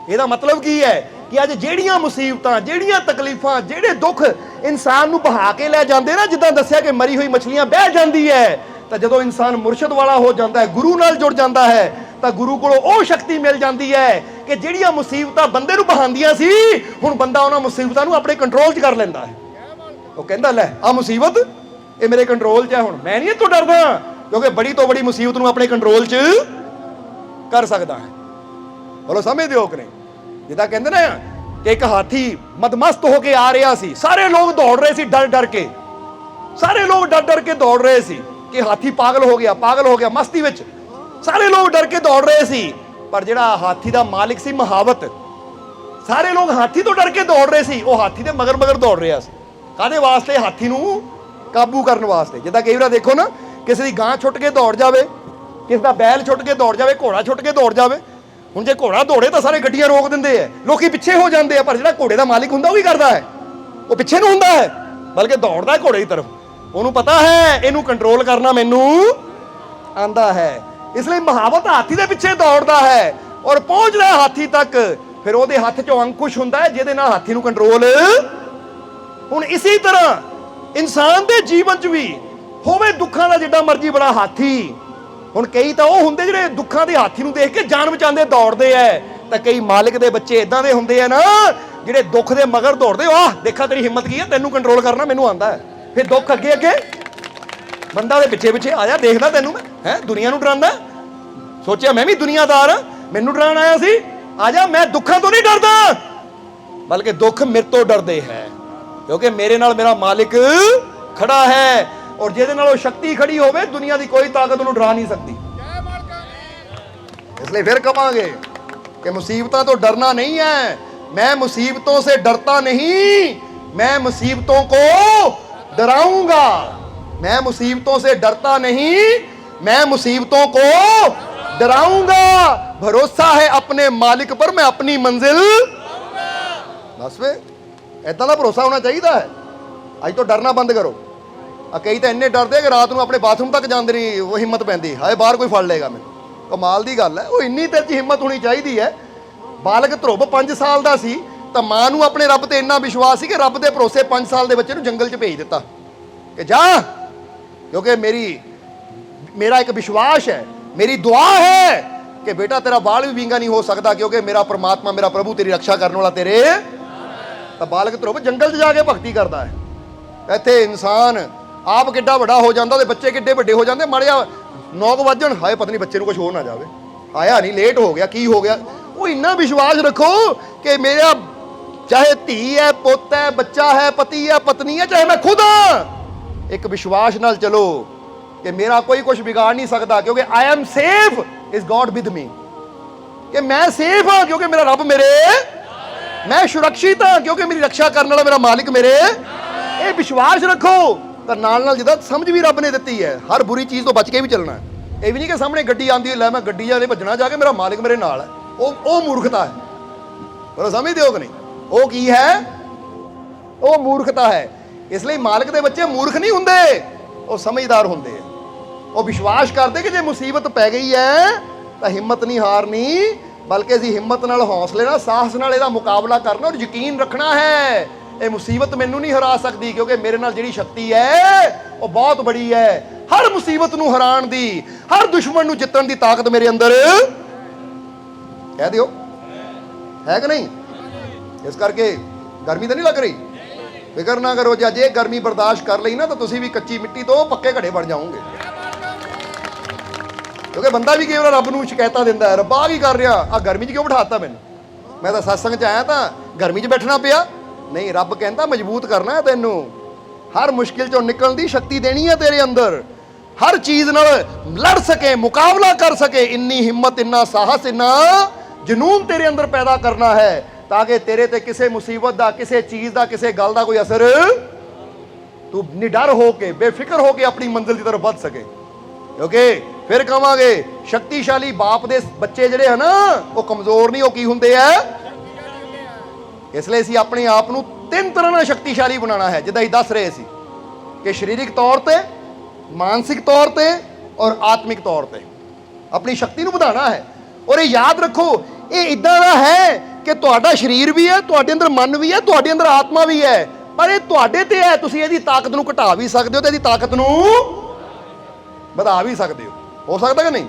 ਇਹਦਾ ਮਤਲਬ ਕੀ ਹੈ ਕਿ ਅੱਜ ਜਿਹੜੀਆਂ ਮੁਸੀਬਤਾਂ, ਜਿਹੜੀਆਂ ਤਕਲੀਫਾਂ, ਜਿਹੜੇ ਦੁੱਖ ਇਨਸਾਨ ਨੂੰ ਬਹਾ ਕੇ ਲੈ ਜਾਂਦੇ ਨਾ, ਜਿੱਦਾਂ ਦੱਸਿਆ ਕਿ ਮਰੀ ਹੋਈ ਮਛਲੀਆਂ ਬਹਿ ਜਾਂਦੀ ਹੈ, ਤਾਂ ਜਦੋਂ ਇਨਸਾਨ ਮੁਰਸ਼ਦ ਵਾਲਾ ਹੋ ਜਾਂਦਾ ਹੈ, ਗੁਰੂ ਨਾਲ ਜੁੜ ਜਾਂਦਾ ਹੈ, ਤਾਂ ਗੁਰੂ ਕੋਲੋਂ ਉਹ ਸ਼ਕਤੀ ਮਿਲ ਜਾਂਦੀ ਹੈ ਕਿ ਜਿਹੜੀਆਂ ਮੁਸੀਬਤਾਂ ਬੰਦੇ ਨੂੰ ਬਹਾਉਂਦੀਆਂ ਸੀ, ਹੁਣ ਬੰਦਾ ਉਹਨਾਂ ਮੁਸੀਬਤਾਂ ਨੂੰ ਆਪਣੇ ਕੰਟਰੋਲ 'ਚ ਕਰ ਲੈਂਦਾ ਹੈ। ਉਹ ਕਹਿੰਦਾ ਲੈ ਆ ਮੁਸੀਬਤ ਇਹ ਮੇਰੇ ਕੰਟਰੋਲ 'ਚ ਹੈ, ਹੁਣ ਮੈਂ ਨਹੀਂ ਇਹ ਤੋਂ ਡਰਦਾ, ਕਿਉਂਕਿ ਬੜੀ ਤੋਂ ਬੜੀ ਮੁਸੀਬਤ ਨੂੰ ਆਪਣੇ ਕੰਟਰੋਲ 'ਚ ਕਰ ਸਕਦਾ ਹੈ। ਬੋਲੋ ਸਮਝਦੇ ਹੋ ਕਿ ਨਹੀਂ? ਜਿੱਦਾਂ ਕਹਿੰਦੇ ਨਾ ਕਿ ਇੱਕ ਹਾਥੀ ਮਦਮਸਤ ਹੋ ਕੇ ਆ ਰਿਹਾ ਸੀ, ਸਾਰੇ ਲੋਕ ਦੌੜ ਰਹੇ ਸੀ ਡਰ ਡਰ ਕੇ, ਸਾਰੇ ਲੋਕ ਡਰ ਡਰ ਕੇ ਦੌੜ ਰਹੇ ਸੀ ਕਿ ਹਾਥੀ ਪਾਗਲ ਹੋ ਗਿਆ ਮਸਤੀ ਵਿੱਚ, ਸਾਰੇ ਲੋਕ ਡਰ ਕੇ ਦੌੜ ਰਹੇ ਸੀ। ਪਰ ਜਿਹੜਾ ਹਾਥੀ ਦਾ ਮਾਲਿਕ ਸੀ ਮਹਾਵਤ, ਸਾਰੇ ਲੋਕ ਹਾਥੀ ਤੋਂ ਡਰ ਕੇ ਦੌੜ ਰਹੇ ਸੀ, ਉਹ ਹਾਥੀ ਦੇ ਮਗਰ ਮਗਰ ਦੌੜ ਰਿਹਾ ਸੀ। ਕਾਹਦੇ ਵਾਸਤੇ? ਹਾਥੀ ਨੂੰ ਕਾਬੂ ਕਰਨ ਵਾਸਤੇ। ਜਿੱਦਾਂ ਕਈ ਵਾਰ ਦੇਖੋ ਨਾ, ਕਿਸੇ ਦੀ ਗਾਂ ਛੁੱਟ ਕੇ ਦੌੜ ਜਾਵੇ, ਕਿਸੇ ਦਾ ਬੈਲ ਛੁੱਟ ਕੇ ਦੌੜ ਜਾਵੇ, ਘੋੜਾ ਛੁੱਟ ਕੇ ਦੌੜ ਜਾਵੇ। ਹੁਣ ਜੇ ਘੋੜਾ ਦੌੜੇ ਤਾਂ ਸਾਰੇ ਗੱਡੀਆਂ ਰੋਕ ਦਿੰਦੇ ਆ, ਲੋਕੀ ਪਿੱਛੇ ਹੋ ਜਾਂਦੇ ਆ, ਪਰ ਜਿਹੜਾ ਘੋੜੇ ਦਾ ਮਾਲਿਕ ਹੁੰਦਾ ਉਹ ਕੀ ਕਰਦਾ ਹੈ? ਉਹ ਪਿੱਛੇ ਨੂੰ ਹੁੰਦਾ ਹੈ, ਬਲਕਿ ਦੌੜਦਾ ਹੈ ਘੋੜੇ ਦੀ ਤਰਫ। ਉਹਨੂੰ ਪਤਾ ਹੈ ਇਹਨੂੰ ਕੰਟਰੋਲ ਕਰਨਾ ਮੈਨੂੰ ਆਂਦਾ ਹੈ, ਇਸ ਲਈ ਮਹਾਵਤ ਹਾਥੀ ਦੇ ਪਿੱਛੇ ਦੌੜਦਾ ਹੈ ਔਰ ਪਹੁੰਚਦਾ ਹੈ ਹਾਥੀ ਤੱਕ। ਫਿਰ ਉਹਦੇ ਹੱਥ 'ਚੋਂ ਅੰਕੁਸ਼ ਹੁੰਦਾ ਹੈ ਜਿਹਦੇ ਨਾਲ ਹਾਥੀ ਨੂੰ ਕੰਟਰੋਲ। ਹੁਣ ਇਸੇ ਤਰ੍ਹਾਂ ਇਨਸਾਨ ਦੇ ਜੀਵਨ 'ਚ ਵੀ ਹੋਵੇ ਦੁੱਖਾਂ ਦਾ ਜਿੱਡਾ ਮਰਜ਼ੀ ਬੜਾ ਹਾਥੀ। ਹੁਣ ਕਈ ਤਾਂ ਉਹ ਹੁੰਦੇ ਜਿਹੜੇ ਦੁੱਖਾਂ ਦੇ ਹਾਥੀ ਨੂੰ ਦੇਖ ਕੇ ਜਾਨ ਬਚਾਉਂਦੇ ਦੌੜਦੇ ਐ, ਤਾਂ ਕਈ ਮਾਲਿਕ ਦੇ ਬੱਚੇ ਇਦਾਂ ਦੇ ਹੁੰਦੇ ਆ ਨਾ ਜਿਹੜੇ ਦੁੱਖ ਦੇ ਮਗਰ ਦੌੜਦੇ। ਆਹ ਦੇਖਾ ਤੇਰੀ ਹਿੰਮਤ ਕੀ ਹੈ, ਤੈਨੂੰ ਕੰਟਰੋਲ ਕਰਨਾ ਮੈਨੂੰ ਆਂਦਾ ਹੈ। ਫਿਰ ਦੁੱਖ ਅੱਗੇ ਅੱਗੇ, ਬੰਦਾ ਦੇ ਪਿੱਛੇ ਪਿੱਛੇ ਆ ਜਾ, ਦੇਖਦਾ ਤੈਨੂੰ ਮੈਂ ਹੈ ਦੁਨੀਆ ਨੂੰ ਡਰਾਉਂਦਾ। ਸੋਚਿਆ ਮੈਂ ਵੀ ਦੁਨੀਆਦਾਰ ਹਾਂ, ਮੈਨੂੰ ਡਰਾਉਣ ਆਇਆ ਸੀ, ਆ ਜਾ। ਮੈਂ ਦੁੱਖਾਂ ਤੋਂ ਨਹੀਂ ਡਰਦਾ, ਬਲਕਿ ਦੁੱਖ ਮੇਰੇ ਤੋਂ ਡਰਦੇ ਹੈ, ਕਿਉਂਕਿ ਮੇਰੇ ਨਾਲ ਮੇਰਾ ਮਾਲਿਕ ਖੜਾ ਹੈ, ਔਰ ਜਿਹਦੇ ਨਾਲ ਉਹ ਸ਼ਕਤੀ ਖੜੀ ਹੋਵੇ ਦੁਨੀਆ ਦੀ ਕੋਈ ਤਾਕਤ ਉਹਨੂੰ ਡਰਾ ਨਹੀਂ ਸਕਦੀ। ਇਸ ਲਈ ਫਿਰ ਕਹਾਂਗੇ कि मुसीबतों तो डरना नहीं है, मैं मुसीबतों से डरता नहीं, मैं मुसीबतों को डराऊंगा। मैं मुसीबतों से डरता नहीं, मैं मुसीबतों को डराऊंगा। भरोसा है अपने मालिक पर, मैं अपनी मंजिल। बस वे ऐसा का भरोसा होना चाहिए है। ਅੱਜ ਤੋਂ ਡਰਨਾ ਬੰਦ ਕਰੋ। ਆ ਕਈ ਤਾਂ ਇੰਨੇ ਡਰਦੇ ਕਿ ਰਾਤ ਨੂੰ ਆਪਣੇ ਬਾਥਰੂਮ ਤੱਕ ਜਾਂਦੇ ਨਹੀਂ, ਉਹ ਹਿੰਮਤ ਪੈਂਦੀ ਹਾਏ ਬਾਹਰ ਕੋਈ ਫੜ ਲਏਗਾ ਮੈਨੂੰ। ਕਮਾਲ ਦੀ ਗੱਲ ਹੈ, ਉਹ ਇੰਨੀ ਤੇਰੇ 'ਚ ਹਿੰਮਤ ਹੋਣੀ ਚਾਹੀਦੀ ਹੈ। ਬਾਲਕ ਧਰੁਵ 5 ਸਾਲ ਦਾ ਸੀ ਤਾਂ ਮਾਂ ਨੂੰ ਆਪਣੇ ਰੱਬ ਤੇ ਇੰਨਾ ਵਿਸ਼ਵਾਸ ਸੀ ਕਿ ਰੱਬ ਦੇ ਭਰੋਸੇ 5 ਸਾਲ ਦੇ ਬੱਚੇ ਨੂੰ ਜੰਗਲ 'ਚ ਭੇਜ ਦਿੱਤਾ ਕਿ ਜਾ, ਕਿਉਂਕਿ ਮੇਰਾ ਇੱਕ ਵਿਸ਼ਵਾਸ ਹੈ, ਮੇਰੀ ਦੁਆ ਹੈ ਕਿ ਬੇਟਾ ਤੇਰਾ ਬਾਲ ਵੀ ਵਿੰਗਾ ਨਹੀਂ ਹੋ ਸਕਦਾ, ਕਿਉਂਕਿ ਮੇਰਾ ਪ੍ਰਮਾਤਮਾ, ਮੇਰਾ ਪ੍ਰਭੂ ਤੇਰੀ ਰੱਖਿਆ ਕਰਨ ਵਾਲਾ ਤੇਰੇ। ਤਾਂ ਬਾਲਕ ਧਰੁਵ ਜੰਗਲ 'ਚ ਜਾ ਕੇ ਭਗਤੀ ਕਰਦਾ ਹੈ। ਇੱਥੇ ਇਨਸਾਨ ਆਪ ਕਿੱਡਾ ਵੱਡਾ ਹੋ ਜਾਂਦਾ, ਉਹਦੇ ਬੱਚੇ ਕਿੱਡੇ ਵੱਡੇ ਹੋ ਜਾਂਦੇ। ਮਾੜਾ ਜਿਹਾ 9 ਵਜਣ, ਹਾਏ ਪਤਾ ਨਹੀਂ ਬੱਚੇ ਨੂੰ ਕੁਝ ਹੋ ਨਾ ਜਾਵੇ, ਆਇਆ ਨਹੀਂ, ਲੇਟ ਹੋ ਗਿਆ, ਕੀ ਹੋ ਗਿਆ। ਉਹ ਇੰਨਾ ਵਿਸ਼ਵਾਸ ਰੱਖੋ ਕਿ ਮੇਰਾ ਚਾਹੇ ਧੀ ਹੈ, ਪੁੱਤ ਹੈ, ਬੱਚਾ ਹੈ, ਪਤੀ ਹੈ, ਪਤਨੀ ਹੈ, ਚਾਹੇ ਮੈਂ ਖੁਦ ਹਾਂ, ਇੱਕ ਵਿਸ਼ਵਾਸ ਨਾਲ ਚਲੋ ਕਿ ਮੇਰਾ ਕੋਈ ਕੁਝ ਵਿਗਾੜ ਨਹੀਂ ਸਕਦਾ, ਕਿਉਂਕਿ I am safe is god with me, ਕਿ ਮੈਂ ਸੇਫ ਹਾਂ ਕਿਉਂਕਿ ਮੇਰਾ ਰੱਬ ਮੇਰੇ, ਮੈਂ ਸੁਰੱਖਿਅਤ ਹਾਂ ਕਿਉਂਕਿ ਮੇਰੀ ਰੱਖਿਆ ਕਰਨ ਵਾਲਾ ਮੇਰਾ ਮਾਲਿਕ ਮੇਰੇ। ਇਹ ਵਿਸ਼ਵਾਸ ਰੱਖੋ ਤਾਂ ਨਾਲ ਜਿੱਦਾਂ ਸਮਝ ਵੀ ਰੱਬ ਨੇ ਦਿੱਤੀ ਹੈ, ਹਰ ਬੁਰੀ ਚੀਜ਼ ਤੋਂ ਬਚ ਕੇ ਵੀ ਚੱਲਣਾ। ਇਹ ਵੀ ਨਹੀਂ ਕਿ ਸਾਹਮਣੇ ਗੱਡੀ ਆਉਂਦੀ ਹੈ, ਲੈ ਮੈਂ ਗੱਡੀ ਵਾਲੇ ਭੱਜਣਾ ਜਾ ਕੇ, ਮੇਰਾ ਮਾਲਿਕ ਮੇਰੇ ਨਾਲ ਹੈ। ਉਹ ਮੂਰਖਤਾ ਹੈ। ਪਰ ਸਮਝਦੇ ਹੋ ਕਿ ਨਹੀਂ? ਉਹ ਕੀ ਹੈ? ਉਹ ਮੂਰਖਤਾ ਹੈ। ਇਸ ਲਈ ਮਾਲਕ ਦੇ ਬੱਚੇ ਮੂਰਖ ਨਹੀਂ ਹੁੰਦੇ, ਉਹ ਸਮਝਦਾਰ ਹੁੰਦੇ ਆ। ਉਹ ਵਿਸ਼ਵਾਸ ਕਰਦੇ ਕਿ ਜੇ ਮੁਸੀਬਤ ਪੈ ਗਈ ਹੈ ਤਾਂ ਹਿੰਮਤ ਨਹੀਂ ਹਾਰਨੀ, ਬਲਕਿ ਅਸੀਂ ਹਿੰਮਤ ਨਾਲ, ਹੌਸਲੇ ਨਾਲ, ਸਾਹਸ ਨਾਲ ਇਹਦਾ ਮੁਕਾਬਲਾ ਕਰਨਾ ਔਰ ਯਕੀਨ ਰੱਖਣਾ ਹੈ ਇਹ ਮੁਸੀਬਤ ਮੈਨੂੰ ਨਹੀਂ ਹਰਾ ਸਕਦੀ, ਕਿਉਂਕਿ ਮੇਰੇ ਨਾਲ ਜਿਹੜੀ ਸ਼ਕਤੀ ਹੈ ਉਹ ਬਹੁਤ ਬੜੀ ਹੈ। ਹਰ ਮੁਸੀਬਤ ਨੂੰ ਹਰਾਉਣ ਦੀ, ਹਰ ਦੁਸ਼ਮਣ ਨੂੰ ਜਿੱਤਣ ਦੀ ਤਾਕਤ ਮੇਰੇ ਅੰਦਰ, ਕਹਿ ਦਿਓ, ਹੈ ਕਿ ਨਹੀਂ? ਇਸ ਕਰਕੇ ਗਰਮੀ ਤਾਂ ਨਹੀਂ ਲੱਗ ਰਹੀ, ਫਿਕਰ ਨਾ ਕਰੋ। ਜੇ ਗਰਮੀ ਬਰਦਾਸ਼ਤ ਕਰ ਲਈ ਨਾ ਤਾਂ ਤੁਸੀਂ ਵੀ ਕੱਚੀ ਮਿੱਟੀ ਤੋਂ ਪੱਕੇ ਘੜੇ ਬਣ ਜਾਓਗੇ। ਕਿਉਂਕਿ ਬੰਦਾ ਵੀ ਕਈ ਵਾਰ ਰੱਬ ਨੂੰ ਸ਼ਿਕਾਇਤਾਂ ਦਿੰਦਾ ਹੈ, ਰੱਬਾ ਕੀ ਕਰ ਰਿਹਾ, ਆ ਗਰਮੀ 'ਚ ਕਿਉਂ ਬਿਠਾਤਾ ਮੈਨੂੰ, ਮੈਂ ਤਾਂ ਸਤਸੰਗ 'ਚ ਆਇਆ ਤਾਂ ਗਰਮੀ 'ਚ ਬੈਠਣਾ ਪਿਆ। ਨਹੀਂ, ਰੱਬ ਕਹਿੰਦਾ ਮਜ਼ਬੂਤ ਕਰਨਾ ਹੈ ਤੈਨੂੰ, ਹਰ ਮੁਸ਼ਕਿਲ 'ਚੋਂ ਨਿਕਲਣ ਦੀ ਸ਼ਕਤੀ ਦੇਣੀ ਹੈ ਤੇਰੇ ਅੰਦਰ, ਹਰ ਚੀਜ਼ ਨਾਲ ਲੜ ਸਕੇ, ਮੁਕਾਬਲਾ ਕਰ ਸਕੇ, ਇੰਨੀ ਹਿੰਮਤ, ਇੰਨਾ ਸਾਹਸ, ਇੰਨਾ ਜਨੂਨ ਤੇਰੇ ਅੰਦਰ ਪੈਦਾ ਕਰਨਾ ਹੈ ਤਾਂ ਕਿ ਤੇਰੇ ਤੇ ਕਿਸੇ ਮੁਸੀਬਤ ਦਾ, ਕਿਸੇ ਚੀਜ਼ ਦਾ, ਕਿਸੇ ਗੱਲ ਦਾ ਕੋਈ ਅਸਰ, ਤੂੰ ਨਿਡਰ ਹੋ ਕੇ, ਬੇਫਿਕਰ ਹੋ ਕੇ ਆਪਣੀ ਮੰਜ਼ਿਲ ਦੀ ਤਰਫ ਵੱਧ ਸਕੇ। ਕਿਉਂਕਿ ਫਿਰ ਕਹਾਂਗੇ ਸ਼ਕਤੀਸ਼ਾਲੀ ਬਾਪ ਦੇ ਬੱਚੇ ਜਿਹੜੇ ਹਨ ਉਹ ਕਮਜ਼ੋਰ ਨਹੀਂ, ਉਹ ਕੀ ਹੁੰਦੇ ਆ। ਇਸ ਲਈ ਅਸੀਂ ਆਪਣੇ ਆਪ ਨੂੰ 3 ਤਰ੍ਹਾਂ ਨਾਲ ਸ਼ਕਤੀਸ਼ਾਲੀ ਬਣਾਉਣਾ ਹੈ, ਜਿੱਦਾਂ ਅਸੀਂ ਦੱਸ ਰਹੇ ਸੀ ਕਿ ਸਰੀਰਕ ਤੌਰ ਤੇ, ਮਾਨਸਿਕ ਤੌਰ ਤੇ ਔਰ ਆਤਮਿਕ ਤੌਰ ਤੇ ਆਪਣੀ ਸ਼ਕਤੀ ਨੂੰ ਵਧਾਉਣਾ ਹੈ। ਔਰ ਇਹ ਯਾਦ ਰੱਖੋ, ਇਹ ਇਦਾਂ ਦਾ ਹੈ ਕਿ ਤੁਹਾਡਾ ਸਰੀਰ ਵੀ ਹੈ, ਤੁਹਾਡੇ ਅੰਦਰ ਮਨ ਵੀ ਹੈ, ਤੁਹਾਡੇ ਅੰਦਰ ਆਤਮਾ ਵੀ ਹੈ, ਪਰ ਇਹ ਤੁਹਾਡੇ ਤੇ ਹੈ। ਤੁਸੀਂ ਇਹਦੀ ਤਾਕਤ ਨੂੰ ਘਟਾ ਵੀ ਸਕਦੇ ਹੋ ਤੇ ਇਹਦੀ ਤਾਕਤ ਨੂੰ ਵਧਾ ਵੀ ਸਕਦੇ ਹੋ ਸਕਦਾ ਕਿ ਨਹੀਂ?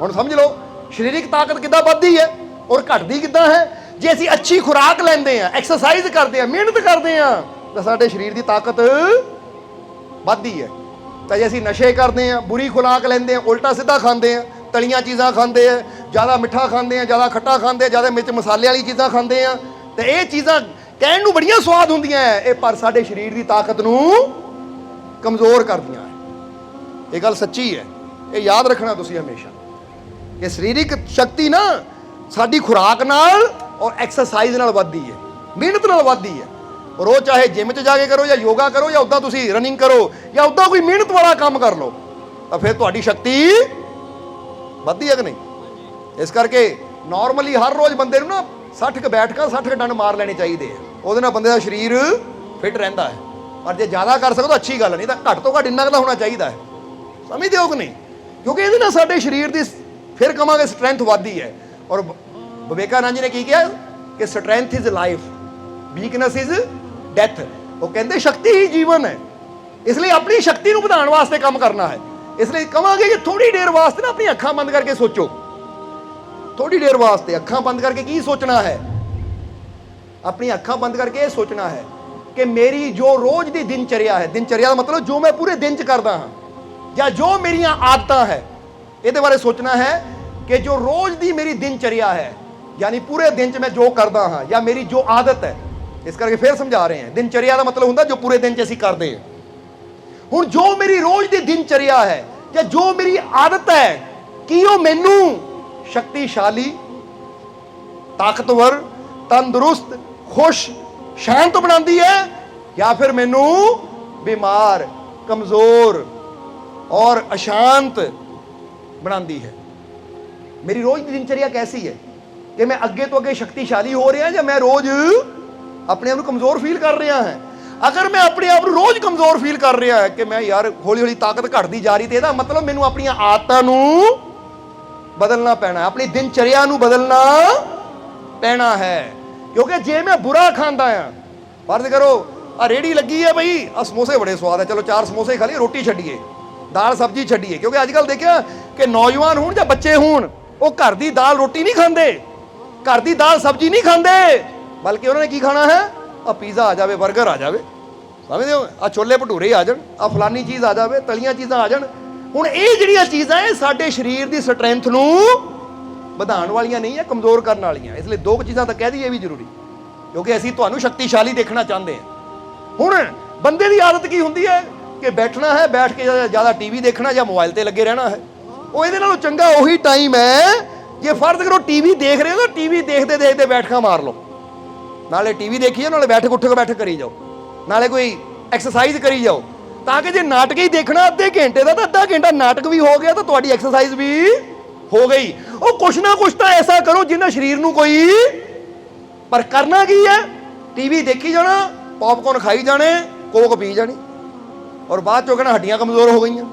ਹੁਣ ਸਮਝ ਲਓ ਸਰੀਰਕ ਤਾਕਤ ਕਿੱਦਾਂ ਵੱਧਦੀ ਹੈ ਔਰ ਘਟਦੀ ਕਿੱਦਾਂ ਹੈ। ਜੇ ਅਸੀਂ ਅੱਛੀ ਖੁਰਾਕ ਲੈਂਦੇ ਆ, ਐਕਸਰਸਾਈਜ਼ ਕਰਦੇ ਆ, ਮਿਹਨਤ ਕਰਦੇ ਆ ਤਾਂ ਸਾਡੇ ਸਰੀਰ ਦੀ ਤਾਕਤ ਵੱਧਦੀ ਹੈ। ਤਾਂ ਜੇ ਅਸੀਂ ਨਸ਼ੇ ਕਰਦੇ ਆ, ਬੁਰੀ ਖੁਰਾਕ ਲੈਂਦੇ ਆ, ਉਲਟਾ ਸਿੱਧਾ ਖਾਂਦੇ ਆ, ਤਲੀਆਂ ਚੀਜ਼ਾਂ ਖਾਂਦੇ ਆ, ਜ਼ਿਆਦਾ ਮਿੱਠਾ ਖਾਂਦੇ ਆ, ਜ਼ਿਆਦਾ ਖੱਟਾ ਖਾਂਦੇ ਆ, ਜ਼ਿਆਦਾ ਮਿਰਚ ਮਸਾਲੇ ਵਾਲੀ ਚੀਜ਼ਾਂ ਖਾਂਦੇ ਆ, ਤੇ ਇਹ ਚੀਜ਼ਾਂ ਕਹਿਣ ਨੂੰ ਬੜੀਆਂ ਸਵਾਦ ਹੁੰਦੀਆਂ ਹੈ, ਇਹ ਪਰ ਸਾਡੇ ਸਰੀਰ ਦੀ ਤਾਕਤ ਨੂੰ ਕਮਜ਼ੋਰ ਕਰਦੀਆਂ ਹੈ। ਇਹ ਗੱਲ ਸੱਚੀ ਹੈ, ਇਹ ਯਾਦ ਰੱਖਣਾ ਤੁਸੀਂ ਹਮੇਸ਼ਾ ਕਿ ਸਰੀਰਕ ਸ਼ਕਤੀ ਨਾ ਸਾਡੀ ਖੁਰਾਕ ਨਾਲ ਔਰ ਐਕਸਰਸਾਈਜ਼ ਨਾਲ ਵੱਧਦੀ ਹੈ, ਮਿਹਨਤ ਨਾਲ ਵੱਧਦੀ ਹੈ। ਔਰ ਉਹ ਚਾਹੇ ਜਿਮ 'ਚ ਜਾ ਕੇ ਕਰੋ ਜਾਂ ਯੋਗਾ ਕਰੋ ਜਾਂ ਉੱਦਾਂ ਤੁਸੀਂ ਰਨਿੰਗ ਕਰੋ ਜਾਂ ਉੱਦਾਂ ਕੋਈ ਮਿਹਨਤ ਵਾਲਾ ਕੰਮ ਕਰ ਲਓ, ਤਾਂ ਫਿਰ ਤੁਹਾਡੀ ਸ਼ਕਤੀ ਵੱਧਦੀ ਹੈ ਕਿ ਨਹੀਂ? ਇਸ ਕਰਕੇ ਨਾਰਮਲੀ ਹਰ ਰੋਜ਼ ਬੰਦੇ ਨੂੰ ਨਾ 60 ਕੁ ਬੈਠਕਾਂ, 60 ਕੁ ਡੰਡ ਮਾਰ ਲੈਣੇ ਚਾਹੀਦੇ ਆ, ਉਹਦੇ ਨਾਲ ਬੰਦੇ ਦਾ ਸਰੀਰ ਫਿੱਟ ਰਹਿੰਦਾ ਹੈ। ਪਰ ਜੇ ਜ਼ਿਆਦਾ ਕਰ ਸਕੋ ਤਾਂ ਅੱਛੀ ਗੱਲ, ਨਹੀਂ ਤਾਂ ਘੱਟ ਤੋਂ ਘੱਟ ਇੰਨਾ ਕੁ ਤਾਂ ਹੋਣਾ ਚਾਹੀਦਾ ਹੈ। ਸਮਝਦੇ ਹੋ ਕਿ ਨਹੀਂ? ਕਿਉਂਕਿ ਇਹਦੇ ਨਾਲ ਸਾਡੇ ਸਰੀਰ ਦੀ ਫਿਰ ਕਹਾਂਗੇ ਸਟਰੈਂਥ ਵੱਧਦੀ ਹੈ। ਔਰ ਵਿਵੇਕਾਨੰਦ ਜੀ ਨੇ ਕੀ ਕਿਹਾ ਕਿ strength is life, weakness is death. ਉਹ ਕਹਿੰਦੇ ਸ਼ਕਤੀ ਹੀ ਜੀਵਨ ਹੈ। ਇਸ ਲਈ ਆਪਣੀ ਸ਼ਕਤੀ ਨੂੰ ਵਧਾਉਣ ਵਾਸਤੇ ਕੰਮ ਕਰਨਾ ਹੈ। ਇਸ ਲਈ ਕਹਾਂਗੇ ਕਿ ਥੋੜੀ ਦੇਰ ਵਾਸਤੇ ਨਾ ਆਪਣੀ ਅੱਖਾਂ ਬੰਦ ਕਰਕੇ ਸੋਚੋ, ਥੋੜੀ ਦੇਰ ਵਾਸਤੇ ਅੱਖਾਂ ਬੰਦ ਕਰਕੇ ਕੀ ਸੋਚਣਾ ਹੈ? ਆਪਣੀ ਅੱਖਾਂ ਬੰਦ ਕਰਕੇ ਇਹ ਸੋਚਣਾ ਹੈ ਕਿ ਮੇਰੀ ਜੋ ਰੋਜ਼ ਦੀ ਦਿਨਚਰਿਆ ਹੈ, ਦਿਨਚਰਿਆ ਦਾ ਮਤਲਬ ਜੋ ਮੈਂ ਪੂਰੇ ਦਿਨ 'ਚ ਕਰਦਾ ਹਾਂ ਜਾਂ ਜੋ ਮੇਰੀਆਂ ਆਦਤਾਂ ਹੈ, ਇਹਦੇ ਬਾਰੇ ਸੋਚਣਾ ਹੈ ਕਿ ਜੋ ਰੋਜ਼ ਦੀ ਮੇਰੀ ਦਿਨਚਰਿਆ ਹੈ, ਯਾਨੀ ਪੂਰੇ ਦਿਨ 'ਚ ਮੈਂ ਜੋ ਕਰਦਾ ਹਾਂ ਜਾਂ ਮੇਰੀ ਜੋ ਆਦਤ ਹੈ। ਇਸ ਕਰਕੇ ਫਿਰ ਸਮਝਾ ਰਹੇ ਹਾਂ, ਦਿਨਚਰਿਆ ਦਾ ਮਤਲਬ ਹੁੰਦਾ ਜੋ ਪੂਰੇ ਦਿਨ 'ਚ ਅਸੀਂ ਕਰਦੇ ਹਾਂ। ਹੁਣ ਜੋ ਮੇਰੀ ਰੋਜ਼ ਦੀ ਦਿਨਚਰਿਆ ਹੈ ਜਾਂ ਜੋ ਮੇਰੀ ਆਦਤ ਹੈ, ਕੀ ਉਹ ਮੈਨੂੰ ਸ਼ਕਤੀਸ਼ਾਲੀ, ਤਾਕਤਵਰ, ਤੰਦਰੁਸਤ, ਖੁਸ਼, ਸ਼ਾਂਤ ਬਣਾਉਂਦੀ ਹੈ ਜਾਂ ਫਿਰ ਮੈਨੂੰ ਬਿਮਾਰ, ਕਮਜ਼ੋਰ ਔਰ ਅਸ਼ਾਂਤ ਬਣਾਉਂਦੀ ਹੈ? ਮੇਰੀ ਰੋਜ਼ ਦੀ ਦਿਨਚਰਿਆ ਕੈਸੀ ਹੈ ਕਿ ਮੈਂ ਅੱਗੇ ਤੋਂ ਅੱਗੇ ਸ਼ਕਤੀਸ਼ਾਲੀ ਹੋ ਰਿਹਾ ਜਾਂ ਮੈਂ ਰੋਜ਼ ਆਪਣੇ ਆਪ ਨੂੰ ਕਮਜ਼ੋਰ ਫੀਲ ਕਰ ਰਿਹਾ ਹਾਂ? ਅਗਰ ਮੈਂ ਆਪਣੇ ਆਪ ਨੂੰ ਰੋਜ਼ ਕਮਜ਼ੋਰ ਫੀਲ ਕਰ ਰਿਹਾ ਹੈ ਕਿ ਮੈਂ ਯਾਰ ਹੌਲੀ ਹੌਲੀ ਤਾਕਤ ਘਟਦੀ ਜਾ ਰਹੀ, ਤੇ ਇਹਦਾ ਮਤਲਬ ਮੈਨੂੰ ਆਪਣੀਆਂ ਆਦਤਾਂ ਨੂੰ ਬਦਲਣਾ ਪੈਣਾ, ਆਪਣੀ ਦਿਨਚਰਿਆ ਨੂੰ ਬਦਲਣਾ ਪੈਣਾ ਹੈ। ਕਿਉਂਕਿ ਜੇ ਮੈਂ ਬੁਰਾ ਖਾਂਦਾ ਆ, ਫਰਜ਼ ਕਰੋ ਆ ਰੇੜੀ ਲੱਗੀ ਹੈ ਬਈ, ਆ ਸਮੋਸੇ ਬੜੇ ਸਵਾਦ ਹੈ, ਚਲੋ 4 ਸਮੋਸੇ ਖਾ ਲਈਏ, ਰੋਟੀ ਛੱਡੀਏ, ਦਾਲ ਸਬਜ਼ੀ ਛੱਡੀਏ। ਕਿਉਂਕਿ ਅੱਜ ਕੱਲ੍ਹ ਦੇਖਿਆ ਕਿ ਨੌਜਵਾਨ ਹੋਣ ਜਾਂ ਬੱਚੇ ਹੋਣ, ਉਹ ਘਰ ਦੀ ਦਾਲ ਰੋਟੀ ਨਹੀਂ ਖਾਂਦੇ, ਘਰ ਦੀ ਦਾਲ ਸਬਜ਼ੀ ਨਹੀਂ ਖਾਂਦੇ, ਬਲਕਿ ਉਹਨਾਂ ਨੇ ਕੀ ਖਾਣਾ ਹੈ, ਆ ਪੀਜ਼ਾ ਆ ਜਾਵੇ, 버ਗਰ ਆ ਜਾਵੇ, ਸਮਝਦੇ ਹੋ, ਆ ਛੋਲੇ ਭਟੂਰੇ ਆ ਜਾਣ, ਆ ਫਲਾਨੀ ਚੀਜ਼ ਆ ਜਾਵੇ, ਤਲੀਆਂ ਚੀਜ਼ਾਂ ਆ ਜਾਣ। ਹੁਣ ਇਹ ਜਿਹੜੀਆਂ ਚੀਜ਼ਾਂ ਇਹ ਸਾਡੇ ਸਰੀਰ ਦੀ ਸਟਰੈਂਥ ਨੂੰ ਵਧਾਉਣ ਵਾਲੀਆਂ ਨਹੀਂ ਹੈ, ਕਮਜ਼ੋਰ ਕਰਨ ਵਾਲੀਆਂ। ਇਸ ਲਈ 2 ਚੀਜ਼ਾਂ ਤਾਂ ਕਹਿ ਦਈਏ ਵੀ ਜ਼ਰੂਰੀ, ਕਿਉਂਕਿ ਅਸੀਂ ਤੁਹਾਨੂੰ ਸ਼ਕਤੀਸ਼ਾਲੀ ਦੇਖਣਾ ਚਾਹੁੰਦੇ ਹਾਂ। ਹੁਣ ਬੰਦੇ ਦੀ ਆਦਤ ਕੀ ਹੁੰਦੀ ਹੈ ਕਿ ਬੈਠਣਾ ਹੈ, ਬੈਠ ਕੇ ਜ਼ਿਆਦਾ ਟੀਵੀ ਦੇਖਣਾ ਜਾਂ ਮੋਬਾਈਲ ਤੇ ਲੱਗੇ ਰਹਿਣਾ ਹੈ। ਉਹ ਇਹਦੇ ਨਾਲੋਂ ਚੰਗਾ ਉਹੀ ਟਾਈਮ ਹੈ, ਜੇ ਫਰਜ਼ ਕਰੋ ਟੀਵੀ ਦੇਖ ਰਹੇ ਹੋ ਤਾਂ ਟੀਵੀ ਦੇਖਦੇ ਦੇਖਦੇ ਬੈਠਕਾਂ ਮਾਰ ਲਓ, ਨਾਲੇ ਟੀਵੀ ਦੇਖੀਏ, ਨਾਲੇ ਬੈਠਕ ਉੱਠ ਕੇ ਬੈਠਕ ਕਰੀ ਜਾਓ, ਨਾਲੇ ਕੋਈ ਐਕਸਰਸਾਈਜ਼ ਕਰੀ ਜਾਓ, ਤਾਂ ਕਿ ਜੇ ਨਾਟਕ ਹੀ ਦੇਖਣਾ ਅੱਧੇ ਘੰਟੇ ਦਾ ਤਾਂ ਅੱਧਾ ਘੰਟਾ ਨਾਟਕ ਵੀ ਹੋ ਗਿਆ ਤਾਂ ਤੁਹਾਡੀ ਐਕਸਰਸਾਈਜ਼ ਵੀ ਹੋ ਗਈ। ਉਹ ਕੁਛ ਨਾ ਕੁਛ ਤਾਂ ਐਸਾ ਕਰੋ ਜਿੰਨਾ ਸਰੀਰ ਨੂੰ ਕੋਈ, ਪਰ ਕਰਨਾ ਕੀ ਹੈ, ਟੀਵੀ ਦੇਖੀ ਜਾਣਾ, ਪੌਪਕੌਰਨ ਖਾਈ ਜਾਣੇ, ਕੋਕ ਪੀ ਜਾਣੀ, ਔਰ ਬਾਅਦ ਚੋਂ ਕਹਿਣਾ ਹੱਡੀਆਂ ਕਮਜ਼ੋਰ ਹੋ ਗਈਆਂ।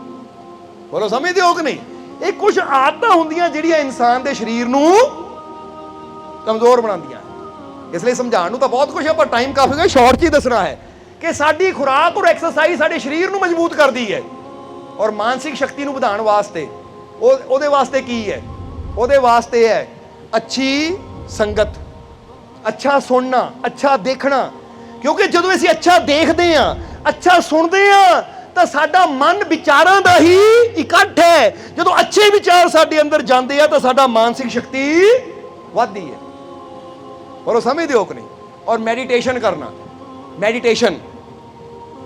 ਬੋਲੋ ਸਮਝਦੇ ਹੋ ਕਿ ਨਹੀਂ? ਇਹ ਕੁਝ ਆਦਤਾਂ ਹੁੰਦੀਆਂ ਜਿਹੜੀਆਂ ਇਨਸਾਨ ਦੇ ਸਰੀਰ ਨੂੰ ਕਮਜ਼ੋਰ ਬਣਾਉਂਦੀਆਂ। ਇਸ ਲਈ ਸਮਝਾਉਣ ਨੂੰ ਤਾਂ ਬਹੁਤ ਕੁਝ ਹੈ, ਪਰ ਟਾਈਮ ਕਾਫੀ ਹੋਇਆ, ਸ਼ਾਰਟ 'ਚ ਹੀ ਦੱਸਣਾ ਹੈ ਕਿ ਸਾਡੀ ਖੁਰਾਕ ਔਰ ਐਕਸਰਸਾਈਜ਼ ਸਾਡੇ ਸਰੀਰ ਨੂੰ ਮਜ਼ਬੂਤ ਕਰਦੀ ਹੈ, ਔਰ ਮਾਨਸਿਕ ਸ਼ਕਤੀ ਨੂੰ ਵਧਾਉਣ ਵਾਸਤੇ ਉਹਦੇ ਵਾਸਤੇ ਕੀ ਹੈ, ਉਹਦੇ ਵਾਸਤੇ ਹੈ ਅੱਛੀ ਸੰਗਤ, ਅੱਛਾ ਸੁਣਨਾ, ਅੱਛਾ ਦੇਖਣਾ। ਕਿਉਂਕਿ ਜਦੋਂ ਅਸੀਂ ਅੱਛਾ ਦੇਖਦੇ ਹਾਂ, ਅੱਛਾ ਸੁਣਦੇ ਹਾਂ, ਤਾਂ ਸਾਡਾ ਮਨ ਵਿਚਾਰਾਂ ਦਾ ਹੀ ਇਕੱਠ ਹੈ। ਜਦੋਂ ਅੱਛੇ ਵਿਚਾਰ ਸਾਡੇ ਅੰਦਰ ਜਾਂਦੇ ਆ ਤਾਂ ਸਾਡਾ ਮਾਨਸਿਕ ਸ਼ਕਤੀ ਵੱਧਦੀ ਹੈ। ਔਰ ਉਹ ਸਮਝਦੇ ਹੋ ਕਿ ਨਹੀਂ? ਔਰ ਮੈਡੀਟੇਸ਼ਨ ਕਰਨਾ, ਮੈਡੀਟੇਸ਼ਨ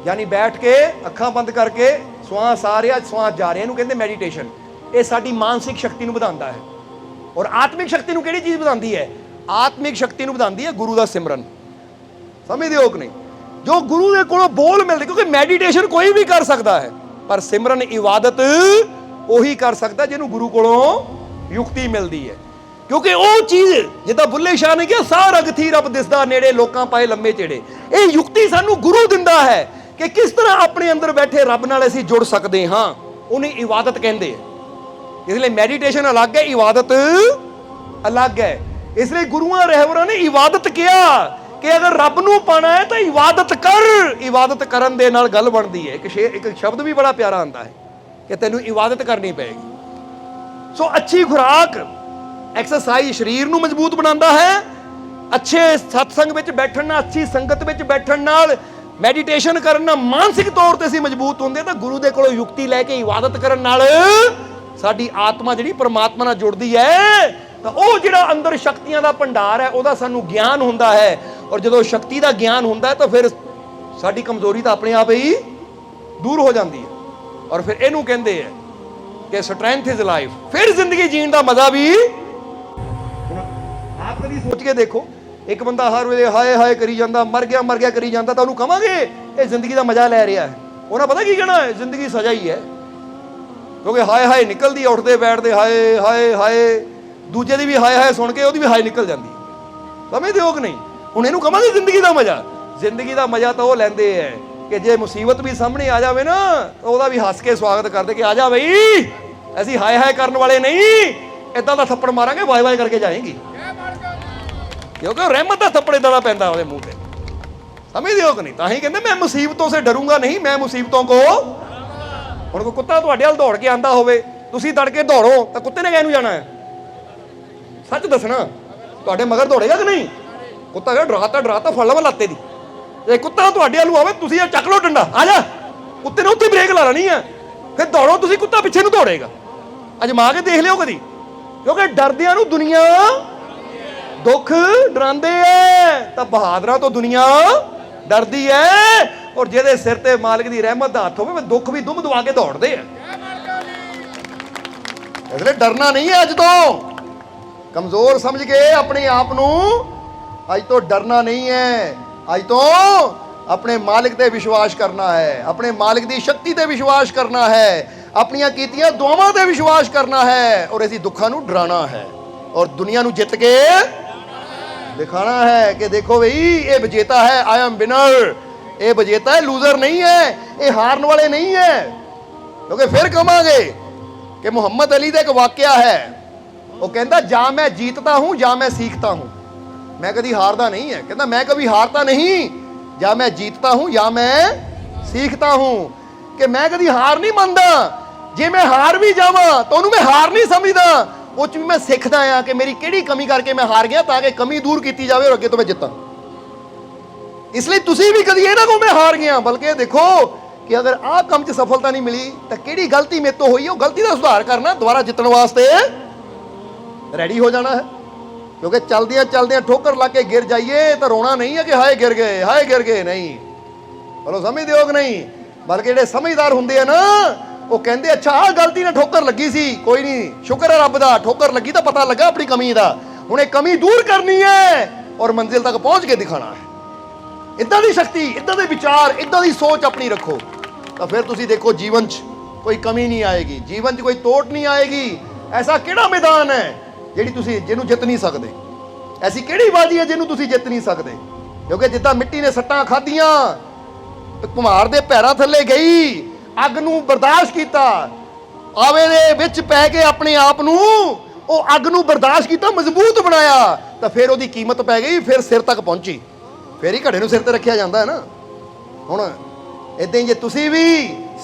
ਯਾਨੀ ਬੈਠ ਕੇ ਅੱਖਾਂ ਬੰਦ ਕਰਕੇ ਸਵਾਸ ਆ ਰਿਹਾ ਸਵਾਸ ਜਾ ਰਿਹਾ, ਇਹਨੂੰ ਕਹਿੰਦੇ ਮੈਡੀਟੇਸ਼ਨ। ਇਹ ਸਾਡੀ ਮਾਨਸਿਕ ਸ਼ਕਤੀ ਨੂੰ ਵਧਾਉਂਦਾ ਹੈ। ਔਰ ਆਤਮਿਕ ਸ਼ਕਤੀ ਨੂੰ ਕਿਹੜੀ ਚੀਜ਼ ਵਧਾਉਂਦੀ ਹੈ? ਆਤਮਿਕ ਸ਼ਕਤੀ ਨੂੰ ਵਧਾਉਂਦੀ ਹੈ ਗੁਰੂ ਦਾ ਸਿਮਰਨ। ਸਮਝਦੇ ਹੋ ਕਿ ਨਹੀਂ? ਜੋ ਗੁਰੂ ਦੇ ਕੋਲੋਂ ਬੋਲ ਮਿਲਦੇ, ਕਿਉਂਕਿ ਮੈਡੀਟੇਸ਼ਨ ਕੋਈ ਵੀ ਕਰ ਸਕਦਾ ਹੈ, ਪਰ ਸਿਮਰਨ ਇਬਾਦਤ ਉਹੀ ਕਰ ਸਕਦਾ ਜਿਹਨੂੰ ਗੁਰੂ ਕੋਲੋਂ ਯੁਕਤੀ ਮਿਲਦੀ ਹੈ। ਕਿਉਂਕਿ ਉਹ ਚੀਜ਼ ਜਿੱਦਾਂ ਬੁੱਲੇ ਸ਼ਾਹ ਨੇ ਕਿਹਾ, ਸਾਹ ਰਗ ਥੀ ਰੱਬ ਦਿਸਦਾ ਨੇੜੇ, ਲੋਕਾਂ ਪਾਏ ਲੰਮੇ ਚੇੜੇ। ਇਹ ਯੁਕਤੀ ਸਾਨੂੰ ਗੁਰੂ ਦਿੰਦਾ ਹੈ ਕਿ ਕਿਸ ਤਰ੍ਹਾਂ ਆਪਣੇ ਅੰਦਰ ਬੈਠੇ ਰੱਬ ਨਾਲ ਅਸੀਂ ਜੁੜ ਸਕਦੇ ਹਾਂ, ਉਹਨੂੰ ਇਬਾਦਤ ਕਹਿੰਦੇ ਆ। ਇਸ ਲਈ ਮੈਡੀਟੇਸ਼ਨ ਅਲੱਗ ਹੈ, ਇਬਾਦਤ ਅਲੱਗ ਹੈ। ਇਸ ਲਈ ਗੁਰੂਆਂ ਰਹਿਬਰਾਂ ਨੇ ਇਬਾਦਤ ਕਿਹਾ ਕਿ ਅਗਰ ਰੱਬ ਨੂੰ ਪਾਣਾ ਹੈ ਤਾਂ ਇਬਾਦਤ ਕਰ। ਇਬਾਦਤ ਕਰਨ ਦੇ ਨਾਲ ਗੱਲ ਬਣਦੀ ਹੈ। ਇੱਕ ਸ਼ਬਦ ਵੀ ਬੜਾ ਪਿਆਰਾ ਆਉਂਦਾ ਹੈ ਕਿ ਤੈਨੂੰ ਇਬਾਦਤ ਕਰਨੀ ਪਏਗੀ। ਸੋ ਅੱਛੀ ਖੁਰਾਕ, ਐਕਸਰਸਾਈਜ਼ ਸਰੀਰ ਨੂੰ ਮਜ਼ਬੂਤ ਬਣਾਉਂਦਾ ਹੈ। ਅੱਛੇ ਸਤਸੰਗ ਵਿੱਚ ਬੈਠਣ ਨਾਲ, ਅੱਛੀ ਸੰਗਤ ਵਿੱਚ ਬੈਠਣ ਨਾਲ, ਮੈਡੀਟੇਸ਼ਨ ਕਰਨ ਨਾਲ ਮਾਨਸਿਕ ਤੌਰ ਤੇ ਅਸੀਂ ਮਜ਼ਬੂਤ ਹੁੰਦੇ। ਤਾਂ ਗੁਰੂ ਦੇ ਕੋਲੋਂ ਯੁਕਤੀ ਲੈ ਕੇ ਇਬਾਦਤ ਕਰਨ ਨਾਲ ਸਾਡੀ ਆਤਮਾ ਜਿਹੜੀ ਪਰਮਾਤਮਾ ਨਾਲ ਜੁੜਦੀ ਹੈ, ਤਾਂ ਉਹ ਜਿਹੜਾ ਅੰਦਰ ਸ਼ਕਤੀਆਂ ਦਾ ਭੰਡਾਰ ਹੈ ਉਹਦਾ ਸਾਨੂੰ ਗਿਆਨ ਹੁੰਦਾ ਹੈ। ਔਰ ਜਦੋਂ ਸ਼ਕਤੀ ਦਾ ਗਿਆਨ ਹੁੰਦਾ ਹੈ ਤਾਂ ਫਿਰ ਸਾਡੀ ਕਮਜ਼ੋਰੀ ਤਾਂ ਆਪਣੇ ਆਪ ਹੀ ਦੂਰ ਹੋ ਜਾਂਦੀ ਹੈ। ਔਰ ਫਿਰ ਇਹਨੂੰ ਕਹਿੰਦੇ ਆ ਕਿ ਸਟਰੈਂਥ ਇਜ਼ ਲਾਈਫ। ਫਿਰ ਜ਼ਿੰਦਗੀ ਜੀਣ ਦਾ ਮਜ਼ਾ ਵੀ। ਆਪ ਕਦੀ ਸੋਚ ਕੇ ਦੇਖੋ, ਇੱਕ ਬੰਦਾ ਹਰ ਵੇਲੇ ਹਾਏ ਹਾਏ ਕਰੀ ਜਾਂਦਾ, ਮਰ ਗਿਆ ਕਰੀ ਜਾਂਦਾ, ਤਾਂ ਉਹਨੂੰ ਕਵਾਂਗੇ ਇਹ ਜ਼ਿੰਦਗੀ ਦਾ ਮਜ਼ਾ ਲੈ ਰਿਹਾ ਹੈ? ਉਹਨਾਂ ਪਤਾ ਕੀ ਕਹਿਣਾ ਹੈ? ਜ਼ਿੰਦਗੀ ਸਜ਼ਾ ਹੀ ਹੈ। ਕਿਉਂਕਿ ਹਾਏ ਹਾਏ ਨਿਕਲਦੀ, ਉੱਠਦੇ ਬੈਠਦੇ ਹਾਏ ਹਾਏ ਹਾਏ, ਦੂਜੇ ਦੀ ਵੀ ਹਾਏ ਹਾਏ ਸੁਣ ਕੇ ਉਹਦੀ ਵੀ ਹਾਏ ਨਿਕਲ ਜਾਂਦੀ। ਸਮਝਦੇ ਹੋ ਕਿ ਨਹੀਂ? ਹੁਣ ਇਹਨੂੰ ਕਵਾਂਗੇ ਜ਼ਿੰਦਗੀ ਦਾ ਮਜ਼ਾ। ਜ਼ਿੰਦਗੀ ਦਾ ਮਜ਼ਾ ਤਾਂ ਉਹ ਲੈਂਦੇ ਹੈ ਕਿ ਜੇ ਮੁਸੀਬਤ ਵੀ ਸਾਹਮਣੇ ਆ ਜਾਵੇ ਨਾ, ਤਾਂ ਉਹਦਾ ਵੀ ਹੱਸ ਕੇ ਸਵਾਗਤ ਕਰਦੇ ਕਿ ਆ ਜਾ ਬਈ, ਅਸੀਂ ਹਾਏ ਹਾਏ ਕਰਨ ਵਾਲੇ ਨਹੀਂ, ਏਦਾਂ ਦਾ ਥੱਪੜ ਮਾਰਾਂਗੇ, ਵਾਏ ਵਾਏ ਕਰਕੇ ਜਾਏਗੀ। ਕਿਉਂਕਿ ਰਹਿਮਤ ਦਾ ਥੱਪੜ ਏਦਾਂ ਦਾ ਪੈਂਦਾ ਉਹਦੇ ਮੂੰਹ ਤੇ। ਸਮਝਦੇ ਹੋ ਕਿ ਨਹੀਂ? ਤਾਂ ਹੀ ਕਹਿੰਦੇ ਮੈਂ ਮੁਸੀਬਤੋਂ ਸੇ ਡਰੂੰਗਾ ਨਹੀਂ, ਮੈਂ ਮੁਸੀਬਤੋਂ ਕੋ। ਹੁਣ ਕੋਈ ਕੁੱਤਾ ਤੁਹਾਡੇ ਵੱਲ ਦੌੜ ਕੇ ਆਂਦਾ ਹੋਵੇ, ਤੁਸੀਂ ਤੜਕੇ ਦੌੜੋ, ਤਾਂ ਕੁੱਤੇ ਨੇ ਕਿਹਨੂੰ ਜਾਣਾ ਹੈ? ਸੱਚ ਦੱਸਣਾ, ਤੁਹਾਡੇ ਮਗਰ ਦੌੜੇਗਾ ਕਿ ਨਹੀਂ? ਕੁੱਤਾ ਕਹਿੰਦਾ ਡਰਾਤਾ ਫੜ ਲਵਾਂ ਲੱਤੇ ਦੀ। ਜੇ ਕੁੱਤਾ ਤੁਹਾਡੇ ਵੱਲ ਆਵੇ, ਤੁਸੀਂ ਚੱਕ ਲਓ ਡੰਡਾ, ਆ ਜਾ। ਕੁੱਤੇ ਨੇ ਉੱਥੇ ਬ੍ਰੇਕ ਲਾ ਲੈਣੀ ਹੈ, ਫਿਰ ਦੌੜੋ ਤੁਸੀਂ, ਕੁੱਤਾ ਪਿੱਛੇ ਨੂੰ ਦੌੜੇਗਾ। ਅਜਮਾ ਕੇ ਦੇਖ ਲਿਓ ਕਦੀ। ਕਿਉਂਕਿ ਡਰਦਿਆਂ ਨੂੰ ਦੁਨੀਆ ਦੁੱਖ ਡਰਾਉਂਦੇ ਐ, ਤਾਂ ਬਹਾਦਰਾਂ ਤੋਂ ਦੁਨੀਆ ਡਰਦੀ ਐ। ਔਰ ਜਿਹਦੇ ਸਿਰ ਤੇ ਮਾਲਕ ਦੀ ਰਹਿਮਤ ਦਾ ਹੱਥ ਹੋਵੇ, ਦੁੱਖ ਵੀ ਦੁਮ ਦਵਾ ਕੇ ਦੌੜਦੇ ਆ। ਇਸ ਲਈ ਡਰਨਾ ਨਹੀਂ ਹੈ। ਅੱਜ ਤੋਂ ਕਮਜ਼ੋਰ ਸਮਝ ਕੇ ਆਪਣੇ ਆਪ ਨੂੰ, ਅੱਜ ਤੋਂ ਡਰਨਾ ਨਹੀਂ ਹੈ। ਅੱਜ ਤੋਂ ਆਪਣੇ ਮਾਲਿਕ ਤੇ ਵਿਸ਼ਵਾਸ ਕਰਨਾ ਹੈ, ਆਪਣੇ ਮਾਲਿਕ ਦੀ ਸ਼ਕਤੀ ਤੇ ਵਿਸ਼ਵਾਸ ਕਰਨਾ ਹੈ, ਆਪਣੀਆਂ ਕੀਤੀਆਂ ਦੁਆਵਾਂ ਤੇ ਵਿਸ਼ਵਾਸ ਕਰਨਾ ਹੈ, ਔਰ ਅਸੀਂ ਦੁੱਖਾਂ ਨੂੰ ਡਰਾਉਣਾ ਹੈ, ਔਰ ਦੁਨੀਆ ਨੂੰ ਜਿੱਤ ਕੇ ਦਿਖਾਣਾ ਹੈ ਕਿ ਦੇਖੋ ਬਈ ਇਹ ਵਿਜੇਤਾ ਹੈ। I am winner. ਇਹ ਵਿਜੇਤਾ ਹੈ, ਲੂਜ਼ਰ ਨਹੀਂ ਹੈ, ਇਹ ਹਾਰਨ ਵਾਲੇ ਨਹੀਂ ਹੈ। ਕਿਉਂਕਿ ਫਿਰ ਕਹਾਂਗੇ ਕਿ ਮੁਹੰਮਦ ਅਲੀ ਦਾ ਇੱਕ ਵਾਕਿਆ ਹੈ, ਉਹ ਕਹਿੰਦਾ ਜਾਂ ਮੈਂ ਜੀਤਦਾ ਹੂੰ ਜਾਂ ਮੈਂ सीखता हूं, मैं कभी हारदा नहीं है। कहता मैं कभी हारता नहीं, या मैं जीतता हूं या मैं सीखता हूं, कि मैं कभी हार नहीं मानदा, जे मैं हार भी जावां तो ਉਹਨੂੰ मैं हार नहीं समझदा, ਉਹ ਚ ਵੀ मैं ਸਿੱਖਦਾ ਆ ਕਿ ਮੇਰੀ ਕਿਹੜੀ ਕਮੀ ਕਰਕੇ ਮੈਂ ਹਾਰ ਗਿਆ, ਤਾਂ ਕਿ ਕਮੀ ਦੂਰ ਕੀਤੀ ਜਾਵੇ ਔਰ ਅੱਗੇ ਤੋਂ ਮੈਂ ਜਿੱਤਾਂ। ਇਸ ਲਈ ਤੁਸੀਂ ਵੀ ਕਦੀ ਇਹ ਨਾ ਕਹੋ ਮੈਂ ਹਾਰ ਗਿਆ, ਬਲਕਿ ਦੇਖੋ ਕਿ ਅਗਰ ਆਹ ਕੰਮ 'ਚ ਸਫਲਤਾ ਨਹੀਂ ਮਿਲੀ ਤਾਂ ਕਿਹੜੀ ਗਲਤੀ ਮੇਰੇ ਤੋਂ ਹੋਈ ਹੈ, ਉਹ ਗਲਤੀ ਦਾ ਸੁਧਾਰ ਕਰਨਾ, ਦੁਬਾਰਾ ਜਿੱਤਣ ਵਾਸਤੇ ਰੈਡੀ ਹੋ ਜਾਣਾ ਹੈ। ਕਿਉਂਕਿ ਚਲਦਿਆਂ ਚਲਦਿਆਂ ਠੋਕਰ ਲਾ ਕੇ ਗਿਰ ਜਾਈਏ ਤਾਂ ਰੋਣਾ ਨਹੀਂ ਹੈ ਕਿ ਹਾਏ ਗਿਰ ਗਏ, ਹਾਏ ਗਿਰ ਗਏ, ਨਹੀਂ। ਚਲੋ ਸਮਝਦੇ ਹੋ ਕਿ ਨਹੀਂ? ਬਲਕਿ ਜਿਹੜੇ ਸਮਝਦਾਰ ਹੁੰਦੇ ਆ ਨਾ, ਉਹ ਕਹਿੰਦੇ ਅੱਛਾ ਆਹ ਗਲਤੀ ਨਾਲ ਠੋਕਰ ਲੱਗੀ ਸੀ, ਕੋਈ ਨਹੀਂ, ਸ਼ੁਕਰ ਹੈ ਰੱਬ ਦਾ, ਠੋਕਰ ਲੱਗੀ ਤਾਂ ਪਤਾ ਲੱਗਾ ਆਪਣੀ ਕਮੀ ਦਾ, ਹੁਣ ਇਹ ਕਮੀ ਦੂਰ ਕਰਨੀ ਹੈ ਔਰ ਮੰਜ਼ਿਲ ਤੱਕ ਪਹੁੰਚ ਕੇ ਦਿਖਾਣਾ ਹੈ। ਇੱਦਾਂ ਦੀ ਸ਼ਕਤੀ, ਇੱਦਾਂ ਦੇ ਵਿਚਾਰ, ਇੱਦਾਂ ਦੀ ਸੋਚ ਆਪਣੀ ਰੱਖੋ ਤਾਂ ਫਿਰ ਤੁਸੀਂ ਦੇਖੋ ਜੀਵਨ 'ਚ ਕੋਈ ਕਮੀ ਨਹੀਂ ਆਏਗੀ, ਜੀਵਨ 'ਚ ਕੋਈ ਤੋਟ ਨਹੀਂ ਆਏਗੀ। ਐਸਾ ਕਿਹੜਾ ਮੈਦਾਨ ਹੈ ਜਿਹਨੂੰ ਜਿੱਤ ਨਹੀਂ ਸਕਦੇ? ਐਸੀ ਕਿਹੜੀ ਬਾਜੀ ਹੈ ਜਿਹਨੂੰ ਤੁਸੀਂ ਜਿੱਤ ਨਹੀਂ ਸਕਦੇ? ਕਿਉਂਕਿ ਜਿੱਦਾਂ ਮਿੱਟੀ ਨੇ ਸੱਟਾਂ ਖਾਧੀਆਂ, ਕੁਮਾਰ ਦੇ ਪੈਰਾਂ ਥੱਲੇ ਗਈ, ਅੱਗ ਨੂੰ ਬਰਦਾਸ਼ਤ ਕੀਤਾ, ਆਵੇ ਦੇ ਵਿੱਚ ਪੈ ਕੇ ਆਪਣੇ ਆਪ ਨੂੰ ਉਹ ਅੱਗ ਨੂੰ ਬਰਦਾਸ਼ਤ ਕੀਤਾ, ਮਜ਼ਬੂਤ ਬਣਾਇਆ, ਤਾਂ ਫਿਰ ਉਹਦੀ ਕੀਮਤ ਪੈ ਗਈ, ਫਿਰ ਸਿਰ ਤੱਕ ਪਹੁੰਚੀ, ਫਿਰ ਹੀ ਘੜੇ ਨੂੰ ਸਿਰ ਤੇ ਰੱਖਿਆ ਜਾਂਦਾ ਹੈ ਨਾ। ਹੁਣ ਇਦਾਂ ਹੀ ਜੇ ਤੁਸੀਂ ਵੀ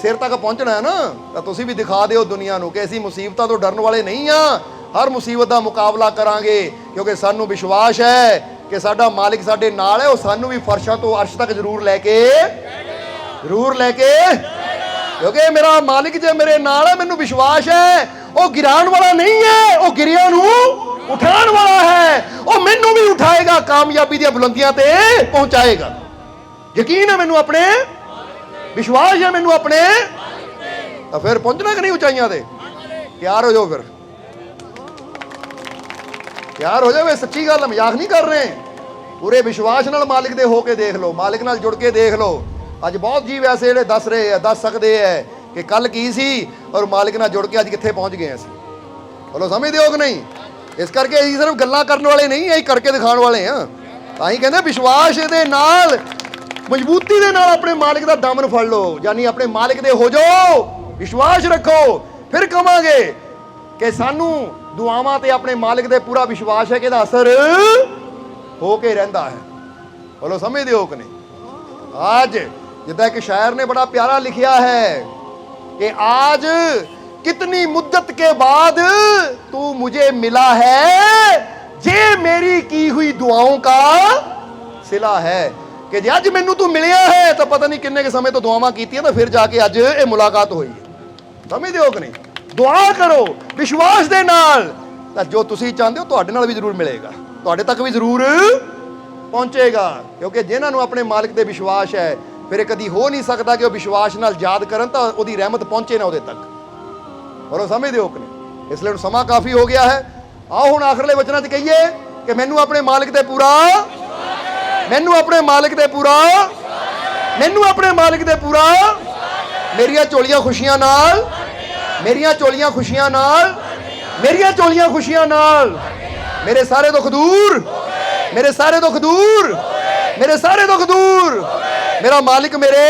ਸਿਰ ਤੱਕ ਪਹੁੰਚਣਾ ਹੈ ਨਾ, ਤਾਂ ਤੁਸੀਂ ਵੀ ਦਿਖਾ ਦਿਓ ਦੁਨੀਆ ਨੂੰ ਕਿ ਅਸੀਂ ਮੁਸੀਬਤਾਂ ਤੋਂ ਡਰਨ ਵਾਲੇ ਨਹੀਂ ਆ, ਹਰ ਮੁਸੀਬਤ ਦਾ ਮੁਕਾਬਲਾ ਕਰਾਂਗੇ, ਕਿਉਂਕਿ ਸਾਨੂੰ ਵਿਸ਼ਵਾਸ ਹੈ ਕਿ ਸਾਡਾ ਮਾਲਿਕ ਸਾਡੇ ਨਾਲ ਹੈ, ਉਹ ਸਾਨੂੰ ਵੀ ਫਰਸ਼ਾਂ ਤੋਂ ਅਰਸ਼ ਤੱਕ ਜ਼ਰੂਰ ਲੈ ਕੇ ਕਿਉਂਕਿ ਮੇਰਾ ਮਾਲਿਕ ਜੇ ਮੇਰੇ ਨਾਲ ਹੈ, ਮੈਨੂੰ ਵਿਸ਼ਵਾਸ ਹੈ ਉਹ ਗਿਰਾਉਣ ਵਾਲਾ ਨਹੀਂ ਹੈ, ਉਹ ਗਿਰਿਆਂ ਨੂੰ ਉਠਾਉਣ ਵਾਲਾ ਹੈ, ਉਹ ਮੈਨੂੰ ਵੀ ਉਠਾਏਗਾ, ਕਾਮਯਾਬੀ ਦੀਆਂ ਬੁਲੰਦੀਆਂ ਤੇ ਪਹੁੰਚਾਏਗਾ। ਯਕੀਨ ਹੈ ਮੈਨੂੰ ਆਪਣੇ, ਵਿਸ਼ਵਾਸ ਹੈ ਮੈਨੂੰ ਆਪਣੇ, ਤਾਂ ਫਿਰ ਪਹੁੰਚਣਾ ਕਿ ਨਹੀਂ ਉਚਾਈਆਂ ਤੇ? ਤਿਆਰ ਹੋ ਜਾਓ, ਫਿਰ ਤਿਆਰ ਹੋ ਜਾਵੇ। ਸੱਚੀ ਗੱਲ, ਮਜ਼ਾਕ ਨਹੀਂ ਕਰ ਰਹੇ, ਪੂਰੇ ਵਿਸ਼ਵਾਸ ਨਾਲ ਮਾਲਿਕ ਦੇ ਹੋ ਕੇ ਦੇਖ ਲਓ, ਮਾਲਿਕ ਨਾਲ ਜੁੜ ਕੇ ਦੇਖ ਲਓ। ਅੱਜ ਬਹੁਤ ਜੀਵ ਐਸੇ ਜਿਹੜੇ ਦੱਸ ਸਕਦੇ ਹੈ ਕਿ ਕੱਲ ਕੀ ਸੀ ਔਰ ਮਾਲਿਕ ਨਾਲ ਜੁੜ ਕੇ ਅੱਜ ਕਿੱਥੇ ਪਹੁੰਚ ਗਏ ਅਸੀਂ। ਬੋਲੋ ਸਮਝਦੇ ਹੋ ਕਿ ਨਹੀਂ? ਇਸ ਕਰਕੇ ਅਸੀਂ ਸਿਰਫ ਗੱਲਾਂ ਕਰਨ ਵਾਲੇ ਨਹੀਂ, ਅਸੀਂ ਕਰਕੇ ਦਿਖਾਉਣ ਵਾਲੇ ਹਾਂ। ਤਾਂ ਹੀ ਕਹਿੰਦੇ ਵਿਸ਼ਵਾਸ ਦੇ ਨਾਲ, ਮਜ਼ਬੂਤੀ ਦੇ ਨਾਲ ਆਪਣੇ ਮਾਲਿਕ ਦਾ ਦਾਮਨ ਫੜ ਲਓ, ਯਾਨੀ ਆਪਣੇ ਮਾਲਿਕ ਦੇ ਹੋ ਜਾਓ, ਵਿਸ਼ਵਾਸ ਰੱਖੋ। ਫਿਰ ਕਹਾਂਗੇ ਕਿ ਸਾਨੂੰ ਦੁਆਵਾਂ ਤੇ ਆਪਣੇ ਮਾਲਿਕ ਦੇ ਪੂਰਾ ਵਿਸ਼ਵਾਸ ਹੈ ਕਿ ਇਹਦਾ ਅਸਰ ਹੋ ਕੇ ਰਹਿੰਦਾ ਹੈ। ਬੋਲੋ ਸਮਝਦੇ ਹੋ ਕਿ ਨਹੀਂ? आज जिदा एक शायर ने बड़ा प्यारा लिखा है कि आज कितनी मुद्दत के बाद तू मुझे मिला है, जे मेरी की हुई दुआओं का सिला है। कि जे अज मैनू तू मिलिया है तो पता नहीं किन्ने के समय तो दुआवां कीतियां, तो फिर जाके अज ये मुलाकात हुई है। समझदे हो कि नहीं? दुआ करो विश्वास दे नाल, तां जो तुसीं चाहते हो तुहाडे नाल भी जरूर मिलेगा, तुहाडे तक भी जरूर पहुंचेगा। क्योंकि जिन्हां नूं अपने मालिक ते विश्वास है, फिर कदी हो नहीं सकता कि वह विश्वास नाल याद करन तां उहदी रहमत पहुंचे ना उहदे तक। और समझदे हो कि नहीं? इसलिए हुण समा काफ़ी हो गया है। आओ हुण आखिरले वचनां च कहिए कि मैनूं अपने मालिक ते पूरा, मैनूं अपने मालिक ते पूरा, मैनूं अपने मालिक ते पूरा, मेरियां झोलियां खुशियां नाल, मेरियां झोलियां खुशियां नाल, मेरियां झोलियां खुशियां नाल, मेरे सारे दुख दूर, मेरे सारे दुख दूर, मेरे सारे दुख दूर, मेरा मालिक मेरे,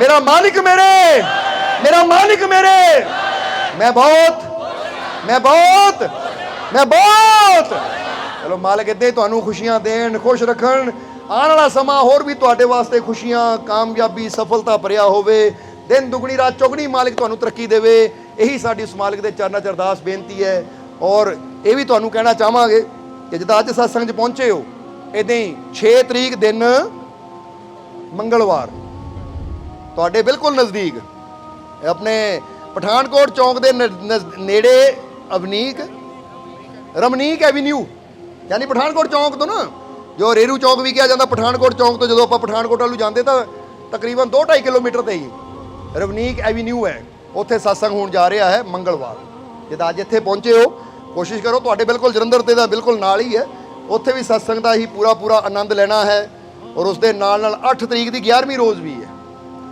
मेरा मालिक मेरे, मेरा मालिक मेरे, मैं बहुत, मैं बहुत, मैं बहुत। चलो मालिक इदां ही तुहानूं खुशियां देण, खुश रखण, आने वाला समा होर भी तुहाडे वास्ते खुशियां, कामयाबी, सफलता भरिया होवे, दिन दुगनी रात चौगनी मालिक तुहानूं तरक्की देवे। यही साडी उस मालिक दे चरनां च अरदास बेनती है। और ये भी तुहानूं कहना चाहांगे कि जिद्दां अज सत्संग च पहुंचे हो, इदां ही 6 तरीक दिन मंगलवार तुहाडे बिल्कुल नज़दीक अपने पठानकोट चौंक के नेड़े रमनीक एवेन्यू, यानी पठानकोट चौंक तो ना, जो रेरू चौंक भी कहा जाता, पठानकोट चौंक तो जो आप पठानकोट वालू जाते तो तकरीबन 2-2.5 किलोमीटर से ही रमनीक एवेन्यू है, उत्थे सत्संग होने जा रहा है मंगलवार। जिद्दां अज इत्थे पहुंचे हो, कोशिश करो तुहाडे बिल्कुल जलंधर ते दा बिल्कुल नाल ही है, उत्थे भी सत्संग का ही पूरा आनंद लेना है। और उसके नाल 8 तरीक की 11वीं रोज़ भी है,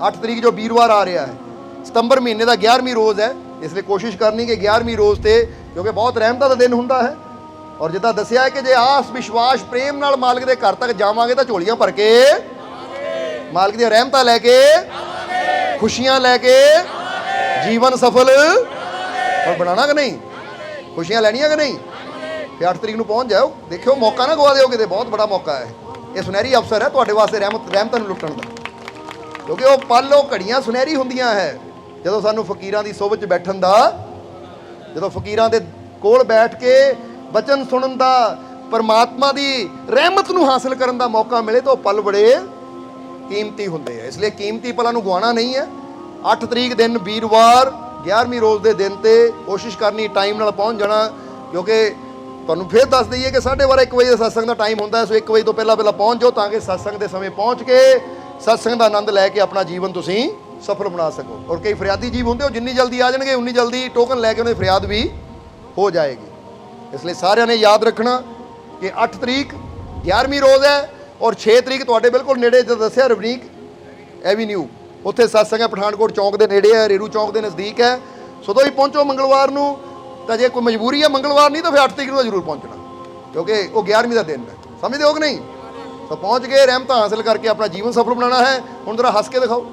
8 तरीक जो वीरवार आ रहा है, सितंबर महीने का 11वीं रोज़ है। इसलिए कोशिश करनी कि 11वीं रोज़ से, क्योंकि बहुत रहमत का दिन होंदा है। और जिद्दां दस्सिया है कि जे आस विश्वास प्रेम नाल मालिक दे घर तक जावांगे तो झोलियां भर के ਮਾਲਕ ਦੀਆਂ ਰਹਿਮਤਾਂ ਲੈ ਕੇ, ਖੁਸ਼ੀਆਂ ਲੈ ਕੇ ਜੀਵਨ ਸਫਲ और बनाना कि नहीं, खुशियां ਲੈਣੀਆਂ कि नहीं। ਫਿਰ 8 ਤਰੀਕ ਨੂੰ ਪਹੁੰਚ ਜਾਓ, ਦੇਖਿਓ ਮੌਕਾ ਨਾ ਗਵਾ ਦਿਓ ਕਿਤੇ, ਬਹੁਤ ਬੜਾ ਮੌਕਾ ਹੈ ਇਹ, ਸੁਨਹਿਰੀ ਅਵਸਰ ਹੈ ਤੁਹਾਡੇ ਵਾਸਤੇ ਰਹਿਮਤਾਂ ਨੂੰ ਲੁੱਟਣ ਦਾ, ਕਿਉਂਕਿ ਉਹ ਪਲ, ਉਹ ਘੜੀਆਂ ਸੁਨਹਿਰੀ ਹੁੰਦੀਆਂ ਹੈ ਜਦੋਂ ਸਾਨੂੰ ਫਕੀਰਾਂ ਦੀ ਸੋਭਤ 'ਚ ਬੈਠਣ ਦਾ, ਜਦੋਂ ਫਕੀਰਾਂ ਦੇ ਕੋਲ ਬੈਠ ਕੇ ਬਚਨ ਸੁਣਨ ਦਾ, ਪਰਮਾਤਮਾ ਦੀ ਰਹਿਮਤ ਨੂੰ ਹਾਸਲ ਕਰਨ ਦਾ ਮੌਕਾ ਮਿਲੇ ਤਾਂ ਉਹ ਪਲ ਬੜੇ ਕੀਮਤੀ ਹੁੰਦੇ ਆ। ਇਸ ਲਈ ਕੀਮਤੀ ਪਲਾਂ ਨੂੰ ਗਵਾਉਣਾ ਨਹੀਂ ਹੈ। 8 ਤਰੀਕ ਦਿਨ ਵੀਰਵਾਰ 11ਵੀਂ ਰੋਜ਼ ਦੇ ਦਿਨ ਤੇ ਕੋਸ਼ਿਸ਼ ਕਰਨੀ ਟਾਈਮ ਨਾਲ ਪਹੁੰਚ ਜਾਣਾ, ਕਿਉਂਕਿ ਤੁਹਾਨੂੰ ਫਿਰ ਦੱਸ ਦਈਏ ਕਿ 12:30 1 ਵਜੇ ਸਤਸੰਗ ਦਾ ਟਾਈਮ ਹੁੰਦਾ, ਸੋ 1 ਵਜੇ ਤੋਂ ਪਹਿਲਾਂ ਪਹੁੰਚ ਜਾਓ ਤਾਂ ਕਿ ਸਤਸੰਗ ਦੇ ਸਮੇਂ ਪਹੁੰਚ ਕੇ ਸਤਸੰਗ ਦਾ ਆਨੰਦ ਲੈ ਕੇ ਆਪਣਾ ਜੀਵਨ ਤੁਸੀਂ ਸਫਲ ਬਣਾ ਸਕੋ। ਔਰ ਕਈ ਫਰਿਆਦੀ ਜੀਵ ਹੁੰਦੇ, ਉਹ ਜਿੰਨੀ ਜਲਦੀ ਆ ਜਾਣਗੇ ਉਨੀ ਜਲਦੀ ਟੋਕਨ ਲੈ ਕੇ ਉਹਨਾਂ ਦੀ ਫਰਿਆਦ ਵੀ ਹੋ ਜਾਏਗੀ। ਇਸ ਲਈ ਸਾਰਿਆਂ ਨੇ ਯਾਦ ਰੱਖਣਾ ਕਿ 8 ਤਰੀਕ 11ਵੀਂ ਰੋਜ਼ ਹੈ ਔਰ 6 ਤਰੀਕ ਤੁਹਾਡੇ ਬਿਲਕੁਲ ਨੇੜੇ, ਜਦੋਂ ਦੱਸਿਆ ਰਵਨੀਕ ਐਵੀਨਿਊ, ਉੱਥੇ ਸਤਸੰਗ ਹੈ, ਪਠਾਨਕੋਟ ਚੌਂਕ ਦੇ ਨੇੜੇ ਹੈ, ਰੇਰੂ ਚੌਂਕ ਦੇ ਨਜ਼ਦੀਕ ਹੈ। ਸੋ ਤੋਂ ਹੀ ਪਹੁੰਚੋ ਮੰਗਲਵਾਰ ਨੂੰ, ਤਾਂ ਜੇ ਕੋਈ ਮਜਬੂਰੀ ਹੈ ਮੰਗਲਵਾਰ ਨਹੀਂ ਤਾਂ ਫਿਰ 8 ਤਰੀਕ ਨੂੰ ਜ਼ਰੂਰ ਪਹੁੰਚਣਾ, ਕਿਉਂਕਿ ਉਹ 11ਵੀਂ ਦਾ ਦਿਨ ਹੈ, ਸਮਝਦੇ ਹੋ ਕਿ ਨਹੀਂ। ਸੋ ਪਹੁੰਚ ਕੇ ਰਹਿਮਤਾਂ ਹਾਸਲ ਕਰਕੇ ਆਪਣਾ ਜੀਵਨ ਸਫਲ ਬਣਾਉਣਾ ਹੈ। ਹੁਣ ਜ਼ਰਾ ਹੱਸ ਕੇ ਦਿਖਾਓ,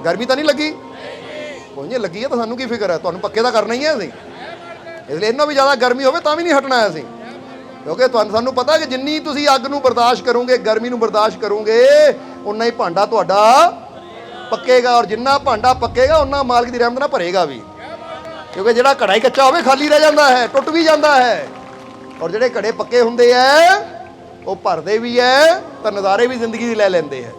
ਗਰਮੀ ਤਾਂ ਨਹੀਂ ਲੱਗੀ? ਕੋਈ ਨਹੀਂ ਲੱਗੀ ਹੈ ਤਾਂ ਸਾਨੂੰ ਕੀ ਫਿਕਰ ਹੈ, ਤੁਹਾਨੂੰ ਪੱਕੇ ਤਾਂ ਕਰਨਾ ਹੀ ਹੈ ਅਸੀਂ। ਇਸ ਲਈ ਇੰਨਾ ਵੀ ਜ਼ਿਆਦਾ ਗਰਮੀ ਹੋਵੇ ਤਾਂ ਵੀ ਨਹੀਂ ਹਟਣਾ ਹੈ ਅਸੀਂ, ਕਿਉਂਕਿ ਸਾਨੂੰ ਪਤਾ ਕਿ ਜਿੰਨੀ ਤੁਸੀਂ ਅੱਗ ਨੂੰ ਬਰਦਾਸ਼ਤ ਕਰੋਗੇ, ਗਰਮੀ ਨੂੰ ਬਰਦਾਸ਼ਤ ਕਰੋਗੇ, ਉਨਾ ਹੀ ਭਾਂਡਾ ਤੁਹਾਡਾ ਪੱਕੇਗਾ, ਔਰ ਜਿੰਨਾ ਭਾਂਡਾ ਪੱਕੇਗਾ ਉਨਾ ਮਾਲਕ ਦੀ ਰਹਿਮਤ ਨਾਲ ਭਰੇਗਾ ਵੀ, ਕਿਉਂਕਿ ਜਿਹੜਾ ਘੜਾ ਹੀ ਕੱਚਾ ਹੋਵੇ ਖਾਲੀ ਰਹਿ ਜਾਂਦਾ ਹੈ, ਟੁੱਟ ਵੀ ਜਾਂਦਾ ਹੈ, ਔਰ ਜਿਹੜੇ ਘੜੇ ਪੱਕੇ ਹੁੰਦੇ ਐ ਉਹ ਭਰਦੇ ਵੀ ਐ ਤਾਂ ਨਜ਼ਾਰੇ ਵੀ ਜ਼ਿੰਦਗੀ ਦੇ ਲੈ ਲੈਂਦੇ ਐ।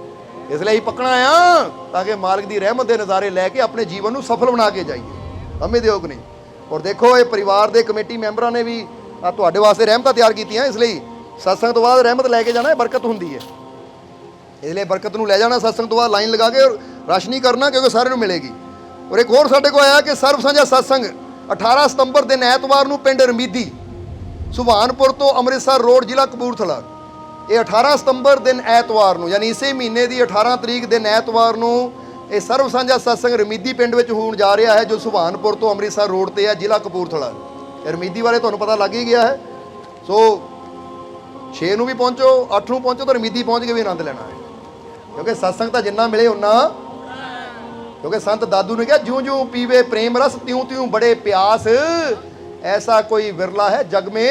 ਇਸ ਲਈ ਪੱਕਣਾ ਆ ਤਾਂ ਕਿ ਮਾਲਕ ਦੀ ਰਹਿਮਤ ਦੇ ਨਜ਼ਾਰੇ ਲੈ ਕੇ ਆਪਣੇ ਜੀਵਨ ਨੂੰ ਸਫਲ ਬਣਾ ਕੇ ਜਾਈਏ, ਸਮਝਦੇ ਹੋ ਕਿ ਨਹੀਂ। ਔਰ ਦੇਖੋ ਇਹ ਪਰਿਵਾਰ ਦੇ ਕਮੇਟੀ ਮੈਂਬਰਾਂ ਨੇ ਵੀ ਤੁਹਾਡੇ ਵਾਸਤੇ ਰਹਿਮਤਾਂ ਤਿਆਰ ਕੀਤੀਆਂ, ਇਸ ਲਈ ਸਤਸੰਗ ਤੋਂ ਬਾਅਦ ਰਹਿਮਤ ਲੈ ਕੇ ਜਾਣਾ, ਬਰਕਤ ਹੁੰਦੀ ਹੈ, ਇਸ ਲਈ ਬਰਕਤ ਨੂੰ ਲੈ ਜਾਣਾ। ਸਤਸੰਗ ਤੋਂ ਬਾਅਦ ਲਾਈਨ ਲਗਾ ਕੇ ਰਸ਼ ਨਹੀਂ ਕਰਨਾ, ਕਿਉਂਕਿ ਸਾਰਿਆਂ ਨੂੰ ਮਿਲੇਗੀ। ਔਰ ਇੱਕ ਹੋਰ ਸਾਡੇ ਕੋਲ ਆਇਆ ਕਿ ਸਰਬ ਸਾਂਝਾ ਸਤਸੰਗ 18 ਸਤੰਬਰ ਦਿਨ ਐਤਵਾਰ ਨੂੰ ਪਿੰਡ ਰਮੀਦੀ, ਸੁਭਾਨਪੁਰ ਤੋਂ ਅੰਮ੍ਰਿਤਸਰ ਰੋਡ, ਜ਼ਿਲ੍ਹਾ ਕਪੂਰਥਲਾ। ਇਹ 18 ਸਤੰਬਰ ਦਿਨ ਐਤਵਾਰ ਨੂੰ, ਯਾਨੀ ਇਸੇ ਮਹੀਨੇ ਦੀ 18 ਤਰੀਕ ਦਿਨ ਐਤਵਾਰ ਨੂੰ ਇਹ ਸਰਬ ਸਾਂਝਾ ਸਤਸੰਗ ਰਮੀਦੀ ਪਿੰਡ ਵਿੱਚ ਹੋਣ ਜਾ ਰਿਹਾ ਹੈ, ਜੋ ਸੁਭਾਨਪੁਰ ਤੋਂ ਅੰਮ੍ਰਿਤਸਰ ਰੋਡ ਤੇ ਹੈ, ਜ਼ਿਲ੍ਹਾ ਕਪੂਰਥਲਾ। ਰਮੀਦੀ ਬਾਰੇ ਤੁਹਾਨੂੰ ਪਤਾ ਲੱਗ ਹੀ ਗਿਆ ਹੈ। ਸੋ 6 ਨੂੰ ਵੀ ਪਹੁੰਚੋ, 8 ਨੂੰ ਪਹੁੰਚੋ ਤਾਂ ਰਮੀਦੀ ਪਹੁੰਚ ਕੇ ਵੀ ਆਨੰਦ ਲੈਣਾ ਹੈ, ਕਿਉਂਕਿ ਸਤਸੰਗ ਤਾਂ ਜਿੰਨਾ ਮਿਲੇ ਉਨਾ, ਕਿਉਂਕਿ ਸੰਤ ਦਾਦੂ ਨੇ ਕਿਹਾ ਜਿਉਂ ਜਿਉਂ ਪੀਵੇ ਪ੍ਰੇਮ ਰਸ ਤਿਉਂ ਤਿਉਂ ਬੜੇ ਪਿਆਸ, ਐਸਾ ਕੋਈ ਵਿਰਲਾ ਹੈ ਜਗ ਮੇ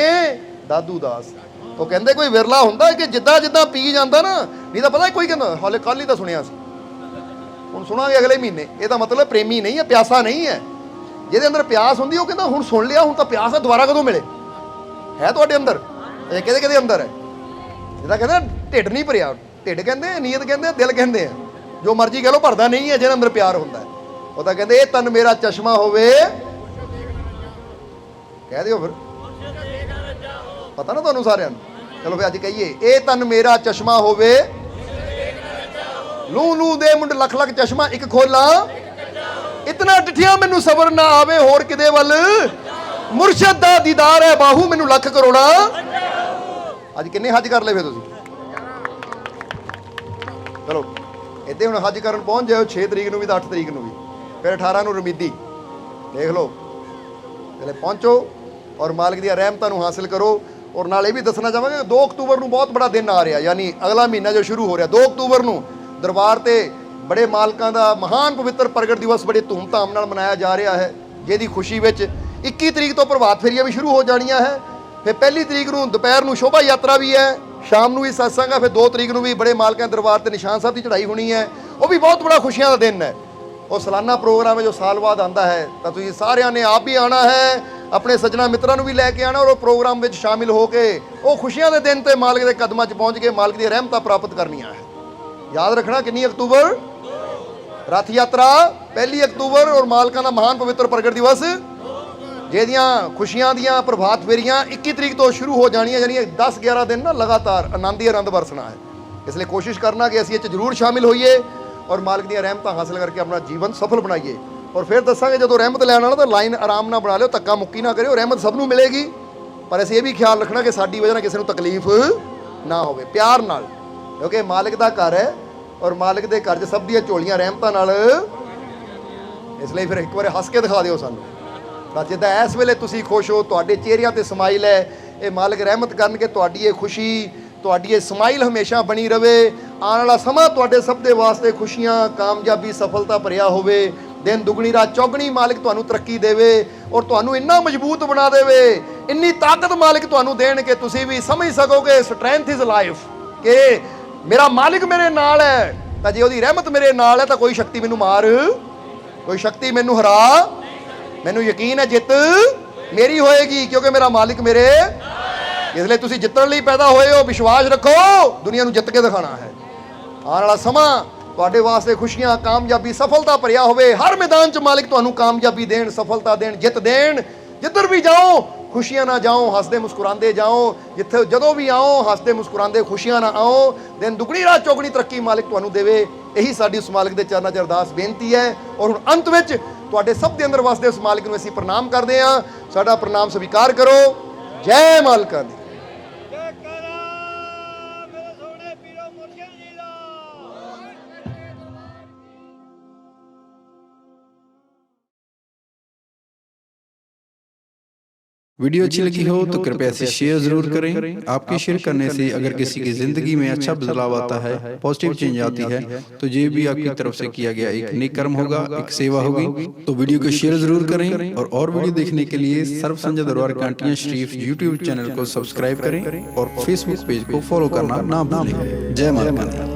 ਦਾਦੂ ਦਾਸ। ਉਹ ਕਹਿੰਦੇ ਕੋਈ ਵਿਰਲਾ ਹੁੰਦਾ ਕਿ ਜਿੱਦਾਂ ਜਿੱਦਾਂ ਪੀ ਜਾਂਦਾ ਨਾ, ਨਹੀਂ ਤਾਂ ਪਤਾ ਕੋਈ ਕਹਿੰਦਾ ਹਾਲੇ ਕੱਲ ਹੀ ਤਾਂ ਸੁਣਿਆ ਸੀ, ਹੁਣ ਸੁਣਾਂਗੇ ਅਗਲੇ ਮਹੀਨੇ। ਇਹਦਾ ਮਤਲਬ ਪ੍ਰੇਮੀ ਨਹੀਂ ਹੈ, ਪਿਆਸਾ ਨਹੀਂ ਹੈ। ਜਿਹਦੇ ਅੰਦਰ ਪਿਆਸ ਹੁੰਦੀ ਉਹ ਕਹਿੰਦਾ ਹੁਣ ਸੁਣ ਲਿਆ, ਹੁਣ ਤਾਂ ਪਿਆਸ ਹੈ, ਦੁਬਾਰਾ ਕਦੋਂ ਮਿਲੇ। ਹੈ ਤੁਹਾਡੇ ਅੰਦਰ ਇਹ ਕਿਹਦੇ ਕਿਹਦੇ ਅੰਦਰ ਹੈ? ਜਿਹਦਾ ਕਹਿੰਦਾ ਢਿੱਡ ਨਹੀਂ ਭਰਿਆ, ਢਿੱਡ ਕਹਿੰਦੇ, ਨੀਅਤ ਕਹਿੰਦੇ, ਦਿਲ ਕਹਿੰਦੇ ਆ, ਜੋ ਮਰਜ਼ੀ ਕਹਿ ਲਓ, ਭਰਦਾ ਨਹੀਂ ਹੈ ਜਿਹਦੇ ਅੰਦਰ ਪਿਆਰ ਹੁੰਦਾ ਹੈ। ਉਹ ਤਾਂ ਕਹਿੰਦੇ ਇਹ ਤਨ ਮੇਰਾ ਚਸ਼ਮਾ ਹੋਵੇ, ਕਹਿ ਦਿਓ ਫਿਰ, ਪਤਾ ਨਾ ਤੁਹਾਨੂੰ ਸਾਰਿਆਂ ਨੂੰ। ਚਲੋ ਫਿਰ ਅੱਜ ਕਹੀਏ, ਇਹ ਤਨ ਮੇਰਾ ਚਸ਼ਮਾ ਹੋਵੇ, ਲੂ ਲੂ ਦੇ ਮੁੰਡ ਲੱਖ ਲੱਖ ਚਸ਼ਮਾ ਇੱਕ ਖੋਲਾ, ਇਤਨਾ ਡਿਠਿਆ ਮੈਨੂੰ ਸਬਰ ਨਾ ਆਵੇ ਹੋਰ ਕਿਦੇ ਵੱਲ, ਮੁਰਸ਼ਦ ਦਾ ਦੀਦਾਰ ਹੈ ਬਾਹੂ ਮੈਨੂੰ ਲੱਖ ਕਰੋੜਾ। ਅੱਜ ਕਿੰਨੇ ਹੱਜ ਕਰ ਲਏ ਫਿਰ ਤੁਸੀਂ? ਚਲੋ ਇੱਥੇ ਹੁਣ ਹੱਜ ਕਰਨ ਪਹੁੰਚ ਜਾਓ, 6 ਤਰੀਕ ਨੂੰ ਵੀ ਤਾਂ 8 ਤਰੀਕ ਨੂੰ ਵੀ, ਫਿਰ 18 ਨੂੰ ਰਮੀਦੀ ਦੇਖ ਲਓ। ਚਲੇ ਪਹੁੰਚੋ ਔਰ ਮਾਲਕ ਦੀਆਂ ਰਹਿਮਤਾਂ ਨੂੰ ਹਾਸਿਲ ਕਰੋ। ਔਰ ਨਾਲ ਇਹ ਵੀ ਦੱਸਣਾ ਚਾਹਾਂਗੇ 2 ਅਕਤੂਬਰ ਨੂੰ ਬਹੁਤ ਬੜਾ ਦਿਨ ਆ ਰਿਹਾ, ਯਾਨੀ ਅਗਲਾ ਮਹੀਨਾ ਜੋ ਸ਼ੁਰੂ ਹੋ ਰਿਹਾ 2 ਅਕਤੂਬਰ ਨੂੰ ਦਰਬਾਰ ਤੇ ਬੜੇ ਮਾਲਕਾਂ ਦਾ ਮਹਾਨ ਪਵਿੱਤਰ ਪ੍ਰਗਟ ਦਿਵਸ ਬੜੇ ਧੂਮਧਾਮ ਨਾਲ ਮਨਾਇਆ ਜਾ ਰਿਹਾ ਹੈ, ਜਿਹਦੀ ਖੁਸ਼ੀ ਵਿੱਚ 21 ਤਰੀਕ ਤੋਂ ਪ੍ਰਭਾਤ ਫੇਰੀਆਂ ਵੀ ਸ਼ੁਰੂ ਹੋ ਜਾਣੀਆਂ ਹੈ। ਫਿਰ 1 ਤਰੀਕ ਨੂੰ ਦੁਪਹਿਰ ਨੂੰ ਸ਼ੋਭਾ ਯਾਤਰਾ ਵੀ ਹੈ, ਸ਼ਾਮ ਨੂੰ ਵੀ ਸਤਸੰਗ ਹੈ। ਫਿਰ 2 ਤਰੀਕ ਨੂੰ ਵੀ ਬੜੇ ਮਾਲਕਾਂ ਦਰਬਾਰ ਤੇ ਨਿਸ਼ਾਨ ਸਾਹਿਬ ਦੀ ਚੜ੍ਹਾਈ ਹੋਣੀ ਹੈ, ਉਹ ਵੀ ਬਹੁਤ ਬੜਾ ਖੁਸ਼ੀਆਂ ਦਾ ਦਿਨ ਹੈ। ਉਹ ਸਾਲਾਨਾ ਪ੍ਰੋਗਰਾਮ ਹੈ ਜੋ ਸਾਲ ਬਾਅਦ ਆਉਂਦਾ ਹੈ, ਤਾਂ ਤੁਸੀਂ ਸਾਰਿਆਂ ਨੇ ਆਪ ਵੀ ਆਉਣਾ ਹੈ, ਆਪਣੇ ਸੱਜਣਾ ਮਿੱਤਰਾਂ ਨੂੰ ਵੀ ਲੈ ਕੇ ਆਉਣਾ, ਔਰ ਉਹ ਪ੍ਰੋਗਰਾਮ ਵਿੱਚ ਸ਼ਾਮਿਲ ਹੋ ਕੇ ਉਹ ਖੁਸ਼ੀਆਂ ਦੇ ਦਿਨ ਤੇ ਮਾਲਕ ਦੇ ਕਦਮਾਂ 'ਚ ਪਹੁੰਚ ਕੇ ਮਾਲਕ ਦੀਆਂ ਰਹਿਮਤਾਂ ਪ੍ਰਾਪਤ ਕਰਨੀਆਂ ਹੈ। ਯਾਦ ਰੱਖਣਾ ਕਿੰਨੀ ਅਕਤੂਬਰ ਰਥ ਯਾਤਰਾ 1 ਅਕਤੂਬਰ, ਔਰ ਮਾਲਕਾਂ ਦਾ ਮਹਾਨ ਪਵਿੱਤਰ ਪ੍ਰਗਟ ਦਿਵਸ, ਜਿਹਦੀਆਂ ਖੁਸ਼ੀਆਂ ਦੀਆਂ ਪ੍ਰਭਾਤ ਫੇਰੀਆਂ 21 ਤਰੀਕ ਤੋਂ ਸ਼ੁਰੂ ਹੋ ਜਾਣੀਆਂ, ਯਾਨੀ 10-11 ਦਿਨ ਨਾ ਲਗਾਤਾਰ ਆਨੰਦ ਹੀ ਆਨੰਦ ਵਰਸਣਾ ਹੈ। ਇਸ ਲਈ ਕੋਸ਼ਿਸ਼ ਕਰਨਾ ਕਿ ਅਸੀਂ ਇਹ 'ਚ ਜ਼ਰੂਰ ਸ਼ਾਮਿਲ ਹੋਈਏ ਔਰ ਮਾਲਕ ਦੀਆਂ ਰਹਿਮਤਾਂ ਹਾਸਲ ਕਰਕੇ ਆਪਣਾ ਜੀਵਨ ਸਫਲ ਬਣਾਈਏ। ਔਰ ਫਿਰ ਦੱਸਾਂਗੇ ਜਦੋਂ ਰਹਿਮਤ ਲੈਣ ਵਾਲਾ ਤਾਂ ਲਾਈਨ ਆਰਾਮ ਨਾਲ ਬਣਾ ਲਿਓ, ਧੱਕਾ ਮੁੱਕੀ ਨਾ ਕਰਿਓ, ਰਹਿਮਤ ਸਭ ਨੂੰ ਮਿਲੇਗੀ, ਪਰ ਅਸੀਂ ਇਹ ਵੀ ਖਿਆਲ ਰੱਖਣਾ ਕਿ ਸਾਡੀ ਵਜ੍ਹਾ ਨਾਲ ਕਿਸੇ ਨੂੰ ਤਕਲੀਫ ਨਾ ਹੋਵੇ, ਪਿਆਰ ਨਾਲ, ਕਿਉਂਕਿ ਮਾਲਕ ਦਾ ਘਰ ਹੈ ਔਰ ਮਾਲਕ ਦੇ ਘਰ 'ਚ ਸਭ ਦੀਆਂ ਝੋਲੀਆਂ ਰਹਿਮਤਾਂ ਨਾਲ। ਇਸ ਲਈ ਫਿਰ ਇੱਕ ਵਾਰ ਹੱਸ ਕੇ ਦਿਖਾ ਦਿਓ ਸਾਨੂੰ, ਤਾਂ ਜਿੱਦਾਂ ਇਸ ਵੇਲੇ ਤੁਸੀਂ ਖੁਸ਼ ਹੋ, ਤੁਹਾਡੇ ਚਿਹਰਿਆਂ ਤੇ ਸਮਾਈਲ ਹੈ, ਇਹ ਮਾਲਕ ਰਹਿਮਤ ਕਰਨ ਕਿ ਤੁਹਾਡੀ ਇਹ ਖੁਸ਼ੀ, ਤੁਹਾਡੀ ਇਹ ਸਮਾਈਲ ਹਮੇਸ਼ਾ ਬਣੀ ਰਵੇ। ਆਉਣ ਵਾਲਾ ਸਮਾਂ ਤੁਹਾਡੇ ਸਭ ਦੇ ਵਾਸਤੇ ਖੁਸ਼ੀਆਂ, ਕਾਮਯਾਬੀ, ਸਫਲਤਾ ਭਰਿਆ ਹੋਵੇ। ਦਿਨ ਦੁਗਣੀ ਰਾਤ ਚੌਗਣੀ ਮਾਲਿਕ ਤੁਹਾਨੂੰ ਤਰੱਕੀ ਦੇਵੇ ਔਰ ਤੁਹਾਨੂੰ ਇੰਨਾ ਮਜ਼ਬੂਤ ਬਣਾ ਦੇਵੇ, ਇੰਨੀ ਤਾਕਤ ਮਾਲਿਕ ਤੁਹਾਨੂੰ ਦੇਣ ਕਿ ਤੁਸੀਂ ਵੀ ਸਮਝ ਸਕੋਗੇ ਸਟਰੈਂਥ ਇਜ਼ ਲਾਈਫ, ਕਿ ਮੇਰਾ ਮਾਲਿਕ ਮੇਰੇ ਨਾਲ ਹੈ, ਤਾਂ ਜੇ ਉਹਦੀ ਰਹਿਮਤ ਮੇਰੇ ਨਾਲ ਹੈ ਤਾਂ ਕੋਈ ਸ਼ਕਤੀ ਮੈਨੂੰ ਮਾਰ, ਕੋਈ ਸ਼ਕਤੀ ਮੈਨੂੰ ਹਰਾ, ਮੈਨੂੰ ਯਕੀਨ ਹੈ ਜਿੱਤ ਮੇਰੀ ਹੋਏਗੀ, ਕਿਉਂਕਿ ਮੇਰਾ ਮਾਲਿਕ ਮੇਰੇ। ਇਸ ਲਈ ਤੁਸੀਂ ਜਿੱਤਣ ਲਈ ਪੈਦਾ ਹੋਏ ਹੋ, ਵਿਸ਼ਵਾਸ ਰੱਖੋ, ਦੁਨੀਆ ਨੂੰ ਜਿੱਤ ਕੇ ਦਿਖਾਣਾ ਹੈ। ਆਉਣ ਵਾਲਾ ਸਮਾਂ ਤੁਹਾਡੇ ਵਾਸਤੇ ਖੁਸ਼ੀਆਂ, ਕਾਮਯਾਬੀ, ਸਫਲਤਾ ਭਰਿਆ ਹੋਵੇ। ਹਰ ਮੈਦਾਨ 'ਚ ਮਾਲਿਕ ਤੁਹਾਨੂੰ ਕਾਮਯਾਬੀ ਦੇਣ, ਸਫਲਤਾ ਦੇਣ, ਜਿੱਤ ਦੇਣ। ਜਿੱਧਰ ਵੀ ਜਾਓ ਖੁਸ਼ੀਆਂ ਨਾਲ ਜਾਓ, ਹੱਸਦੇ ਮੁਸਕਰਾਉਂਦੇ ਜਾਓ। ਜਿੱਥੇ ਜਦੋਂ ਵੀ ਆਓ ਹੱਸਦੇ ਮੁਸਕਰਾਉਂਦੇ, ਖੁਸ਼ੀਆਂ ਨਾਲ ਆਓ। ਦਿਨ ਦੁਗਣੀ ਰਾਤ ਚੌਗਣੀ ਤਰੱਕੀ ਮਾਲਿਕ ਤੁਹਾਨੂੰ ਦੇਵੇ। ਇਹੀ ਸਾਡੀ ਉਸ ਮਾਲਿਕ ਦੇ ਚਰਨਾਂ 'ਚ ਅਰਦਾਸ ਬੇਨਤੀ ਹੈ। ਔਰ ਹੁਣ ਅੰਤ ਵਿੱਚ ਤੁਹਾਡੇ ਸਭ ਦੇ ਅੰਦਰ ਵਸਦੇ ਉਸ ਮਾਲਿਕ ਨੂੰ ਅਸੀਂ ਪ੍ਰਣਾਮ ਕਰਦੇ ਹਾਂ। ਸਾਡਾ ਪ੍ਰਣਾਮ ਸਵੀਕਾਰ ਕਰੋ। ਜੈ ਮਾਲਕਾ ਦੀ। वीडियो अच्छी लगी हो तो कृपया इसे शेयर जरूर करें। आपके शेयर करने से अगर किसी की जिंदगी में अच्छा बदलाव आता है, पॉजिटिव चेंज आती है, तो ये भी आपकी तरफ से किया गया एक नेक कर्म होगा, एक सेवा होगी। तो वीडियो को शेयर जरूर करें और वीडियो देखने के लिए सर्व संजय दरबार कांटियां शरीफ यूट्यूब चैनल को सब्सक्राइब करें और फेसबुक पेज को फॉलो करना ना भूलें। जय माता दी।